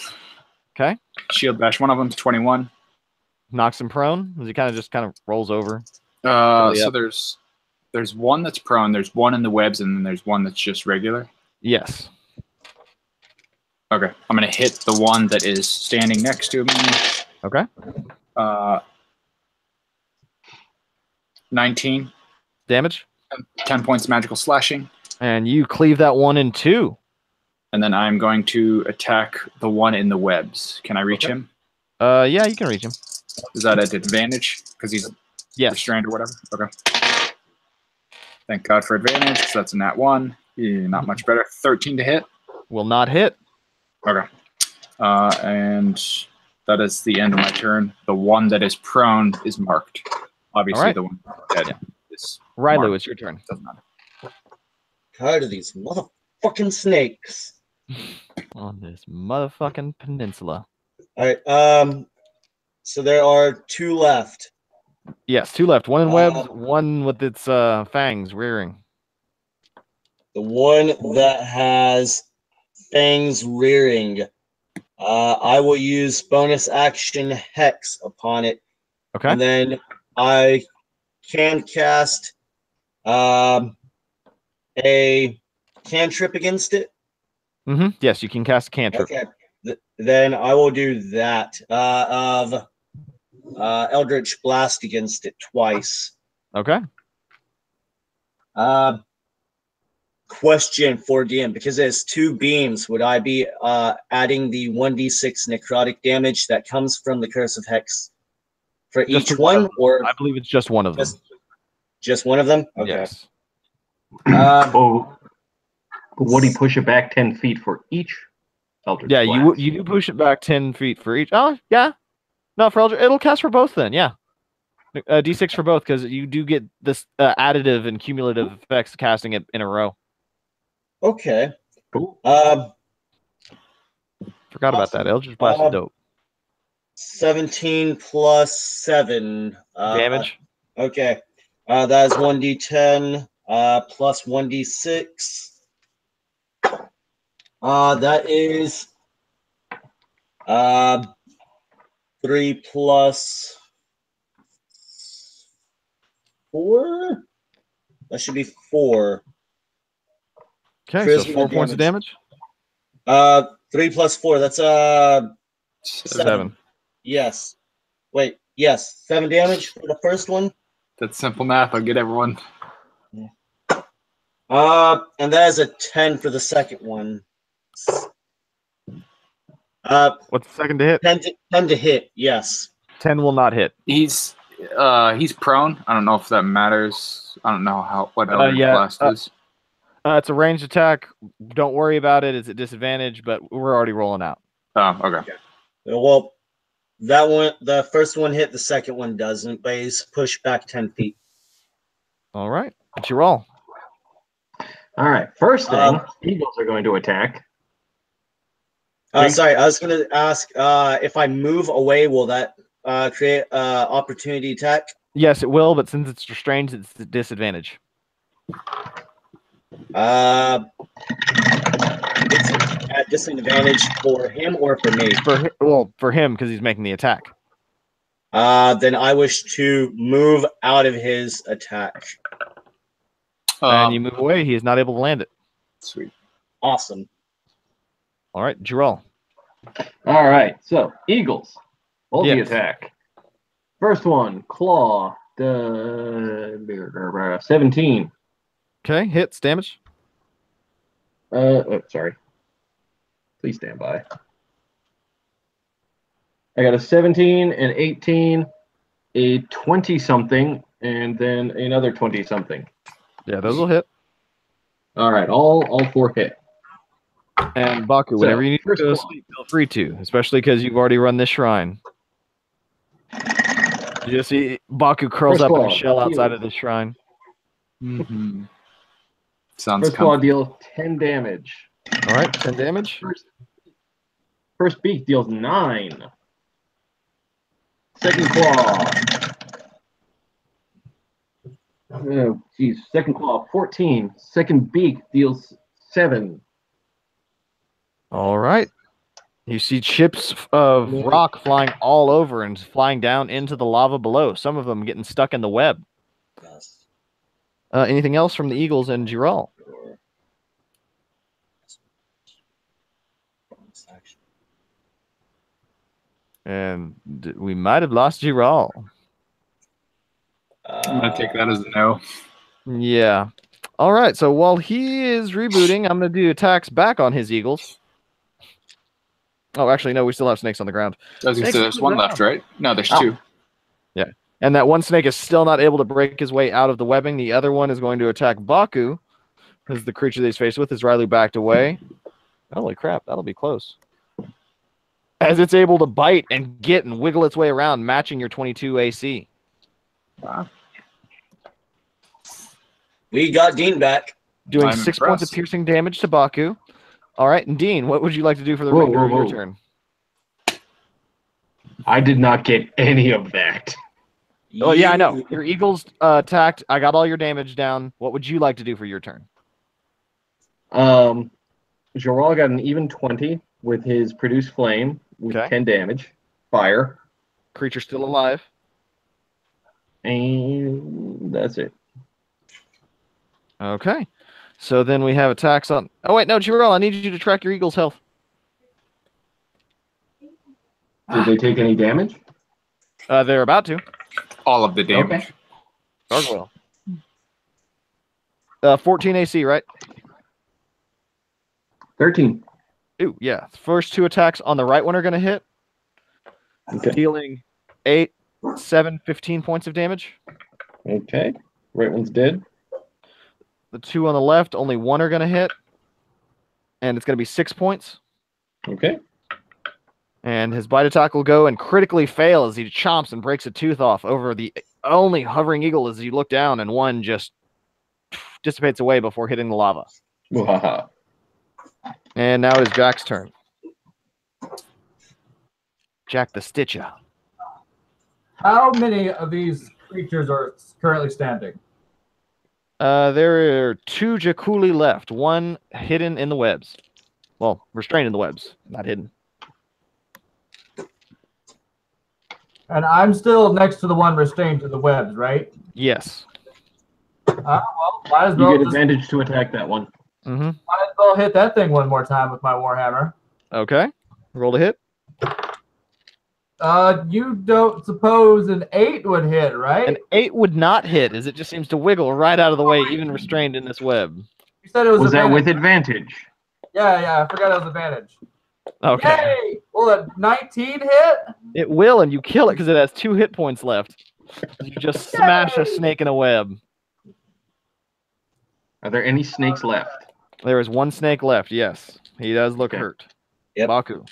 Okay. Shield Bash. One of them's 21. Knocks him prone as he kind of rolls over. So there's one that's prone, there's one in the webs, and then there's one that's just regular. Yes. Okay. I'm going to hit the one that is standing next to me. Okay. 19. Damage. 10 points magical slashing. And you cleave that one in 2. And then I'm going to attack the one in the webs. Can I reach him? Yeah, you can reach him. Is that at advantage? Because he's restrained or whatever? Okay. Thank God for advantage, because that's a nat 1. Yeah, not much better. 13 to hit. Will not hit. Okay. And that is the end of my turn. The one that is prone is marked. Obviously, the one dead is Riley, marked. it's your turn. Doesn't matter. Tired of these motherfucking snakes. On this motherfucking peninsula. All right. So there are 2 left. Yes, 2 left. One in webs, one with its fangs rearing. The one that has fangs rearing. I will use bonus action Hex upon it. Okay. And then I can cast a cantrip against it. Mm-hmm. Yes, you can cast a cantrip. Okay. Then I will do that. Of Eldritch Blast against it twice. Okay. Question for DM, because it's 2 beams, would I be adding the 1d6 necrotic damage that comes from the Curse of Hex for each one, or I believe it's just one of them. Just one of them? Okay. Yes. Would he push it back 10 feet for each Eldritch Blast? you do push it back 10 feet for each. Oh, yeah. No, for Eldritch, it'll cast for both then, yeah. D6 for both, because you do get this additive and cumulative effects casting it in a row. Okay. Cool. Forgot about that. Eldritch Blast is dope. 17 plus 7. Damage? Okay. That is 1d10 plus 1d6. That is 3 plus 4? That should be 4. Okay, so 4 points of damage? 3 plus 4, that's 7. Yes. Wait, yes. 7 damage for the first one? That's simple math. I'll get everyone. And that is a 10 for the second one. What's the second to hit? 10 to hit, yes. 10 will not hit. He's prone. I don't know if that matters. I don't know what Eldritch Blast is. It's a ranged attack. Don't worry about it. It's at disadvantage, but we're already rolling out. Oh, okay. Well, that one, the first one hit, the second one doesn't, but he's pushed back 10 feet. All right. What's your roll? All right. First thing, eagles are going to attack. Sorry, I was going to ask if I move away, will that create opportunity attack? Yes, it will, but since it's restrained, it's a disadvantage. It's at disadvantage for him or for me? For him, because he's making the attack. Then I wish to move out of his attack. And you move away, he is not able to land it. Sweet. Awesome. All right, Jarrell. All right, so eagles, multi-attack. First one, claw, 17. Okay, hits, damage. Sorry. Please stand by. I got a 17, an 18, a 20-something, and then another 20-something. Yeah, those will hit. All right, all 4 hit. And Baku, whenever you need to go to sleep, feel free to, especially because you've already run this shrine. You just see Baku curls up in a shell outside of this shrine. Mm-hmm. Sounds First claw deals 10 damage. All right, 10 damage. First beak deals 9. Second claw. Oh, geez. Second claw, 14. Second beak deals 7. All right. You see chips of rock flying all over and flying down into the lava below. Some of them getting stuck in the web. Yes. Anything else from the Eagles and Giral? And we might have lost Giral. I'm going to take that as a no. Yeah. All right. So while he is rebooting, I'm going to do attacks back on his Eagles. Oh, actually, no, we still have snakes on the ground. I was going to say there's one left, right? No, there's 2. Yeah. And that one snake is still not able to break his way out of the webbing. The other one is going to attack Baku, because the creature that he's faced with is Rylu backed away. Holy crap, that'll be close. As it's able to bite and get and wiggle its way around, matching your 22 AC. Wow. We got Dean back. Doing 6 points of piercing damage to Baku. All right, and Dean, what would you like to do for the remainder of your turn? I did not get any of that. Oh, yeah, I know. Your Eagles attacked. I got all your damage down. What would you like to do for your turn? Joral got an even 20 with his Produce Flame with 10 damage. Fire. Creature still alive. And that's it. Okay. So then we have attacks on... Oh, wait, no, Joral, I need you to track your Eagles' health. Did they take any damage? They're about to. All of the damage. Okay. Gargoyle. 14 AC, right? 13. Ooh, yeah. First 2 attacks on the right one are going to hit. Okay. Dealing 8, 7, 15 points of damage. Okay. Right one's dead. The 2 on the left, only 1 are going to hit. And it's going to be 6 points. Okay. And his bite attack will go and critically fail as he chomps and breaks a tooth off over the only hovering eagle as you look down, and one just dissipates away before hitting the lava. Wow. And now it is Jack's turn. Jack the Stitcher. How many of these creatures are currently standing? There are 2 Jakuli left. 1 hidden in the webs. Well, restrained in the webs, not hidden. And I'm still next to the one restrained to the webs, right? Yes. Well, might as well You get advantage to attack that one. Mm-hmm. Might as well hit that thing one more time with my Warhammer. Okay. Roll to hit. You don't suppose an 8 would hit, right? An 8 would not hit, as it just seems to wiggle right out of the way, even restrained in this web. You said it was Was that advantage. with advantage? Yeah, I forgot it was advantage. Okay. Yay! Will a 19 hit? It will, and you kill it because it has 2 hit points left. You just smash a snake in a web. Are there any snakes left? There is 1 snake left, yes. He does look Okay. hurt. Yep. Baku.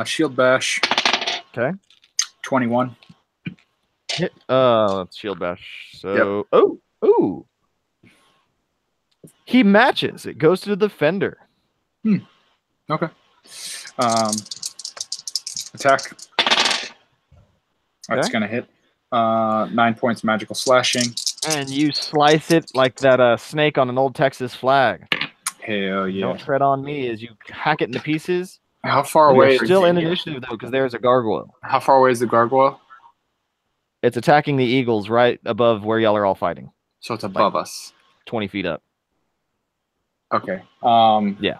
Shield bash. Okay. 21. Hit. Let's shield bash. So, ooh. He matches. It goes to the defender. Okay. Attack. That's Okay. gonna hit. 9 points magical slashing. And you slice it like that snake on an old Texas flag. Hell yeah. Don't tread on me as you hack it into pieces. How far We're away? still in initiative, though, because there's a gargoyle. How far away is the gargoyle? It's attacking the eagles right above where y'all are all fighting. So it's above us. 20 feet up. Okay. Yeah.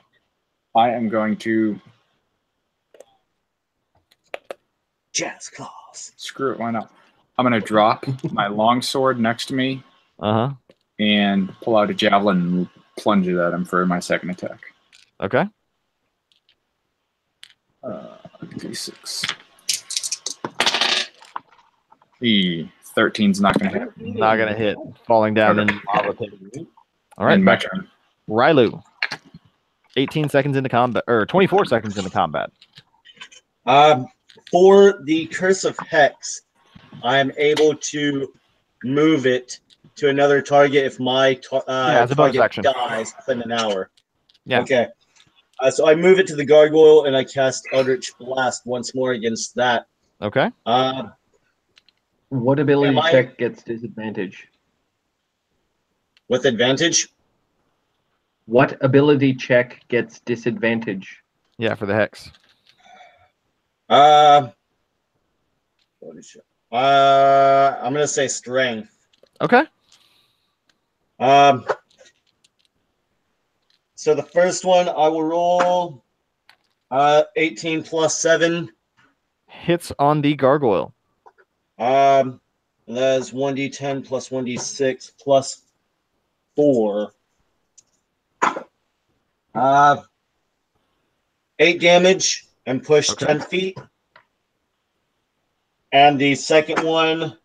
I am going to Jazz claws. screw it. Why not? I'm going to drop my longsword next to me Uh-huh. and pull out a javelin and plunge it at him for my second attack. Okay. D6. 13's not going to hit. Not going to hit. Falling down in lava pit. All right. And my Back turn. Rylu. 18 seconds into combat, or 24 seconds into combat. For the Curse of Hex, I am able to move it to another target if my it's a bonus target action. dies within an hour. Yeah. Okay. So I move it to the gargoyle and I cast Eldritch Blast once more against that. Okay. What ability Am I- check gets disadvantage? With advantage. What ability check gets disadvantage? Yeah, for the hex. What is it? I'm gonna say strength. Okay. So the first one I will roll 18 plus 7. Hits on the gargoyle. That is 1d10 plus 1d6 plus 4. 8 damage and push Okay. 10 feet. And the second one,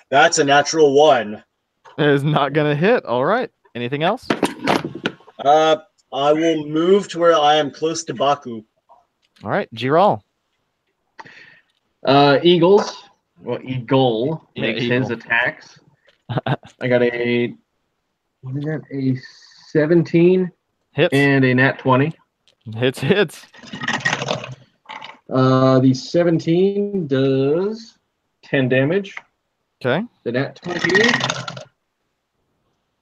that's a natural 1. It is not going to hit. All right. Anything else? I will move to where I am close to Baku. All right. Giral. Eagles. Well, Eagle Yeah, makes Eagle. his attacks. I got a 17 Hits. and a nat 20. Hits. The 17 does 10 damage. Okay. The nat 20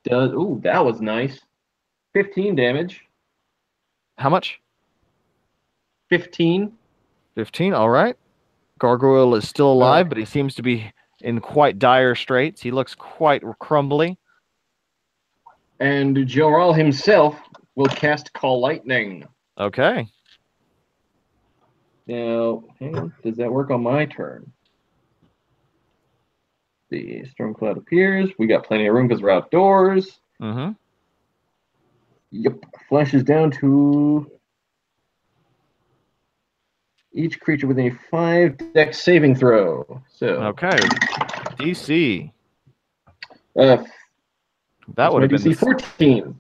does, ooh, that was nice. 15 damage. How much? 15. 15. All right. Gargoyle is still alive, but he seems to be in quite dire straits. He looks quite crumbly. And Joral himself will cast Call Lightning. Okay. Now, hang on. Does that work on my turn? The storm cloud appears. We got plenty of room because we're outdoors. Mm-hmm. Yep. Flashes down to each creature with a 5 dex saving throw. So Okay. DC. that That would have been DC 14.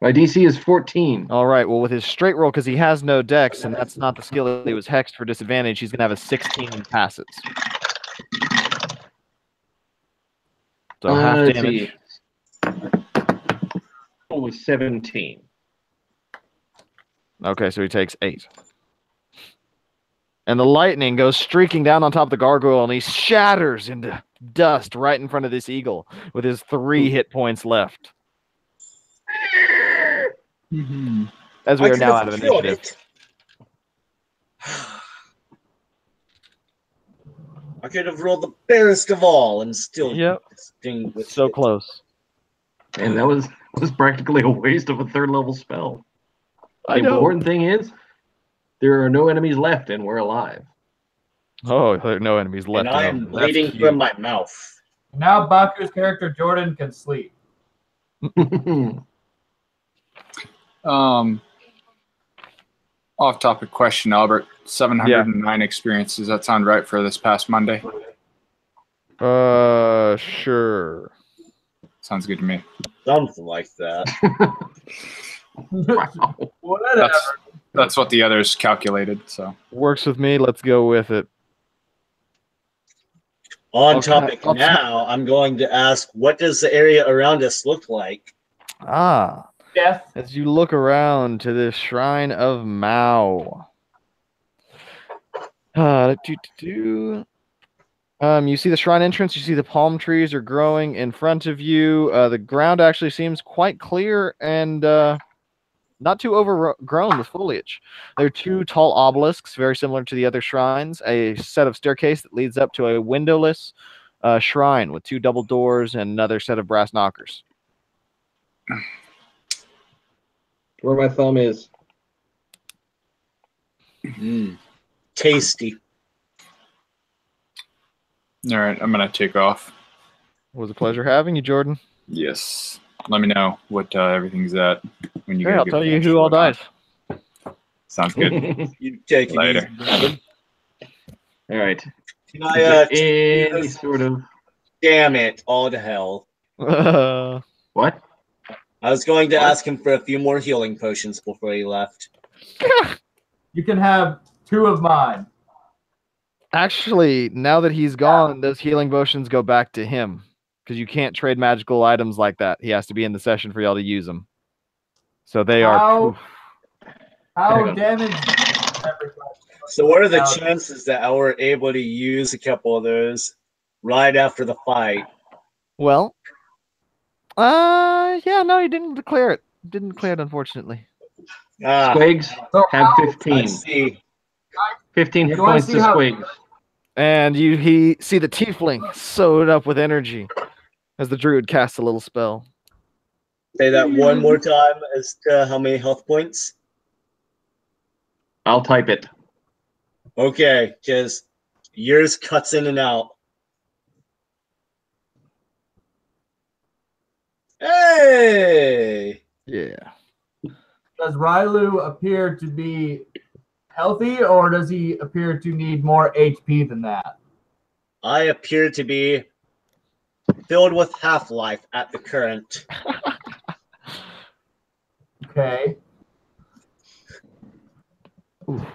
My DC is 14. All right. Well, with his straight roll, because he has no dex, and that's not the skill that he was hexed for disadvantage, he's going to have a 16 in passes. So half Let's damage. see. Oh, 17. Okay, so he takes 8. And the lightning goes streaking down on top of the gargoyle, and he shatters into dust right in front of this eagle with his 3 hit points left. As we are now out of initiative. I could have rolled the barest of all and still Yep. distinguished So it. close. And that was practically a waste of a 3rd level spell. The I know. important thing is there are no enemies left and we're alive. Oh, there are no enemies left. And I in am them. That's bleeding cute. from my mouth. Now Baku's character Jordan can sleep. Off-topic question, Albert. 709 experience. Does that sound right for this past Monday? Sure. Sounds good to me. Something like that. Wow. Whatever. That's what the others calculated. So Works with me. Let's go with it. On Okay. topic now, I'm going to ask, what does the area around us look like? Ah, Death. as you look around to this shrine of Mao. You see the shrine entrance. You see the palm trees are growing in front of you. The ground actually seems quite clear and not too overgrown with foliage. There are two tall obelisks, very similar to the other shrines. A set of staircase that leads up to a windowless shrine with two double doors and another set of brass knockers. Where my thumb is. Tasty. all right, I'm gonna take off. It was a pleasure having you, Jordan. Yes. Let me know what everything's at when you Okay, guys I'll get tell you finished who all whatnot. died. Sounds good. You take it Later. easy, brother. All right. Can I, Any sort of damn it, all to hell. what? I was going to What? ask him for a few more healing potions before he left. You can have 2 of mine. Actually, now that he's gone, those healing potions go back to him because you can't trade magical items like that. He has to be in the session for y'all to use them. So they are. How damaged? So what are the chances that I were able to use a couple of those right after the fight? Well, yeah, no, you didn't declare it. Didn't declare it, unfortunately. Squigs So have how- 15. I see. 15 hit You wanna points to see how- Squigs. And he see the tiefling sewed up with energy as the druid casts a little spell. Say that one more time as to how many health points. I'll type it. Okay, because yours cuts in and out. Hey! Yeah. Does Rylu appear to be healthy, or does he appear to need more HP than that? I appear to be filled with half-life at the current. Okay. Ooh.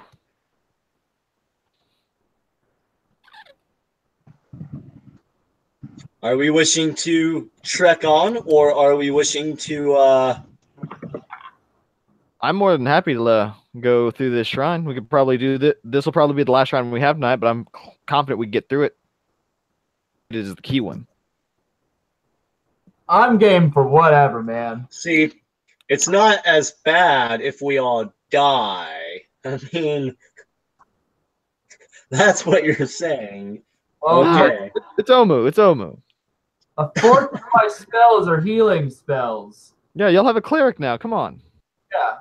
Are we wishing to trek on, or are we wishing to, I'm more than happy to go through this shrine. We could probably do this. This will probably be the last shrine we have tonight, but I'm confident we can get through it. It is the key one. I'm game for whatever, man. see, it's not as bad if we all die. I mean, that's what you're saying. Okay. It's Omu. It's Omu. A fourth of my spells are healing spells. Yeah, y'all have a cleric now. Come on. Yeah.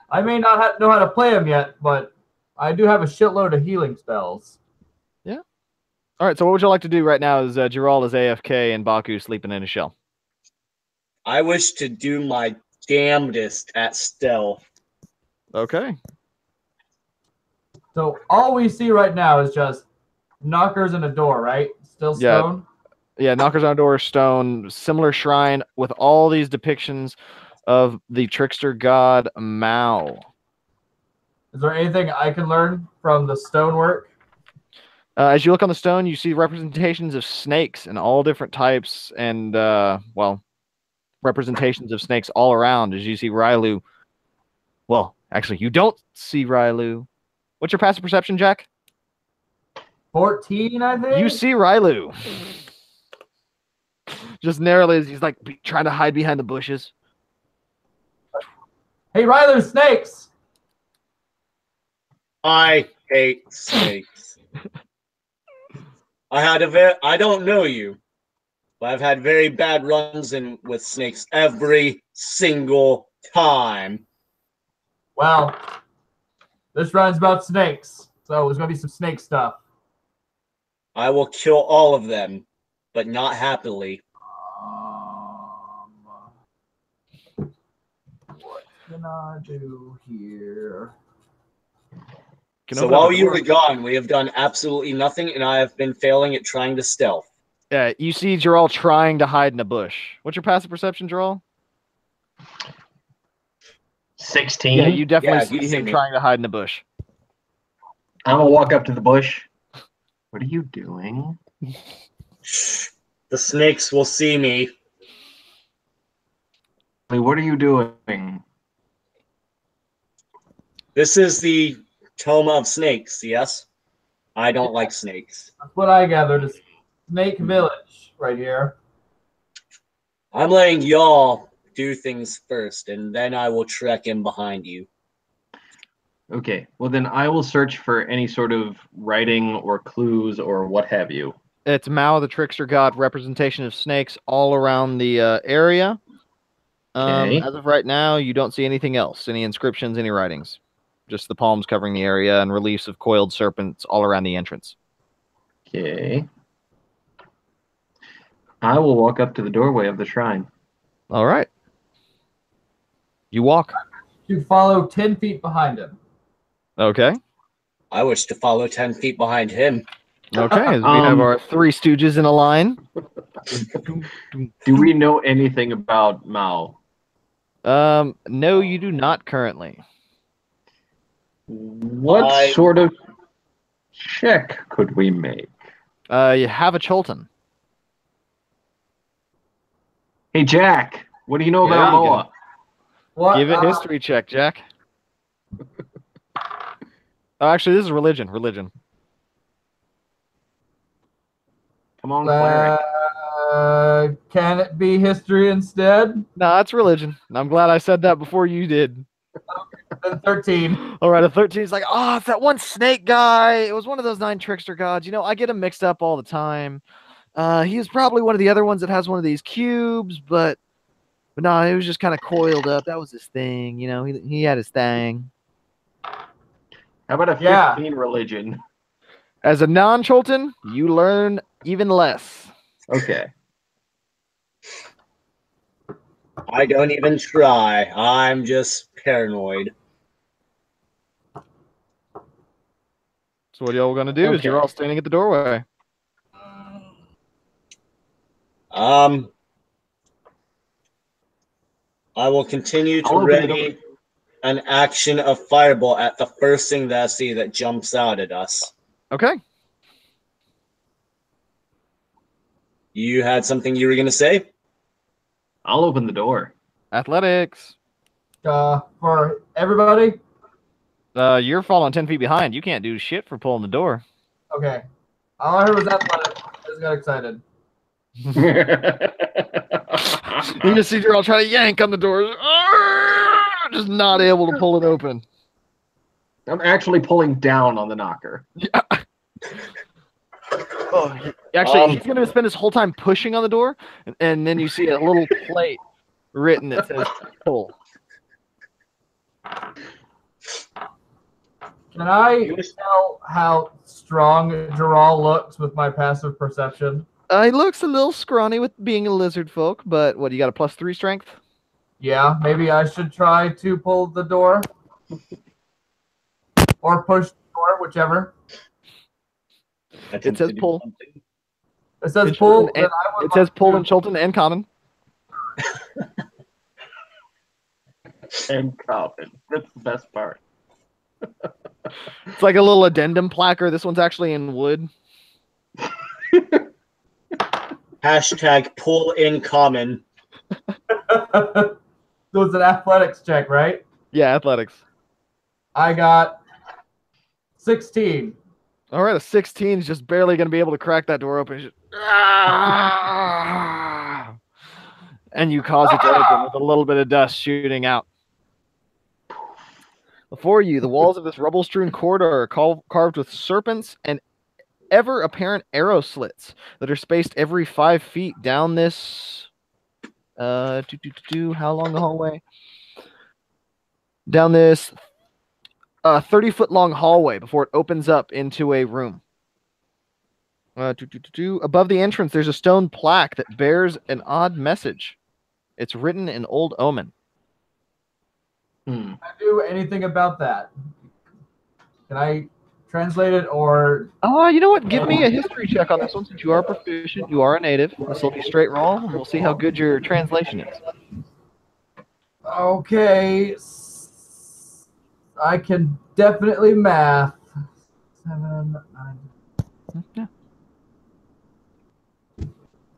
I may not know how to play them yet, but I do have a shitload of healing spells. All right, so what would you like to do right now is Gerald is AFK and Baku sleeping in a shell. I wish to do my damnedest at stealth. Okay. So all we see right now is just knockers and a door, right? Still Yeah. stone? Yeah, knockers on door, stone, similar shrine with all these depictions of the trickster god Mao. Is there anything I can learn from the stonework? As you look on the stone, you see representations of snakes and all different types and, well, representations of snakes all around as you see Rylu. Well, actually, you don't see Rylu. What's your passive perception, Jack? 14, I think? You see Rylu. Just narrowly as he's like trying to hide behind the bushes. Hey, Ryler, snakes! I hate snakes. I don't know you, but I've had very bad runs in with snakes every single time. Well, this run's about snakes, So there's gonna be some snake stuff. I will kill all of them, but not happily. What can I do here? So while you were gone, we have done absolutely nothing, and I have been failing at trying to stealth. Yeah, you see Jarrell trying to hide in a bush. What's your passive perception, Jarrell? 16. Yeah, you definitely Yeah, you see see him me. trying to hide in a bush. I'm gonna walk up to the bush. What are you doing? The snakes will see me. Hey, what are you doing? This is the tome of snakes, yes? I don't like snakes. That's what I gathered. Is Snake Village right here. I'm letting y'all do things first, and then I will trek in behind you. Okay, well then I will search for any sort of writing or clues or what have you. It's Mao, the trickster god, representation of snakes all around the area. Okay. As of right now, you don't see anything else. Any inscriptions, any writings. Just the palms covering the area and reliefs of coiled serpents all around the entrance. Okay. I will walk up to the doorway of the shrine. All right. You walk. To follow 10 feet behind him. Okay. I wish to follow 10 feet behind him. Okay. We have our three stooges in a line. Do we know anything about Mao? No, you do not currently. What sort of check could we make? You have a Cholton. Hey, Jack, what do you know There about you go. Moa? What? Give it history check, Jack. Oh, actually, this is religion. Religion. Come on, cleric. Can it be history instead? No, it's religion. I'm glad I said that before you did. Then 13. All right, a 13 is like, oh, it's that one snake guy. It was one of those Nine Trickster Gods. You know, I get him mixed up all the time. He was probably one of the other ones that has one of these cubes, but no, he was just kind of coiled up. That was his thing. You know, he had his thing. How about a 15 religion? As a non-Cholton, you learn even less. Okay. I don't even try. I'm just paranoid. So what y'all gonna do is you're all standing at the doorway. I will continue to ready an action of fireball at the first thing that I see that jumps out at us. Okay. You had something you were going to say? I'll open the door. Athletics. For everybody? You're falling 10 feet behind. You can't do shit for pulling the door. Okay. All I heard was athletics. I just got excited. You just see Gerald trying to yank on the door. Just not able to pull it open. I'm actually pulling down on the knocker. Yeah. Oh, actually, he's going to spend his whole time pushing on the door, and then you see a little plate written that says pull. Can I tell how strong Gerald looks with my passive perception? He looks a little scrawny with being a lizard folk, but what, you got a +3 strength? Yeah, maybe I should try to pull the door. Or push the door, whichever. It says pull. It says pull. It says pull in Cholton and common. And common. That's the best part. It's like a little addendum placard. This one's actually in wood. Hashtag pull in common. So it's an athletics check, right? Yeah, athletics. I got 16. All right, a 16 is just barely going to be able to crack that door open. Just, and you cause it to open with a little bit of dust shooting out. Before you, the walls of this rubble-strewn corridor are carved with serpents and ever apparent arrow slits that are spaced every 5 feet down this. How long the hallway? Down this a 30-foot long hallway before it opens up into a room. Above the entrance, there's a stone plaque that bears an odd message. It's written in Old Omen. Can I do anything about that? Can I translate it or? You know what? Give me a history check on this one since you are proficient. You are a native. This will be straight roll, and we'll see how good your translation is. Okay. I can definitely math. 7, 9. Yeah.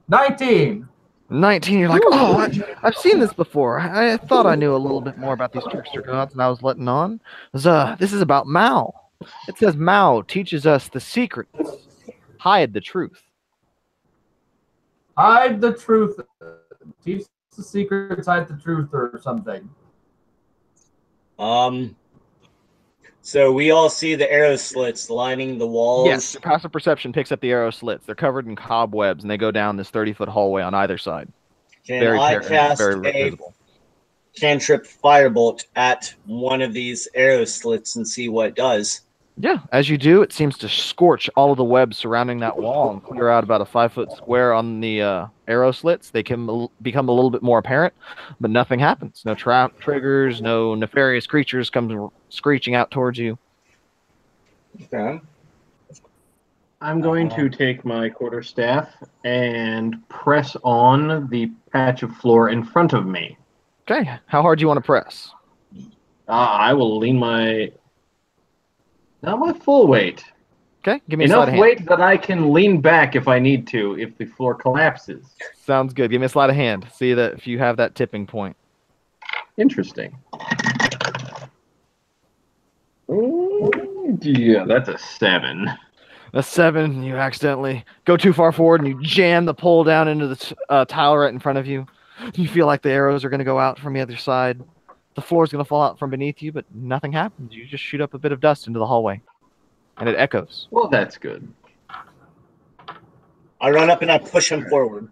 19. 19, you're like, oh, I've seen this before. I thought I knew a little bit more about these trickster gods, and I was letting on. This is about Mao. It says Mao teaches us the secrets. Hide the truth. Hide the truth. Teach the secrets, hide the truth, or something. So we all see the arrow slits lining the walls. Yes, your passive perception picks up the arrow slits. They're covered in cobwebs, and they go down this 30-foot hallway on either side. Can I cast very a visible. cantrip firebolt at one of these arrow slits and see what it does? Yeah, as you do, it seems to scorch all of the webs surrounding that wall and clear out about a 5-foot square on the arrow slits. They can become a little bit more apparent, but nothing happens. No trap triggers, no nefarious creatures come screeching out towards you. Okay. I'm going to take my quarterstaff and press on the patch of floor in front of me. Okay, how hard do you want to press? I will lean not my full weight. Okay, give me a sleight Enough of hand. weight that I can lean back if I need to, if the floor collapses. Sounds good. Give me a sleight of hand. See that if you have that tipping point. Interesting. Yeah, that's a 7. A 7, you accidentally go too far forward and you jam the pole down into the tile right in front of you. You feel like the arrows are going to go out from the other side. The floor is going to fall out from beneath you, but nothing happens. You just shoot up a bit of dust into the hallway, and it echoes. Well, that's good. I run up and I push him forward.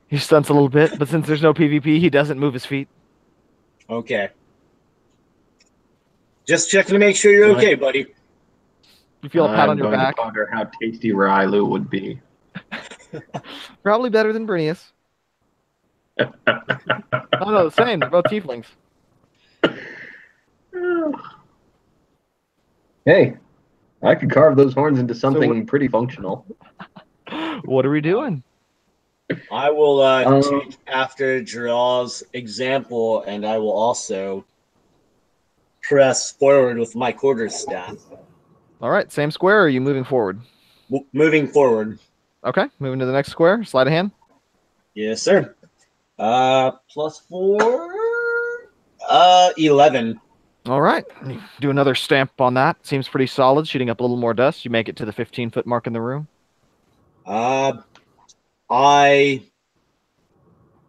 He stunts a little bit, but since there's no PvP, he doesn't move his feet. Okay. Just checking to make sure you're okay, buddy. You feel a pat on your I'm going back. to ponder how tasty Rylu would be. Probably better than Brinius. Oh no, the same. They're both tieflings. Hey, I could carve those horns into something pretty functional. What are we doing? I will take after Draw's example, and I will also press forward with my quarterstaff. All right, same square, or are you moving forward? Moving forward. Okay, moving to the next square. Sleight of hand. Yes, sir. +4. 11. All right, you do another stamp on that. Seems pretty solid. Shooting up a little more dust. You make it to the 15-foot mark in the room.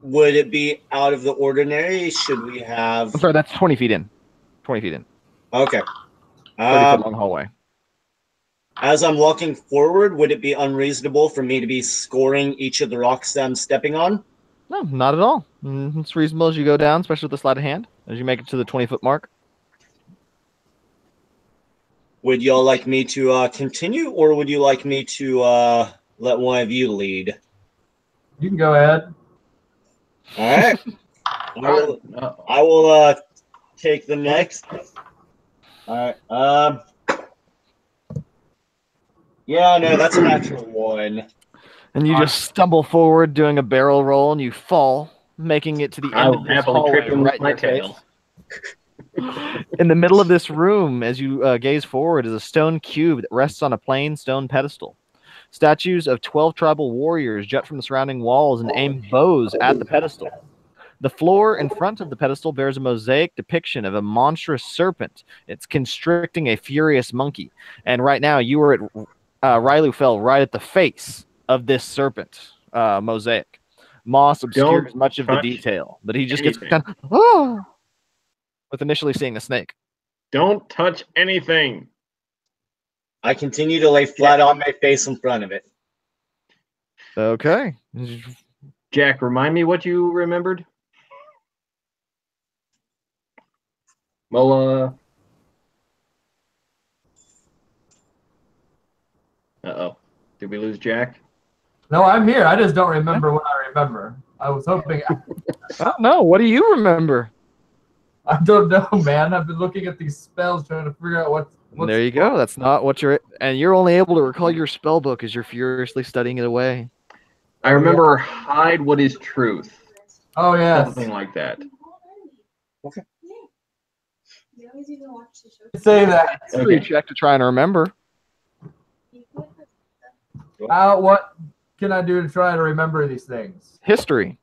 Would it be out of the ordinary? Should we have? I'm sorry, that's 20 feet in. 20 feet in. Okay. 30-foot long hallway. As I'm walking forward, would it be unreasonable for me to be scoring each of the rocks that I'm stepping on? No, not at all. It's reasonable as you go down, especially with the sleight of hand, as you make it to the 20-foot mark. Would y'all like me to continue, or would you like me to let one of you lead? You can go ahead. All right. I will take the next. All right. Yeah, no, that's a natural 1. And you just stumble forward, doing a barrel roll, and you fall, making it to the end of this hallway right in your face. In the middle of this room, as you gaze forward, is a stone cube that rests on a plain stone pedestal. Statues of 12 tribal warriors jut from the surrounding walls and aim bows at the pedestal. The floor in front of the pedestal bears a mosaic depiction of a monstrous serpent. It's constricting a furious monkey. And right now, you are at Rylu fell right at the face of this serpent mosaic. Moss obscures much of the detail, but he just gets kind of with initially seeing the snake. Don't touch anything. I continue to lay flat on my face in front of it. Okay. Jack, remind me what you remembered. Well, uh-oh. Did we lose Jack? No, I'm here. I just don't remember what I remember. I was hoping. Oh, no, what do you remember? I don't know, man. I've been looking at these spells trying to figure out what's There you go. That's not what you're... And you're only able to recall your spell book as you're furiously studying it away. I remember hide what is truth. Oh, yes. Something like that. Okay. Say that. History check to try and remember. What can I do to try to remember these things? History.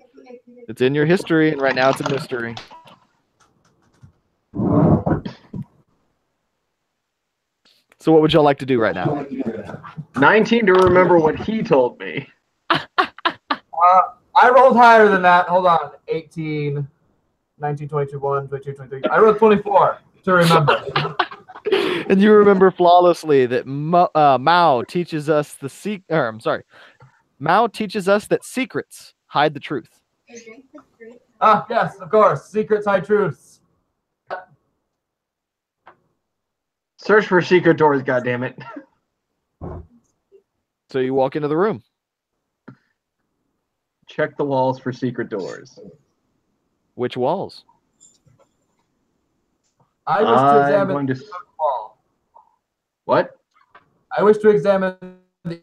It's in your history, and right now it's a mystery. So what would y'all like to do right now? 19 to remember what he told me. I rolled higher than that. Hold on. 18, 19, 22, 1, 22, 23. I rolled 24 to remember. And you remember flawlessly that Mao teaches us Mao teaches us that secrets hide the truth. Ah, yes, of course. Secrets hide truths. Search for secret doors, goddammit. So you walk into the room. Check the walls for secret doors. Which walls? I wish to examine the wall. What? I wish to examine the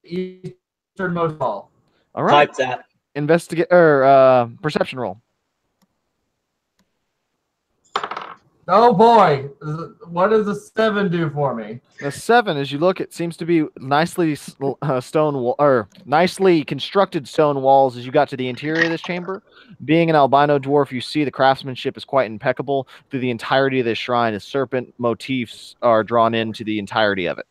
easternmost wall. All right. Type that. Investigate or perception roll. Oh boy, what does a 7 do for me? A 7, as you look, it seems to be nicely nicely constructed stone walls. As you got to the interior of this chamber, being an albino dwarf, you see the craftsmanship is quite impeccable through the entirety of this shrine. As serpent motifs are drawn into the entirety of it.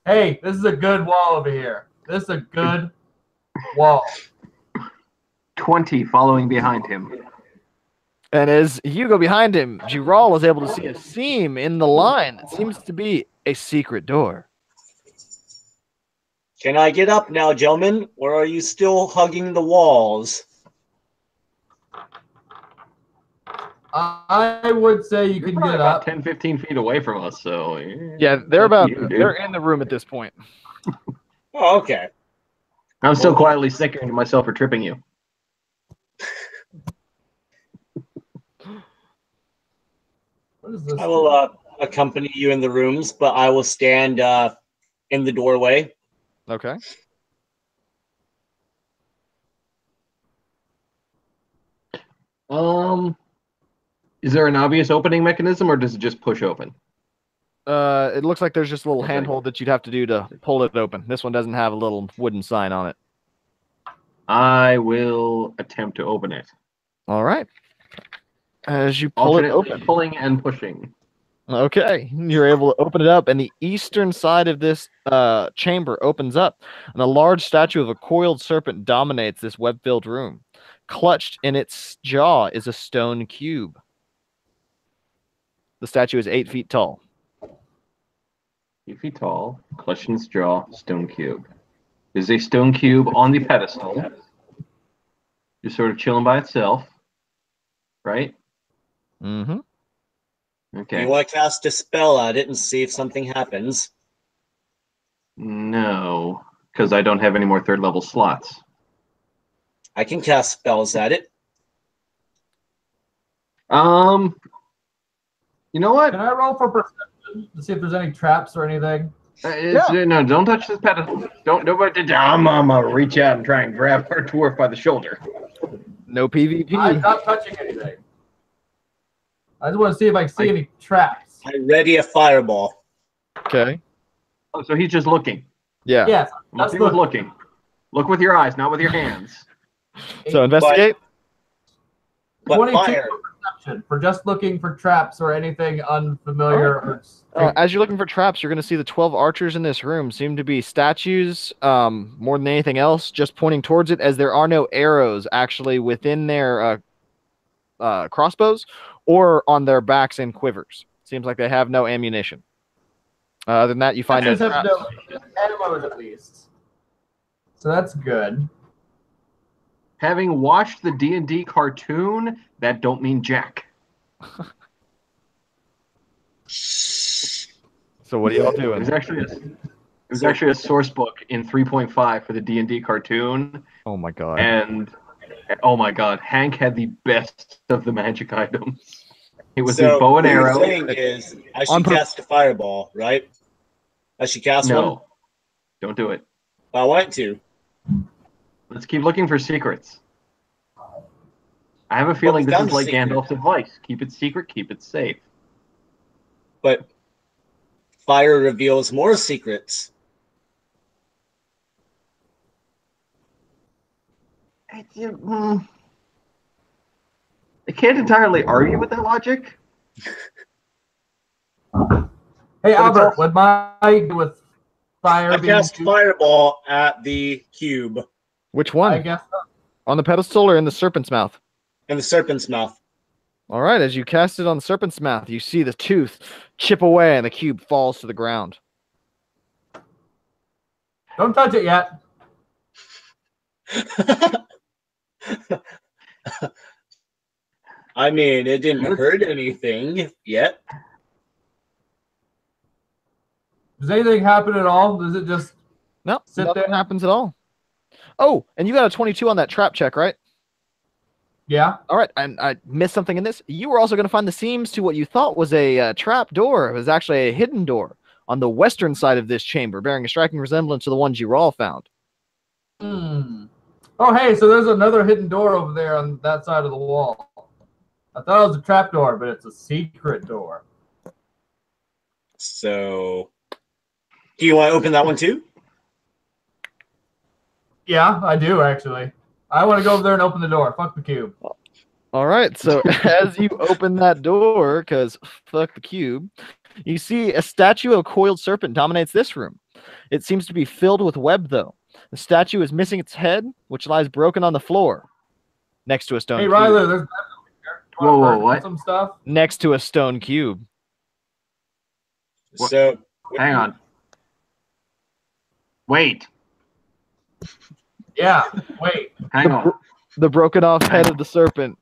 Hey, this is a good wall over here. This is a good wall. 20 following behind him. And as you go behind him, Giral is able to see a seam in the line that seems to be a secret door. Can I get up now, gentlemen, or are you still hugging the walls? I would say you can get about up. 10, 15 feet away from us, so... Yeah, they're in the room at this point. Oh, okay. I'm still quietly sickening to myself for tripping you. What is this? I will accompany you in the rooms, but I will stand in the doorway. Okay. Is there an obvious opening mechanism, or does it just push open? It looks like there's just a little handhold that you'd have to do to pull it open. This one doesn't have a little wooden sign on it. I will attempt to open it. All right. As you pull it open. Pulling and pushing. Okay. You're able to open it up, and the eastern side of this chamber opens up, and a large statue of a coiled serpent dominates this web-filled room. Clutched in its jaw is a stone cube. The statue is 8 feet tall. 8 feet tall, clutched in its jaw, stone cube. There's a stone cube on the pedestal. Just sort of chilling by itself. Right? Mm-hmm. Okay. You want to cast a spell at it and see if something happens? No, because I don't have any more 3rd level slots. I can cast spells at it. You know what? Can I roll for perception to see if there's any traps or anything? No, don't touch this pedestal. Don't. I'm gonna reach out and try and grab our dwarf by the shoulder. No PvP. I'm not touching anything. I just want to see if I see any traps. I ready a fireball. Okay. Oh, so he's just looking. Yeah. Yes, That's looking. Look with your eyes, not with your hands. So investigate. But 22 fire. perception for just looking for traps or anything unfamiliar. As you're looking for traps, you're going to see the 12 archers in this room seem to be statues more than anything else, just pointing towards it, as there are no arrows actually within their crossbows or on their backs and quivers. Seems like they have no ammunition. Other than that, you find no traps. No ammo at least. So that's good. Having watched the D&D cartoon, that don't mean jack. So what are y'all It doing? was actually a source book in 3.5 for the D&D cartoon, Oh my god. and oh my god, Hank had the best of the magic items. It was So a bow and what you're arrow. saying is I should cast a fireball, right? I should cast one? No, don't do it. I want to. Let's keep looking for secrets. I have a feeling this found is a like secret. Gandalf's advice. Keep it secret, keep it safe. But fire reveals more secrets. I can't entirely argue with that logic. Hey, But it's Albert, also- would my with fire I being cast used- fireball at the cube Which one? I guess so. On the pedestal or in the serpent's mouth? in the serpent's mouth. All right, as you cast it on the serpent's mouth, you see the tooth chip away and the cube falls to the ground. Don't touch it yet. I mean, it didn't hurt anything yet. Does anything happen at all? Does it just No, sit nothing there? happens at all. Oh, and you got a 22 on that trap check, right? Yeah. All right, and I missed something in this. You were also going to find the seams to what you thought was a trap door. It was actually a hidden door on the western side of this chamber, bearing a striking resemblance to the ones you all found. Hmm. Oh, hey, so there's another hidden door over there on that side of the wall. I thought it was a trap door, but it's a secret door. So, do you want to open that one too? Yeah, I do, actually. I want to go over there and open the door. Fuck the cube. All right, so as you open that door, because fuck the cube, you see a statue of a coiled serpent dominates this room. It seems to be filled with web, though. The statue is missing its head, which lies broken on the floor, next to a stone Hey, cube. Ryler, there's Whoa, what? some stuff. Next to a stone cube. What? So, Hang on. Wait. Yeah, wait. Hang on. The broken off head of the serpent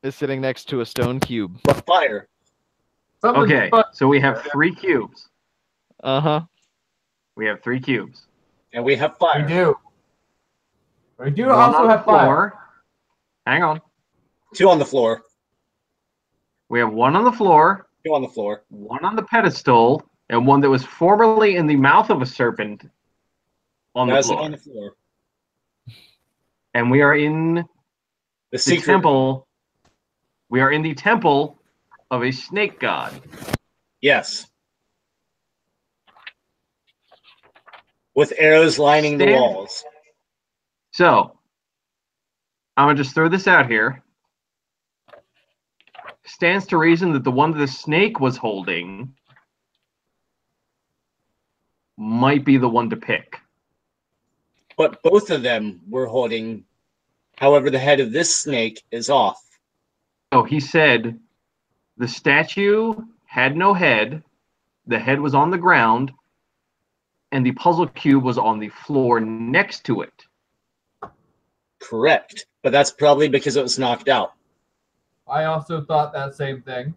is sitting next to a stone cube. but fire. Something Okay, so we have 3 cubes. Uh-huh. We have 3 cubes. And we have We fire. do. We do One also on the have fire. floor. Hang on. 2 on the floor. We have 1 on the floor, 2 on the floor. 1 on the pedestal, and 1 that was formerly in the mouth of a serpent on the That's floor. on the floor. And we are in The the secret. temple. We are in the temple of a snake god. Yes. With arrows lining the Stand- walls. So, I'm going to just throw this out here. Stands to reason that the one that the snake was holding might be the one to pick. But both of them were holding. However, the head of this snake is off. So he said the statue had no head, the head was on the ground, and the puzzle cube was on the floor next to it. Correct. But that's probably because it was knocked out. I also thought that same thing.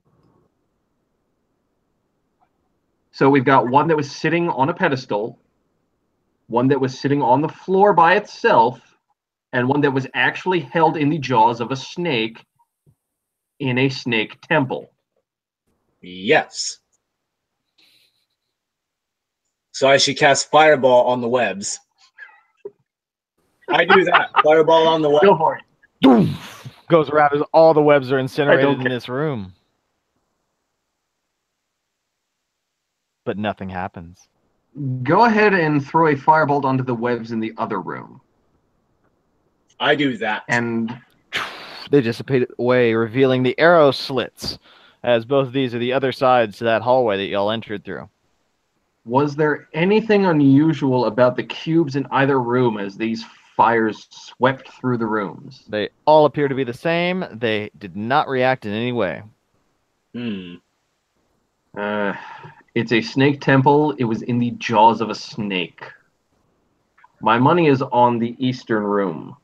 So we've got one that was sitting on a pedestal, one that was sitting on the floor by itself, and one that was actually held in the jaws of a snake in a snake temple. Yes. So I should cast fireball on the webs. I do that. Fireball on the web. Go for it. Boom! Goes around as all the webs are I incinerated don't in care. this room. But nothing happens. Go ahead and throw a firebolt onto the webs in the other room. I do that. And They dissipate away, revealing the arrow slits, as both of these are the other sides to that hallway that y'all entered through. was there anything unusual about the cubes in either room as these fires swept through the rooms? They all appear to be the same. They did not react in any way. It's a snake temple. It was in the jaws of a snake. My money is on the eastern room.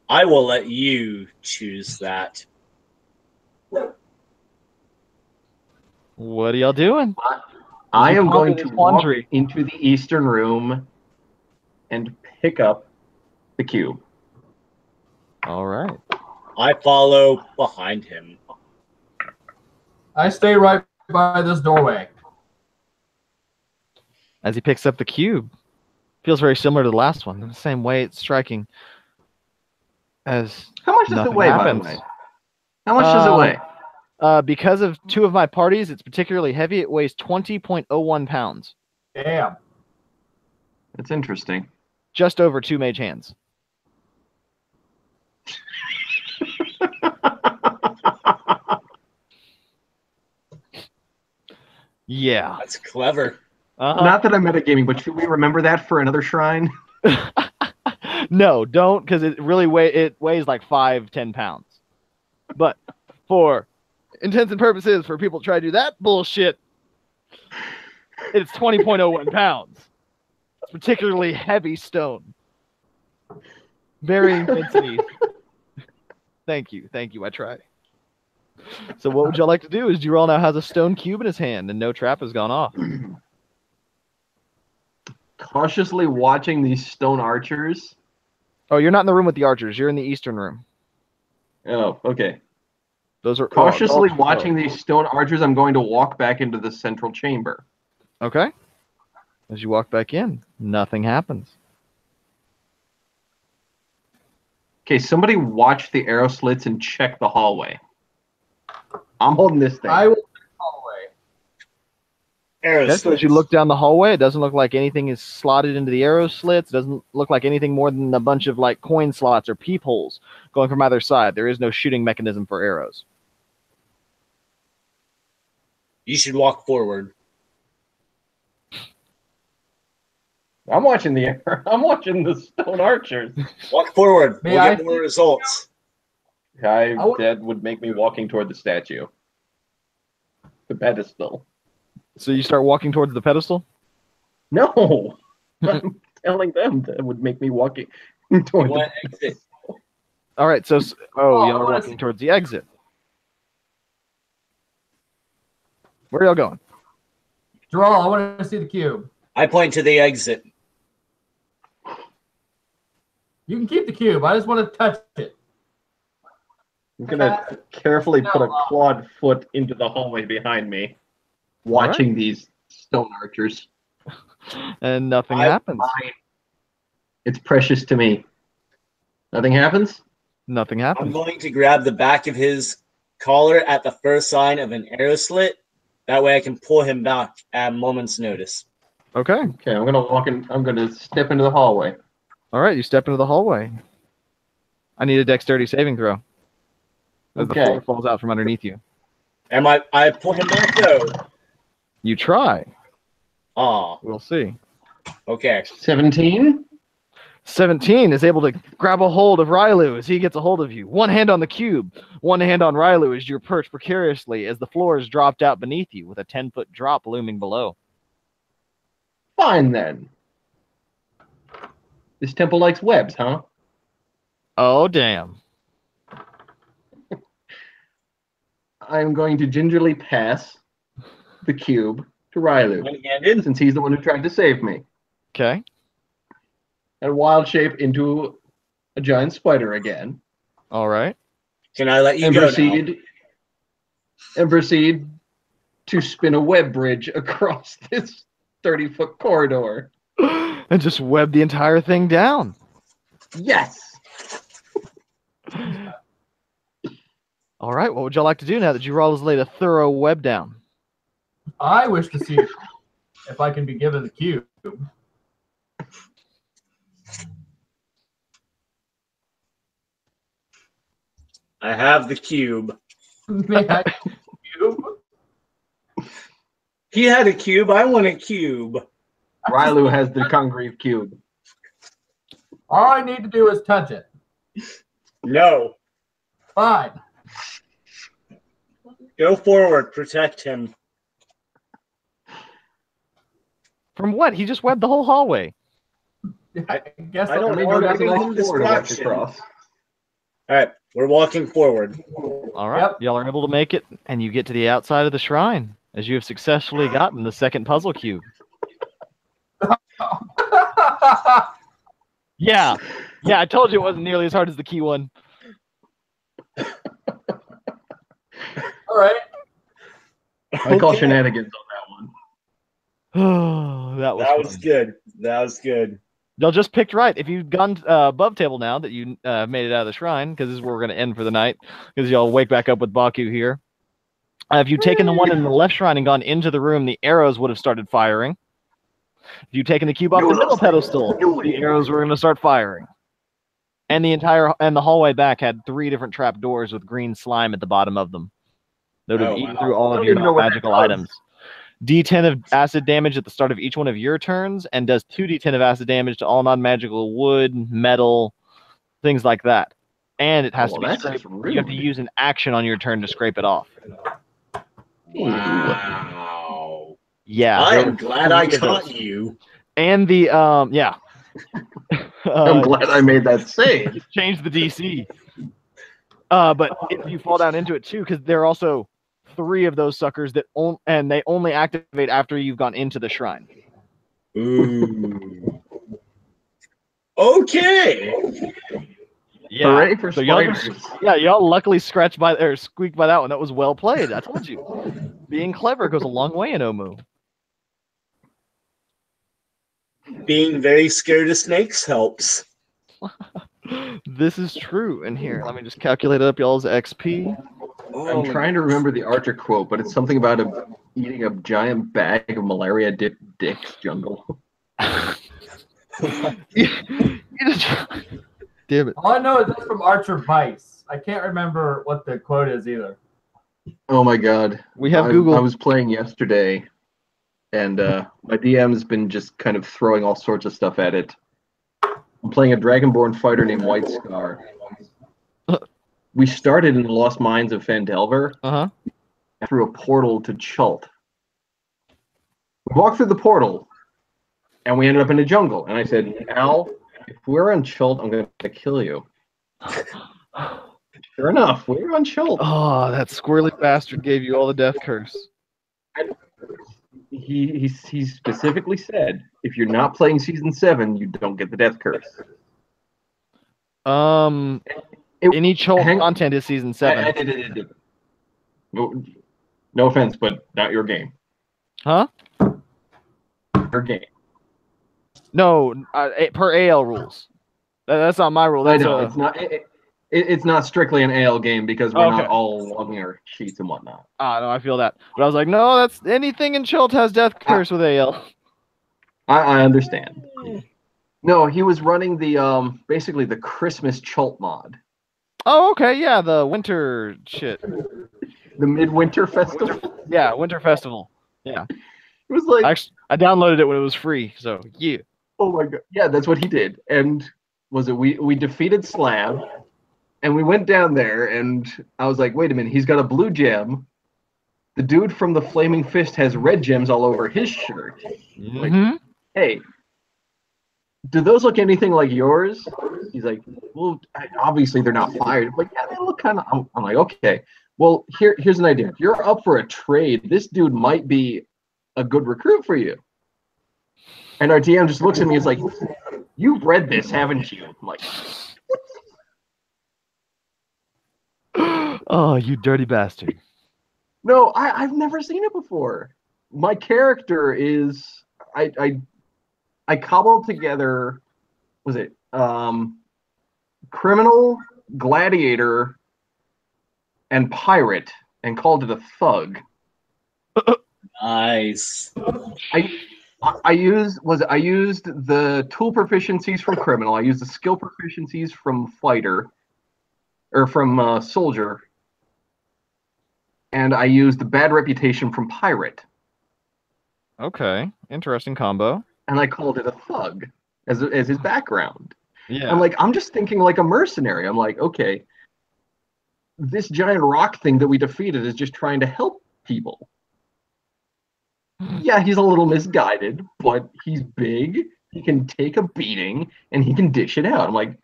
I will let you choose that. What are y'all doing? I You am going ponder to this walk quandary. into the eastern room and pick up the cube. All right. I follow behind him. I stay right by this doorway. As he picks up the cube, feels very similar to the last one. In the same way, it's striking. As How much does it nothing weigh, happens. by the way? How much does it weigh? Because of two of my parties, it's particularly heavy. It weighs 20.01 pounds. Damn. That's interesting. Just over 2 mage hands. Yeah. That's clever. Not that I'm metagaming, but should we remember that for another shrine? No, don't, because it really weighs like 5-10 pounds. But for intents and purposes, for people to try to do that bullshit, it's 20.01 pounds. It's particularly heavy stone. Varying density. Thank you. I try. So what would y'all like to do? Is Jurel now has a stone cube in his hand and no trap has gone off. Cautiously watching these stone archers. Oh, you're not in the room with the archers. You're in the eastern room. Oh, okay. Those are Cautiously watching these stone archers, I'm going to walk back into the central chamber. Okay. As you walk back in, nothing happens. Okay, somebody watch the arrow slits and check the hallway. I'm holding this thing. I will check the hallway. Arrow So as you look down the hallway, it doesn't look like anything is slotted into the arrow slits. It doesn't look like anything more than a bunch of like coin slots or peepholes going from either side. There is no shooting mechanism for arrows. You should walk forward. I'm watching the stone archers. Walk forward. May We'll I get more results. That would make me walking toward the statue. The pedestal. So you start walking towards the pedestal? No! I'm telling them that would make me walking toward What the exit? All right, so Oh, y'all are what is- walking towards the exit. Where are y'all going? Draw, I want to see the cube. I point to the exit. You can keep the cube. I just want to touch it. I'm gonna carefully put a clawed foot into the hallway behind me, watching these stone archers. And nothing happens. It's precious to me. Nothing happens? Nothing I'm happens. going to grab the back of his collar at the first sign of an arrow slit. That way I can pull him back at a moment's notice. Okay. Okay, I'm gonna step into the hallway. All right, you step into the hallway. I need a dexterity saving throw. As the floor falls out from underneath you. Am I pull him back though? You try. Ah, We'll see. okay. 17? 17 is able to grab a hold of Rylu as he gets a hold of you. One hand on the cube, one hand on Rylu as you're perched precariously as the floor is dropped out beneath you with a 10-foot drop looming below. Fine then. This temple likes webs, huh? Oh, damn. I'm going to gingerly pass the cube to Rylu, One-handed. since he's the one who tried to save me. Okay. And wild shape into a giant spider again. All right. Can I let you And go proceed to spin a web bridge across this 30-foot corridor. And just web the entire thing down. Yes! All right. What would y'all like to do now that Jurel has laid a thorough web down? I wish to see if I can be given the cube. I have the cube. May I have the cube? He had a cube. I want a cube. Rylu has the Congreve cube. All I need to do is touch it. No. Fine. Go forward. Protect him. From what? He just webbed the whole hallway. I guess I don't I'll want go any down the distraction. across. All right. We're walking forward. All right. Yep. Y'all are able to make it, and you get to the outside of the shrine as you have successfully gotten the second puzzle cube. Yeah. Yeah, I told you it wasn't nearly as hard as the key one. All right. I call Okay. shenanigans on that one. That was That was fun. good. That was good. Y'all just picked right. If you've gone above table now that you made it out of the shrine, because this is where we're going to end for the night, because y'all wake back up with Baku here. If you'd taken the one in the left shrine and gone into the room, the arrows would have started firing. If you'd taken the cube off the middle pedestal, the arrows were going to start firing. And the hallway back had 3 different trap doors with green slime at the bottom of them. That would have Oh, eaten wow. through all I of don't your even know what that magical does. items. D10 of acid damage at the start of each one of your turns, and does 2d10 of acid damage to all non-magical wood, metal, things like that. And it has to be that's scraped. just You have to rude. use an action on your turn to scrape it off. Wow. Yeah. I there am were glad I 3 of caught those. you. And the yeah. I'm glad I made that save. Change the DC. But if you fall down into it too, because there are also 3 of those suckers that and they only activate after you've gone into the shrine. Ooh. Okay. Yeah. Hooray for So y'all spiders. y'all luckily squeaked by that one. That was well played. I told you. Being clever goes a long way in Omu. Being very scared of snakes helps. This is true. And here, let me just calculate up y'all's XP. Oh, I'm trying to remember the Archer quote, but it's something about eating a giant bag of malaria dicks jungle. Damn it. All I know is that's from Archer Vice. I can't remember what the quote is either. Oh my god. We have I Google. was playing yesterday, and my DM's been just kind of throwing all sorts of stuff at it. I'm playing a Dragonborn fighter named White Scar. We started in the Lost Mines of Phandelver Uh-huh. through a portal to Chult. We walked through the portal, and we ended up in a jungle. And I said, Al, if we're on Chult, I'm going to kill you. Sure enough, we were on Chult. Oh, that squirrely bastard gave you all the death curse. He specifically said, if you're not playing Season 7, you don't get the death curse. Any Chol content is Season 7. No offense, but not your game. Huh? Your game. No, per AL rules. That's not my rule. I That's know, it's not. It's not strictly an AL game because we're not all logging our sheets and whatnot. No, I feel that. But I was like, no, that's anything in Chult has death curse with AL. I understand. No, he was running the basically the Christmas Chult mod. Oh, okay, yeah, the winter shit. The Midwinter Festival. Yeah, winter festival. Yeah. It was like I downloaded it when it was free, so yeah. Oh my god. Yeah, that's what he did. And we defeated Slab, and we went down there, and I was like, wait a minute, he's got a blue gem. The dude from the Flaming Fist has red gems all over his shirt. Like, hey, do those look anything like yours? He's like, well, obviously they're not fired. But yeah, they look kind of. I'm like, okay. Well, here's an idea. If you're up for a trade, this dude might be a good recruit for you. And our DM just looks at me and is like, you've read this, haven't you? I'm like, oh, you dirty bastard. no, I've never seen it before. My character is I cobbled together, was it criminal, gladiator, and pirate, and called it a thug. Nice. I used the tool proficiencies from criminal. I used the skill proficiencies from fighter, or from soldier, and I used the bad reputation from pirate. Okay, interesting combo. And I called it a thug as his background. Yeah. I'm like, I'm just thinking like a mercenary. I'm like, okay, this giant rock thing that we defeated is just trying to help people. Yeah, he's a little misguided, but he's big. He can take a beating and he can dish it out. I'm like,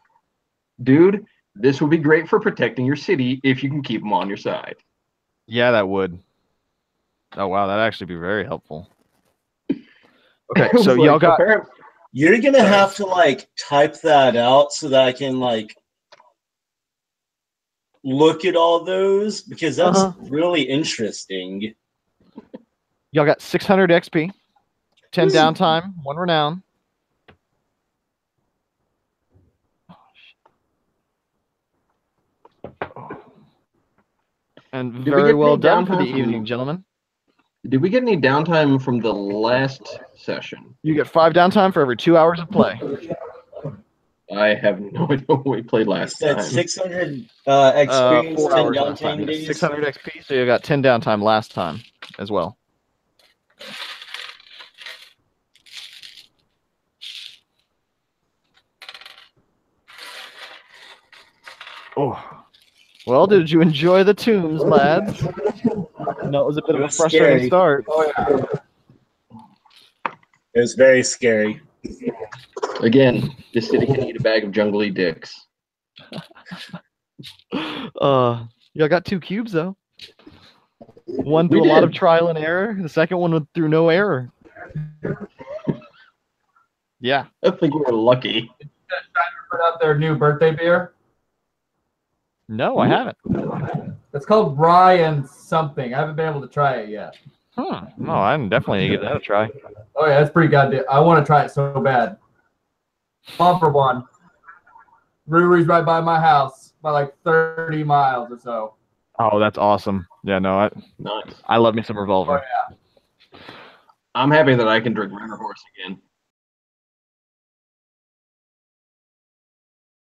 dude, This will be great for protecting your city if you can keep them on your side. Yeah, that would. Oh wow, that'd actually be very helpful. Okay, It was so y'all got. You're gonna have to like type that out so that I can like look at all those because that's really interesting. Y'all got 600 XP, 10 downtime, 1 renown. And very well done for the evening, gentlemen. Did we get any downtime from the last session? You get 5 downtime for every 2 hours of play. I have no idea what we played last time. 600 experience, 4 10 hours last downtime time. days. 600 XP, so you got 10 downtime last time as well. Oh. Well, did you enjoy the tombs, lads? No, it was a bit of a frustrating start. It was very scary. Again, this city can eat a bag of jungly dicks. Y'all got 2 cubes though. One through a lot of trial and error. The second one through no error. Yeah. I think we're lucky. Did put out their new birthday beer? No, I haven't. It's called Ryan something. I haven't been able to try it yet. Huh. No, I definitely need to give that a try. Oh yeah, that's pretty goddamn. I want to try it so bad. Bumper one. Brewery's right by my house, by like 30 miles or so. Oh, that's awesome. Yeah, no, Nice. I love me some Revolver. Oh yeah. I'm happy that I can drink River Horse again.